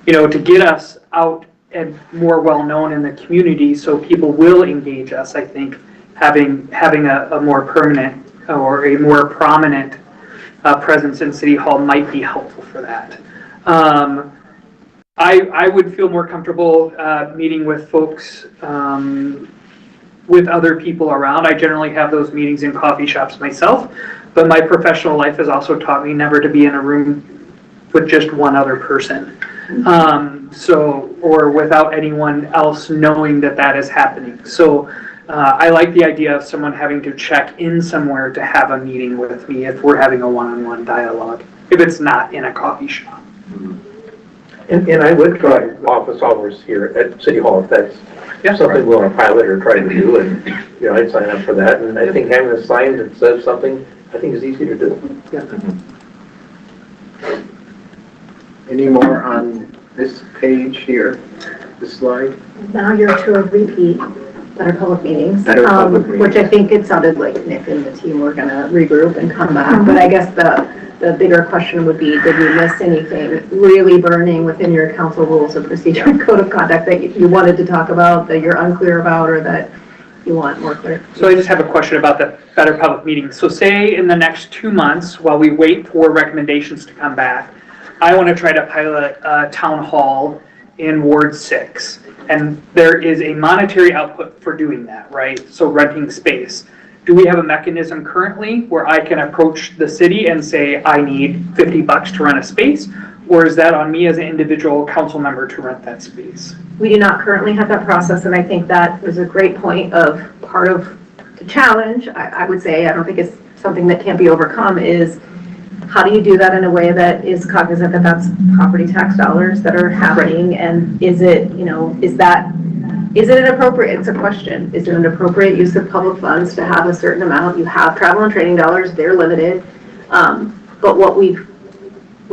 to get us out and more well-known in the community so people will engage us, I think having a more permanent or a more prominent presence in City Hall might be helpful for that. I would feel more comfortable meeting with folks with other people around. I generally have those meetings in coffee shops myself, but my professional life has also taught me never to be in a room with just one other person. Or without anyone else knowing that is happening. So I like the idea of someone having to check in somewhere to have a meeting with me if we're having a one-on-one dialogue, if it's not in a coffee shop. And I would try office hours here at City Hall if that's something we want to pilot or try to do, and I'd sign up for that. And I think having a sign that says something, I think is easy to do. Yeah. Any more on this page here, this slide? Now you're to a repeat, Better Public Meetings, Better Public Meetings. which I think it sounded like Nick and the team were gonna regroup and come back. But I guess the bigger question would be, did we miss anything really burning within your council rules of procedure and code of conduct that you wanted to talk about, that you're unclear about, or that you want more clear? So I just have a question about the Better Public Meetings. So say in the next 2 months, while we wait for recommendations to come back, I want to try to pilot a town hall in Ward 6. And there is a monetary output for doing that, right? So renting space. Do we have a mechanism currently where I can approach the city and say, I need $50 to rent a space? Or is that on me as an individual council member to rent that space? We do not currently have that process, and I think that was a great point of part of the challenge. I would say, I don't think it's something that can't be overcome, is how do you do that in a way that is cognizant that that's property tax dollars that are happening, and is it inappropriate? It's a question. Is it an appropriate use of public funds to have a certain amount? You have travel and training dollars, they're limited. But when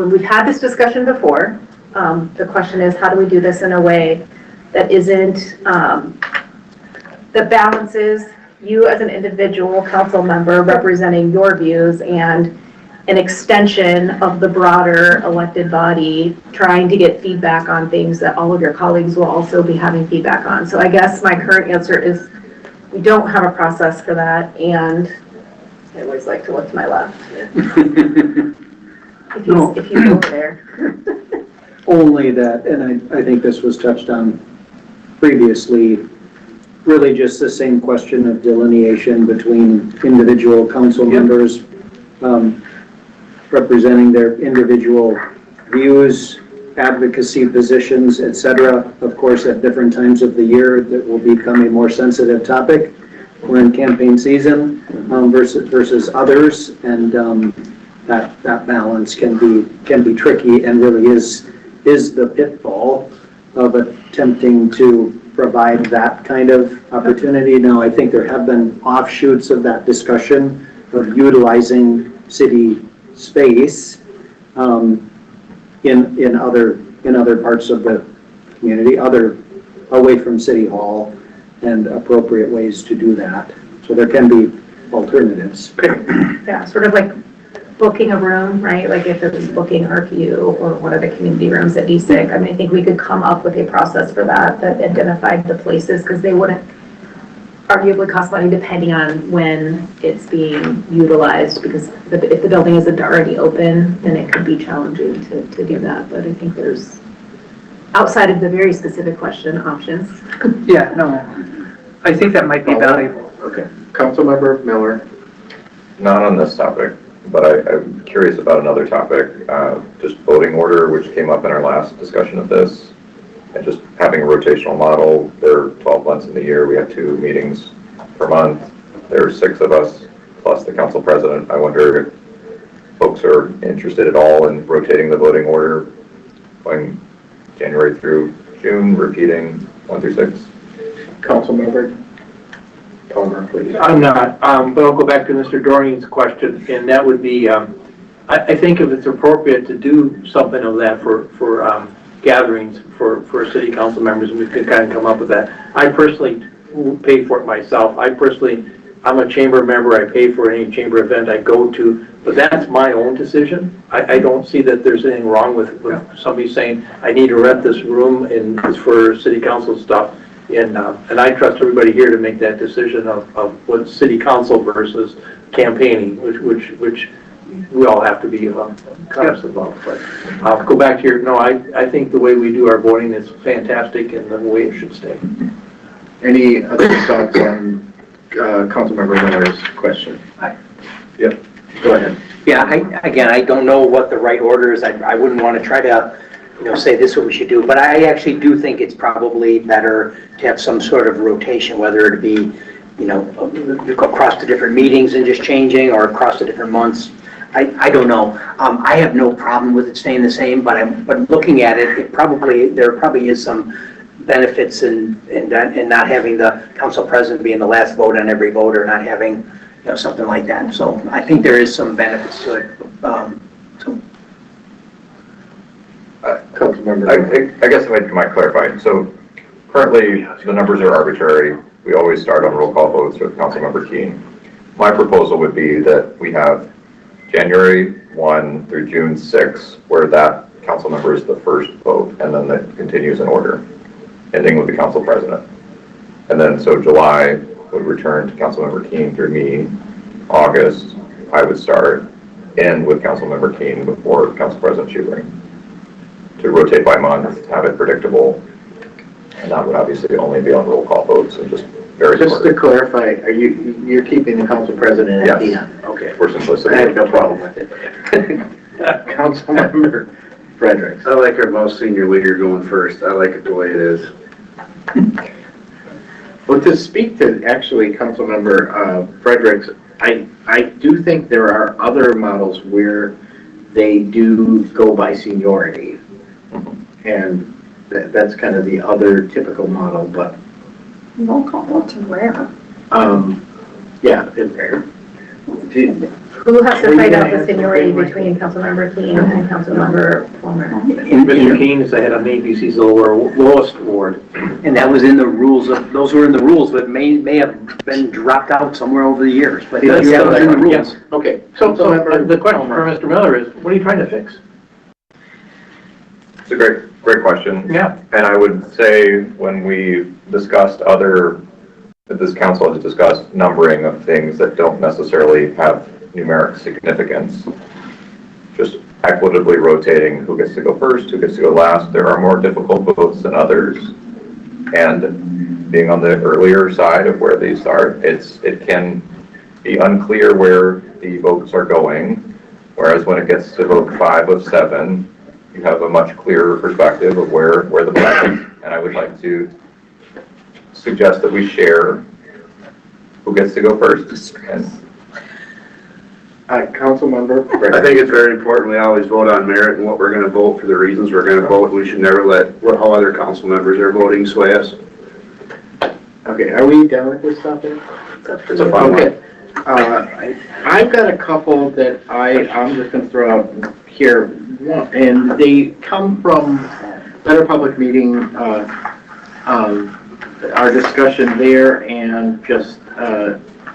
we've had this discussion before, the question is, how do we do this in a way that isn't, that balances you as an individual council member representing your views and an extension of the broader elected body trying to get feedback on things that all of your colleagues will also be having feedback on. So I guess my current answer is we don't have a process for that, and I always like to look to my left. If you go there. Only that, and I think this was touched on previously, really just the same question of delineation between individual council members representing their individual views, advocacy positions, etc. Of course, at different times of the year, that will become a more sensitive topic. We're in campaign season versus others, and that balance can be tricky, and really is the pitfall of attempting to provide that kind of opportunity. Now, I think there have been offshoots of that discussion of utilizing city space in other parts of the community, away from City Hall, and appropriate ways to do that. So there can be alternatives. Yeah, sort of like booking a room, right? Like if it was booking RPU or one of the community rooms at DSIC. I mean, I think we could come up with a process for that identified the places, because they wouldn't arguably cost money depending on when it's being utilized, because if the building isn't already open, then it could be challenging to do that. But I think there's, outside of the very specific question, options. Yeah, no, I think that might be valuable. Okay, Councilmember Miller. not on this topic, but I'm curious about another topic, just voting order, which came up in our last discussion of this, and just having a rotational model. There are 12 months in the year. We have 2 meetings per month. There are 6 of us, plus the council president. I wonder if folks are interested at all in rotating the voting order, going January through June, repeating 1 through 6. Councilmember Palmer, please. I'm not, but I'll go back to Mr. Dorney's question, and that would be, I think if it's appropriate to do something of that for gatherings for city council members, we could kind of come up with that. I personally pay for it myself. I'm a chamber member. I pay for any chamber event I go to, but that's my own decision. I don't see that there's anything wrong with somebody saying, I need to rent this room and it's for city council stuff. And I trust everybody here to make that decision of what city council versus campaigning, which we all have to be conscious about. But I'll go back to your, no, I think the way we do our voting is fantastic and the way it should stay. Any other thoughts on Councilmember Miller's question? Yep, go ahead. Yeah, I don't know what the right order is. I wouldn't want to try to, say this is what we should do, but I actually do think it's probably better to have some sort of rotation, whether it be, across the different meetings and just changing, or across the different months. I don't know. I have no problem with it staying the same, but looking at it, there probably is some benefits in not having the council president being the last vote on every vote, or not having, something like that. So I think there is some benefits to it. I guess I might clarify. So currently, the numbers are arbitrary. We always start on roll call votes with Councilmember Keene. My proposal would be that we have January 1 through June 6, where that council member is the first vote, and then that continues in order, ending with the council president. And then, so July would return to Councilmember Keene through me. August, I would start, end with Councilmember Keene before Council President Schubring. To rotate by month, have it predictable, and that would obviously only be on roll call votes and just very Just to clarify, you're keeping the council president at the end? Okay. For simplicity. I have no problem with it. Councilmember Fredericks. I like our most senior leader going first. I like it the way it is. Well, to speak to actually Councilmember Fredericks, I do think there are other models where they do go by seniority. And that's kind of the other typical model, but Roll call votes are rare. yeah, it's rare. Who has to fight out the seniority between Councilmember Keene and Councilmember Palmer? Mr. Keene is ahead on ABC's lowest award. And that was in the rules those were in the rules, but may have been dropped out somewhere over the years. But that was in the rules. Yes. Okay. So the question for Mr. Miller is, what are you trying to fix? It's a great question. Yeah. And I would say when we discussed this council has discussed numbering of things that don't necessarily have numeric significance, just equitably rotating who gets to go first, who gets to go last. There are more difficult votes than others. And being on the earlier side of where they start, it can be unclear where the votes are going. Whereas when it gets to vote 5 of 7, you have a much clearer perspective of where the vote is. And I would like to suggest that we share who gets to go first. And Councilmember Fredericks. I think it's very important we always vote on merit and what we're going to vote for the reasons we're going to vote. We should never let how other council members are voting sway us. Okay, are we done with this topic? it's a fun one. Okay. I've got a couple that I'm just going to throw out here, and they come from Better Public Meeting, our discussion there, and just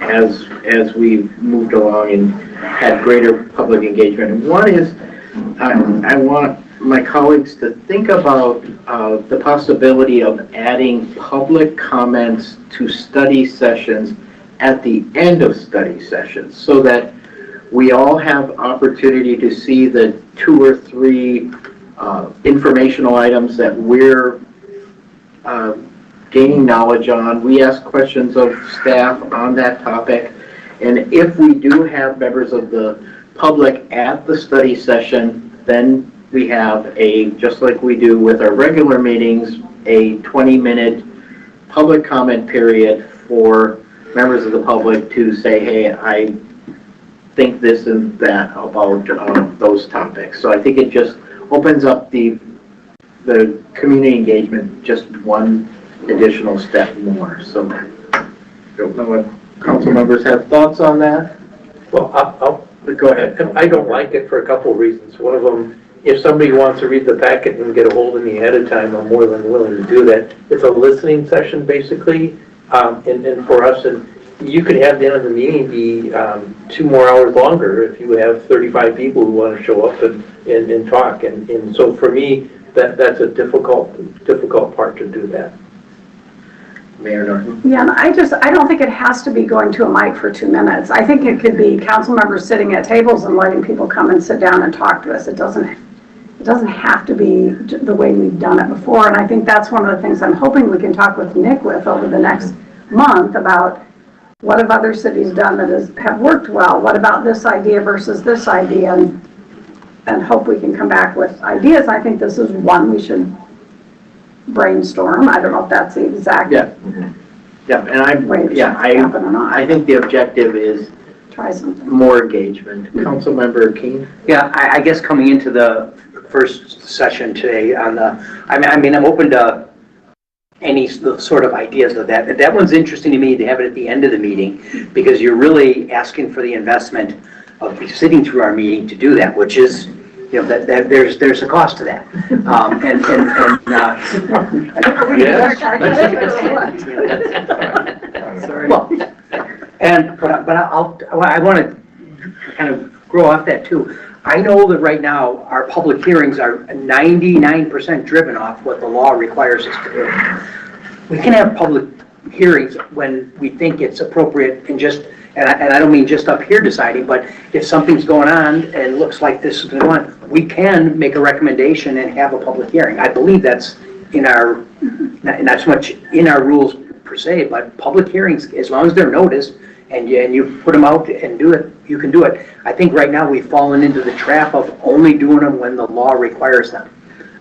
as we've moved along and had greater public engagement. And one is, I want my colleagues to think about the possibility of adding public comments to study sessions at the end of study sessions, so that we all have opportunity to see the 2 or 3 informational items that we're gaining knowledge on. We ask questions of staff on that topic, And if we do have members of the public at the study session, then we have just like we do with our regular meetings, a 20-minute public comment period for members of the public to say, hey, I think this and that about those topics. So I think it just opens up the community engagement just one additional step more. So I don't know what council members have thoughts on that. Well, I'll Go ahead. I don't like it for a couple of reasons. One of them, if somebody wants to read the packet and get a hold of me ahead of time, I'm more than willing to do that. It's a listening session, basically, and for us, and you could have the end of the meeting be 2 more hours longer if you have 35 people who want to show up and talk. And so for me, that's a difficult part to do that. Mayor Norton. Yeah, and I don't think it has to be going to a mic for 2 minutes. I think it could be council members sitting at tables and letting people come and sit down and talk to us. It doesn't have to be the way we've done it before. And I think that's one of the things I'm hoping we can talk with Nick with over the next month about what have other cities done that have worked well? What about this idea versus this idea? And hope we can come back with ideas. I think this is one we should brainstorm. I don't know if that's the exact Yeah, and I think the objective is try something. more engagement. Councilmember Keen? Yeah, I guess coming into the first session today on I mean, I'm open to any sort of ideas of that. That one's interesting to me to have it at the end of the meeting because you're really asking for the investment of sitting through our meeting to do that, which is, you know, that there's a cost to that. But I want to kind of grow off that too. I know that right now our public hearings are 99% driven off what the law requires us to do. We can have public hearings when we think it's appropriate and I don't mean just up here deciding, but if something's going on and looks like this is going on, we can make a recommendation and have a public hearing. I believe that's in our, not so much in our rules per se, but public hearings, as long as they're noticed and you put them out and do it, you can do it. I think right now we've fallen into the trap of only doing them when the law requires them.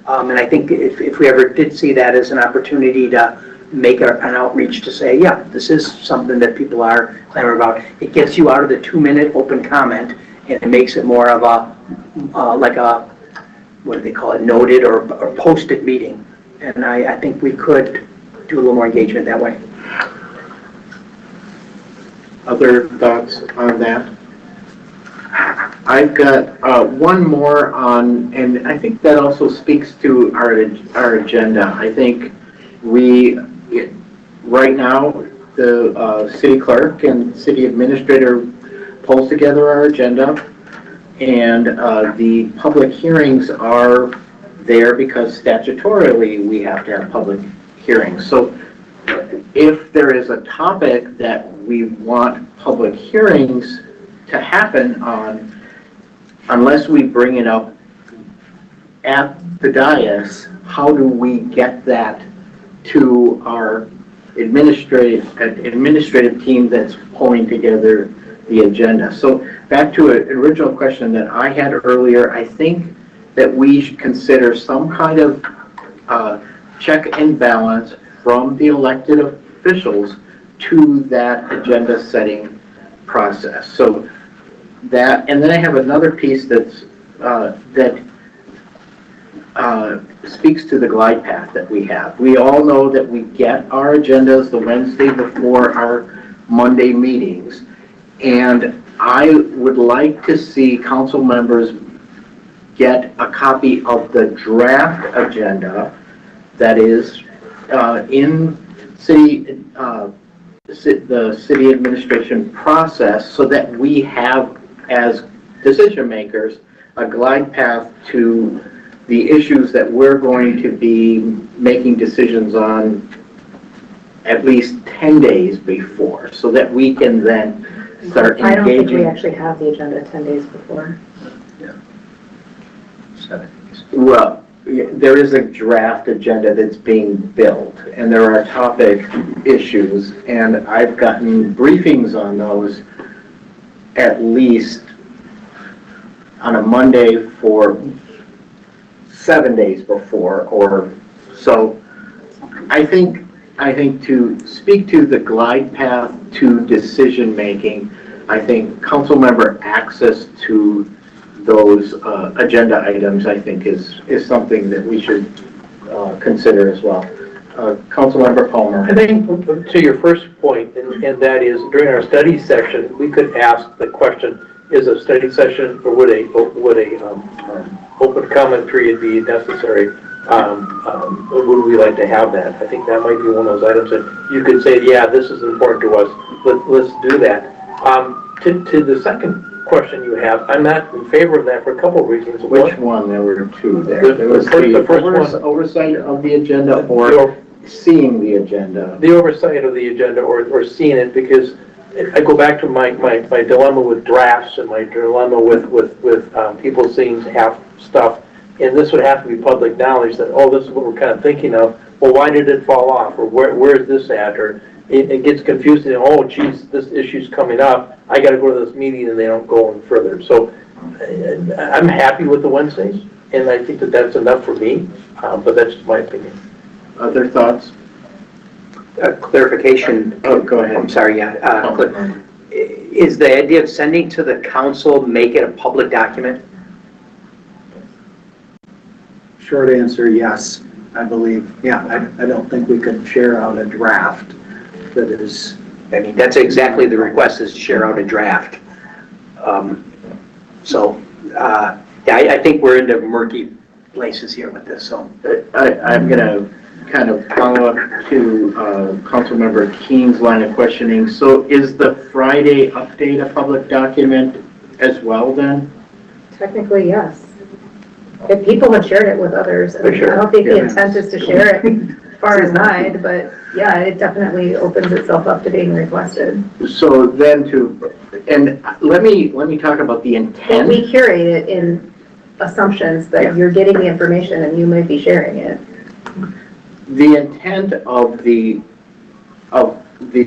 And I think if we ever did see that as an opportunity to make an outreach to say, yeah, this is something that people are clamoring about. It gets you out of the 2-minute open comment and it makes it more of a, like a, what do they call it, noted or posted meeting. And I think we could do a little more engagement that way. Other thoughts on that? I've got one more on, and I think that also speaks to our agenda. I think right now, the city clerk and city administrator pulls together our agenda, and the public hearings are there because statutorily we have to have public hearings. So if there is a topic that we want public hearings to happen on, unless we bring it up at the dais, how do we get that to our administrative team that's pulling together the agenda? So back to an original question that I had earlier, I think that we should consider some kind of check and balance from the elected officials to that agenda setting process. So that, and then I have another piece that's that speaks to the glide path that we have. We all know that we get our agendas the Wednesday before our Monday meetings, and I would like to see council members get a copy of the draft agenda that is in the city administration process, so that we have, as decision makers, a glide path to the issues that we're going to be making decisions on at least 10 days before, so that we can then start engaging. I don't think we actually have the agenda 10 days before. Well, there is a draft agenda that's being built, and there are topic issues, and I've gotten briefings on those at least on a Monday for 7 days before, or so. I think to speak to the glide path to decision-making, I think council member access to those agenda items, I think is something that we should consider as well. Councilmember Palmer. I think to your first point, and that is during our study session, we could ask the question, is a study session or would a open comment period be necessary? Would we like to have that? I think that might be one of those items that you could say, yeah, this is important to us. Let's do that. To the second question you have, I'm not in favor of that for a couple of reasons. Which one? There were two there. There was the first one, oversight of the agenda or seeing the agenda. the oversight of the agenda or seeing it, because I go back to my dilemma with drafts and my dilemma with people seeing half stuff. And this would have to be public knowledge that, oh, this is what we're kind of thinking of. Well, why did it fall off? Or where is this at? Or it gets confusing. Oh, geez, this issue's coming up. I got to go to this meeting, and they don't go any further. So I'm happy with the Wednesdays, and I think that that's enough for me. But that's just my opinion. Other thoughts? Clarification. Oh, go ahead. I'm sorry, yeah. Is the idea of sending to the council, make it a public document? Short answer, yes, I believe. Yeah, I don't think we could share out a draft that is. I mean, that's exactly the request, is to share out a draft. Yeah, I think we're into murky places here with this, so. I'm going to kind of follow up to Councilmember Keene's line of questioning. So is the Friday update a public document as well then? Technically, yes. If people had shared it with others, I don't think the intent is to share it far and wide, but yeah, it definitely opens itself up to being requested. So then and let me talk about the intent. We curate it in assumptions that you're getting the information and you might be sharing it. The intent of the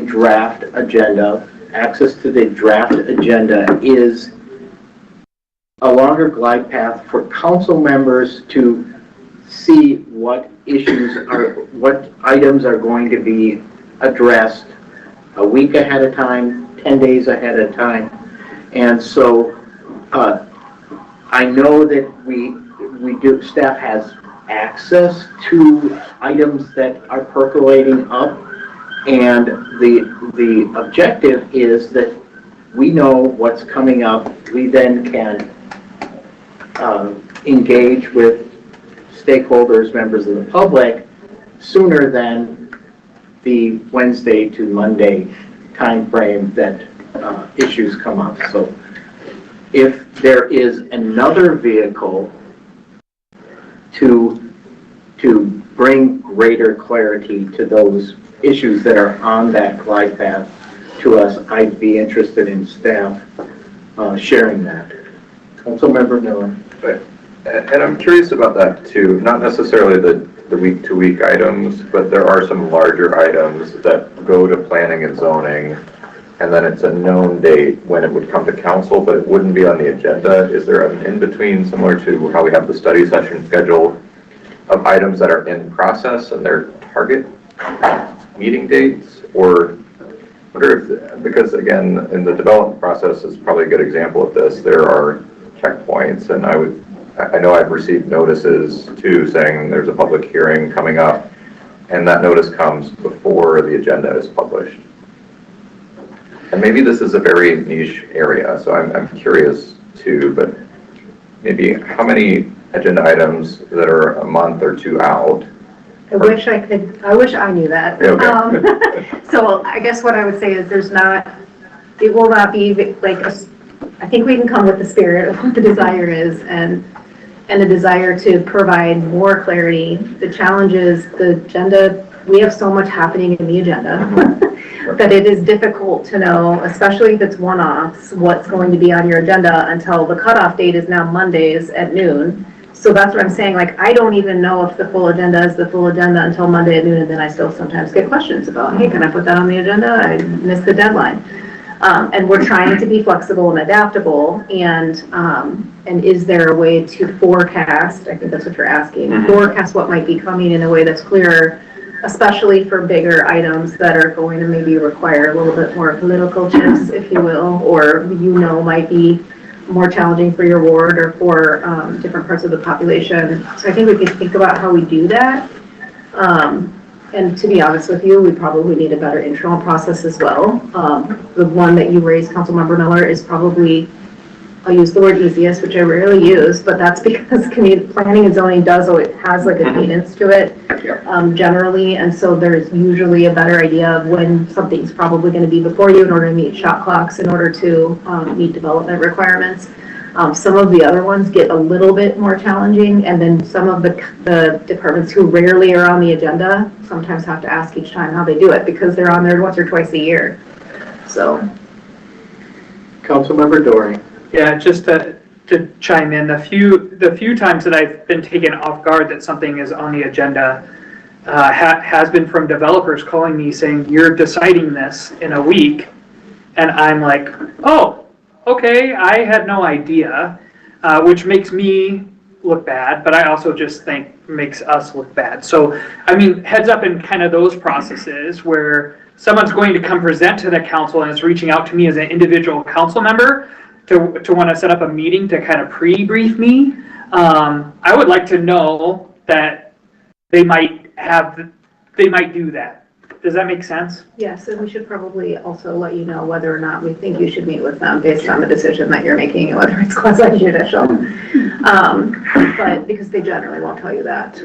draft agenda, access to the draft agenda, is a longer glide path for council members to see what what items are going to be addressed a week ahead of time, 10 days ahead of time. And so I know that staff has access to items that are percolating up, and the objective is that we know what's coming up. We then can engage with stakeholders, members of the public, sooner than the Wednesday to Monday timeframe that issues come up. So if there is another vehicle to bring greater clarity to those issues that are on that glide path to us, I'd be interested in staff sharing that. Councilmember Miller. And I'm curious about that too, not necessarily the week-to-week items, but there are some larger items that go to planning and zoning, and then it's a known date when it would come to council, but it wouldn't be on the agenda. Is there an in-between, similar to how we have the study session schedule, of items that are in process and their target meeting dates? Or I wonder if, because again, in the development process is probably a good example of this, there are checkpoints, and I know I've received notices too saying there's a public hearing coming up, and that notice comes before the agenda is published. And maybe this is a very niche area, so I'm curious too, but maybe how many agenda items that are a month or two out? I wish I knew that. Okay. So I guess what I would say is it will not be like I think we can come with the spirit of what the desire is and the desire to provide more clarity. The challenge is the agenda, we have so much happening in the agenda that it is difficult to know, especially if it's one-offs, what's going to be on your agenda until the cutoff date is now Mondays at noon. So that's what I'm saying, like, I don't even know if the full agenda is the full agenda until Monday at noon, and then I still sometimes get questions about, hey, can I put that on the agenda? I missed the deadline. And we're trying to be flexible and adaptable, and is there a way to forecast, I think that's what you're asking, forecast what might be coming in a way that's clearer, especially for bigger items that are going to maybe require a little bit more political chips, if you will, or might be more challenging for your ward or for different parts of the population. So I think we could think about how we do that. And to be honest with you, we probably need a better internal process as well. The one that you raised, Councilmember Miller, is probably, I'll use the word easiest, which I rarely use, but that's because planning and zoning has like a cadence to it generally, and so there's usually a better idea of when something's probably going to be before you in order to meet shot clocks, in order to meet development requirements. Some of the other ones get a little bit more challenging, and then some of the departments who rarely are on the agenda sometimes have to ask each time how they do it, because they're on there once or twice a year. So. Councilmember Doring. Yeah, just to chime in, the few times that I've been taken off guard that something is on the agenda has been from developers calling me saying, you're deciding this in a week. And I'm like, oh, okay, I had no idea, which makes me look bad, but I also just think makes us look bad. So, I mean, heads up in kind of those processes where someone's going to come present to the council and is reaching out to me as an individual council member to want to set up a meeting to kind of pre-brief me. I would like to know that they might do that. Does that make sense? Yes, and we should probably also let you know whether or not we think you should meet with them based on the decision that you're making, and whether it's quasi-judicial. But because they generally won't tell you that.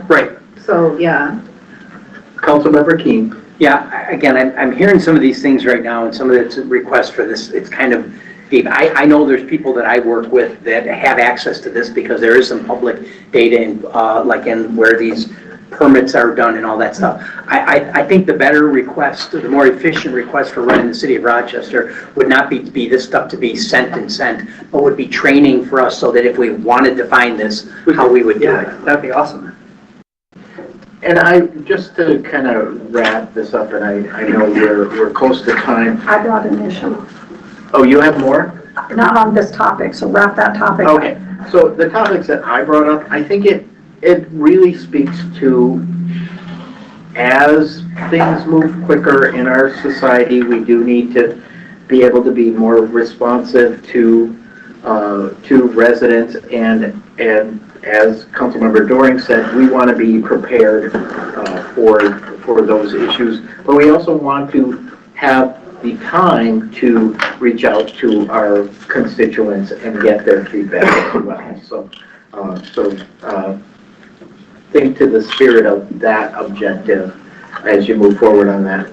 Right. So, yeah. Councilmember Keen. Yeah, again, I'm hearing some of these things right now, and some of it's requests for this, it's kind of deep. I know there's people that I work with that have access to this because there is some public data in, like in where these permits are done and all that stuff. I think the better request, the more efficient request for running the city of Rochester would not be this stuff to be sent, but would be training for us so that if we wanted to find this, how we would do it. That'd be awesome. And just to kind of wrap this up, and I know we're close to time. I brought an issue, Oh, you have more? not on this topic, so wrap that topic up. Okay, so the topics that I brought up, I think it really speaks to, as things move quicker in our society, we do need to be able to be more responsive to residents, and as Councilmember Doring said, we want to be prepared for those issues, but we also want to have the time to reach out to our constituents and get their feedback as well. So think to the spirit of that objective as you move forward on that.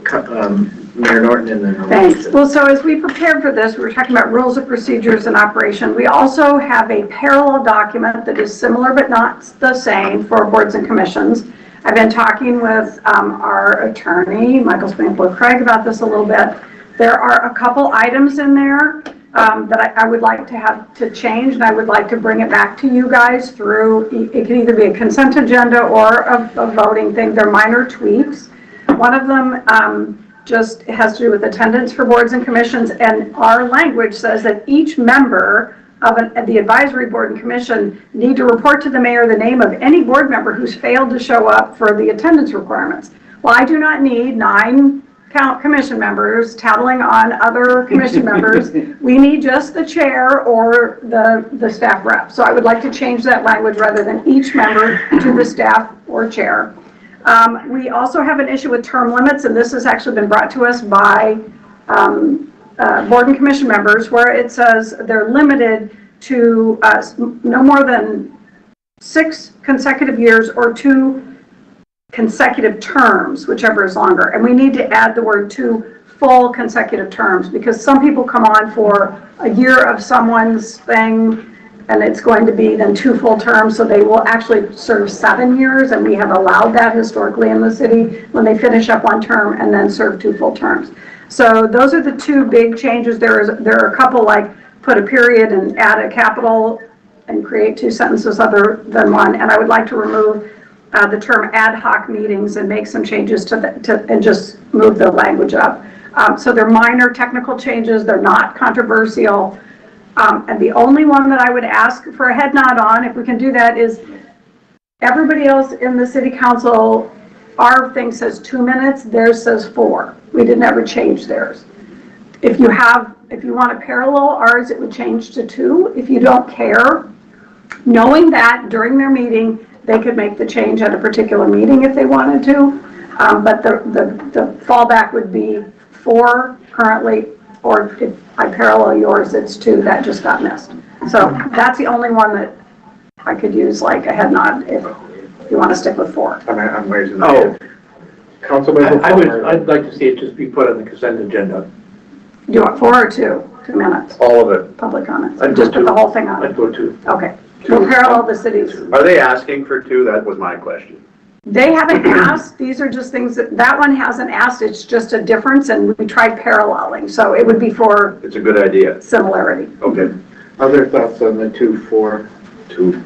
Mayor Norton, and then Thanks. Well, so as we prepared for this, we were talking about rules of procedures and operation. We also have a parallel document that is similar but not the same for boards and commissions. I've been talking with our attorney, Michael Spankler Craig, about this a little bit. There are a couple items in there that I would like to have to change, and I would like to bring it back to you guys through, it can either be a consent agenda or a voting thing. They're minor tweaks. One of them just has to do with attendance for boards and commissions, and our language says that each member of the advisory board and commission need to report to the mayor the name of any board member who's failed to show up for the attendance requirements. Well, I do not need 9 commission members tattling on other commission members. We need just the chair or the staff rep. So I would like to change that language rather than each member to the staff or chair. We also have an issue with term limits, and this has actually been brought to us by board and commission members, where it says they're limited to no more than 6 consecutive years or 2 consecutive terms, whichever is longer. And we need to add the word 2 full consecutive terms, because some people come on for a year of someone's thing and it's going to be then 2 full terms, so they will actually serve 7 years, and we have allowed that historically in the city when they finish up 1 term and then serve 2 full terms. So those are the 2 big changes. There are a couple like put a period and add a capital and create 2 sentences other than 1, and I would like to remove the term ad hoc meetings and make some changes and just move the language up. So they're minor technical changes, they're not controversial. And the only one that I would ask for a head nod on, if we can do that, is everybody else in the city council, our thing says 2 minutes, theirs says 4. We didn't ever change theirs. If you want to parallel ours, it would change to 2. If you don't care, knowing that during their meeting, they could make the change at a particular meeting if they wanted to. But the fallback would be 4 currently, or if I parallel yours, it's 2. That just got missed. So that's the only one that I could use like a head nod if you want to stick with 4. I'm raising my hand. Councilmember Palmer. I'd like to see it just be put on the consent agenda. Do you want 4 or 2? 2 minutes, All of it. public comments. I'd go Just put 2. the whole thing on I'd it. go 2. Okay. We'll parallel the cities. Are they asking for 2? That was my question. They haven't asked, these are just things that one hasn't asked, it's just a difference, and we tried paralleling, so it would be for It's a good idea. similarity. Okay. Other thoughts on the 2-4? 2.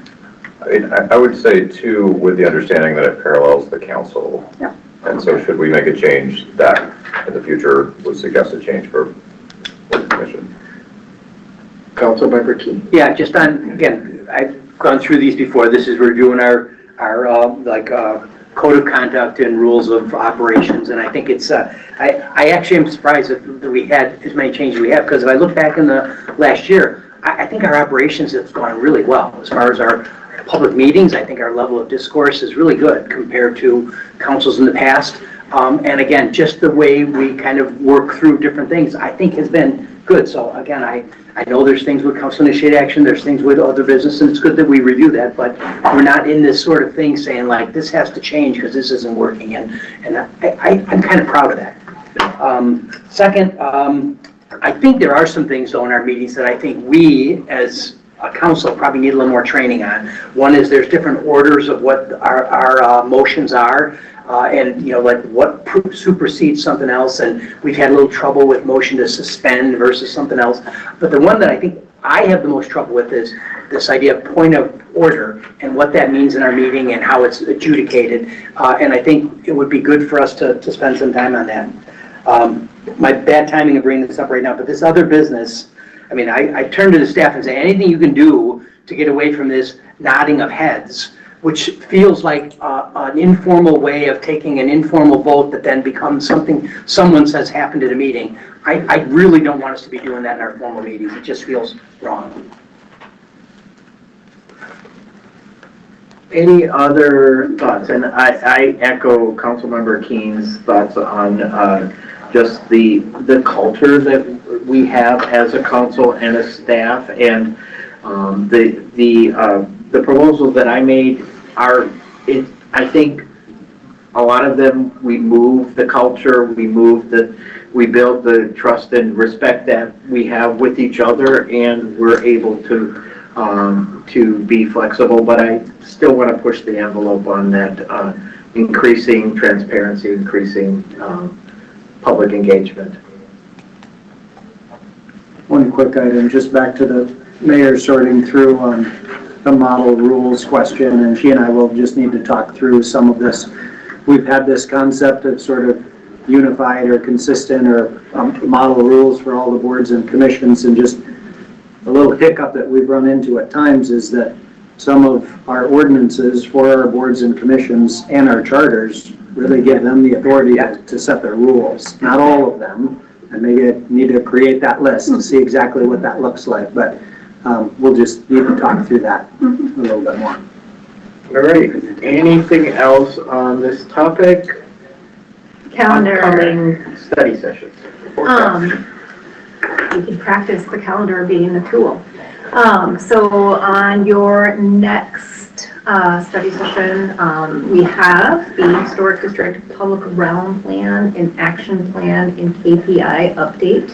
I would say 2 with the understanding that it parallels the council. Yeah. And so should we make a change that in the future would suggest a change for the commission? Councilmember Key. Yeah, just on, again, I've gone through these before. This is, we're doing our code of conduct and rules of operations, and I think it's, I actually am surprised that we had as many changes we have, because if I look back in the last year, I think our operations have gone really well. As far as our public meetings, I think our level of discourse is really good compared to councils in the past. And again, just the way we kind of work through different things, I think has been good. So again, I know there's things with council initiated action, there's things with other business, and it's good that we review that, but we're not in this sort of thing saying like, this has to change because this isn't working, and I'm kind of proud of that. Second, I think there are some things though in our meetings that I think we as a council probably need a little more training on. One is there's different orders of what our motions are. And, you know, like what supersedes something else, and we've had a little trouble with motion to suspend versus something else. But the one that I think I have the most trouble with is this idea of point of order and what that means in our meeting and how it's adjudicated. And I think it would be good for us to spend some time on that. My bad timing of bringing this up right now, but this other business, I mean, I turn to the staff and say, anything you can do to get away from this nodding of heads, which feels like an informal way of taking an informal vote that then becomes something someone says happened at a meeting. I really don't want us to be doing that in our formal meetings. It just feels wrong. Any other thoughts? And I echo Councilmember Keen's thoughts on just the culture that we have as a council and a staff, and the proposals that I made are, I think a lot of them, we move the culture, we build the trust and respect that we have with each other, and we're able to be flexible, but I still want to push the envelope on that, increasing transparency, increasing public engagement. One quick item, just back to the mayor sorting through the model rules question, and she and I will just need to talk through some of this. We've had this concept of sort of unified or consistent or model rules for all the boards and commissions, and just a little hiccup that we've run into at times is that some of our ordinances for our boards and commissions and our charters really give them the authority to set their rules. Not all of them, and maybe need to create that list to see exactly what that looks like, but we'll just need to talk through that a little bit more. All right, anything else on this topic? Calendar. Upcoming study sessions. We can practice the calendar being the tool. So on your next study session, we have the Historic District Public Realm Plan and Action Plan and KPI update.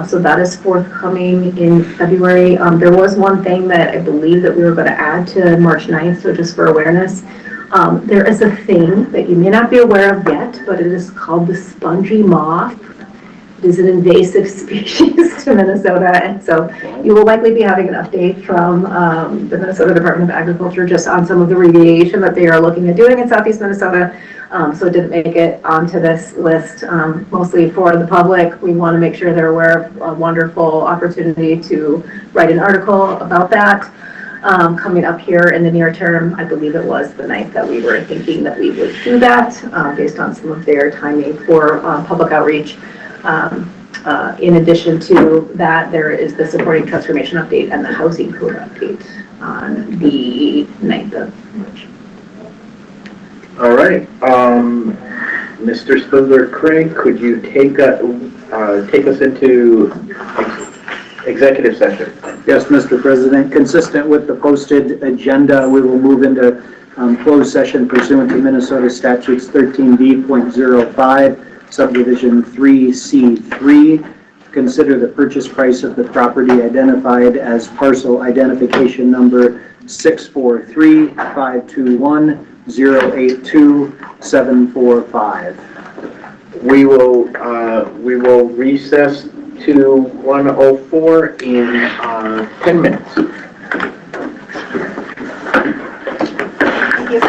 So that is forthcoming in February. There was one thing that I believe that we were going to add to March 9th, so just for awareness. There is a thing that you may not be aware of yet, but it is called the spongy moth. It is an invasive species to Minnesota, and so you will likely be having an update from the Minnesota Department of Agriculture just on some of the remediation that they are looking at doing in Southeast Minnesota. So it didn't make it onto this list, mostly for the public. We want to make sure they're aware of a wonderful opportunity to write an article about that. Coming up here in the near term, I believe it was the 9th that we were thinking that we would do that, based on some of their timing for public outreach. In addition to that, there is the supporting transformation update and the housing code update on the 9th of March. All right, Mr. Spindler-Craig, could you take us into executive session? Yes, Mr. President, consistent with the posted agenda, we will move into closed session pursuant to Minnesota statutes 13D.05, subdivision 3C3. Consider the purchase price of the property identified as parcel identification number 643-521-082-745. We will recess to 1:04 in 10 minutes. Thank you.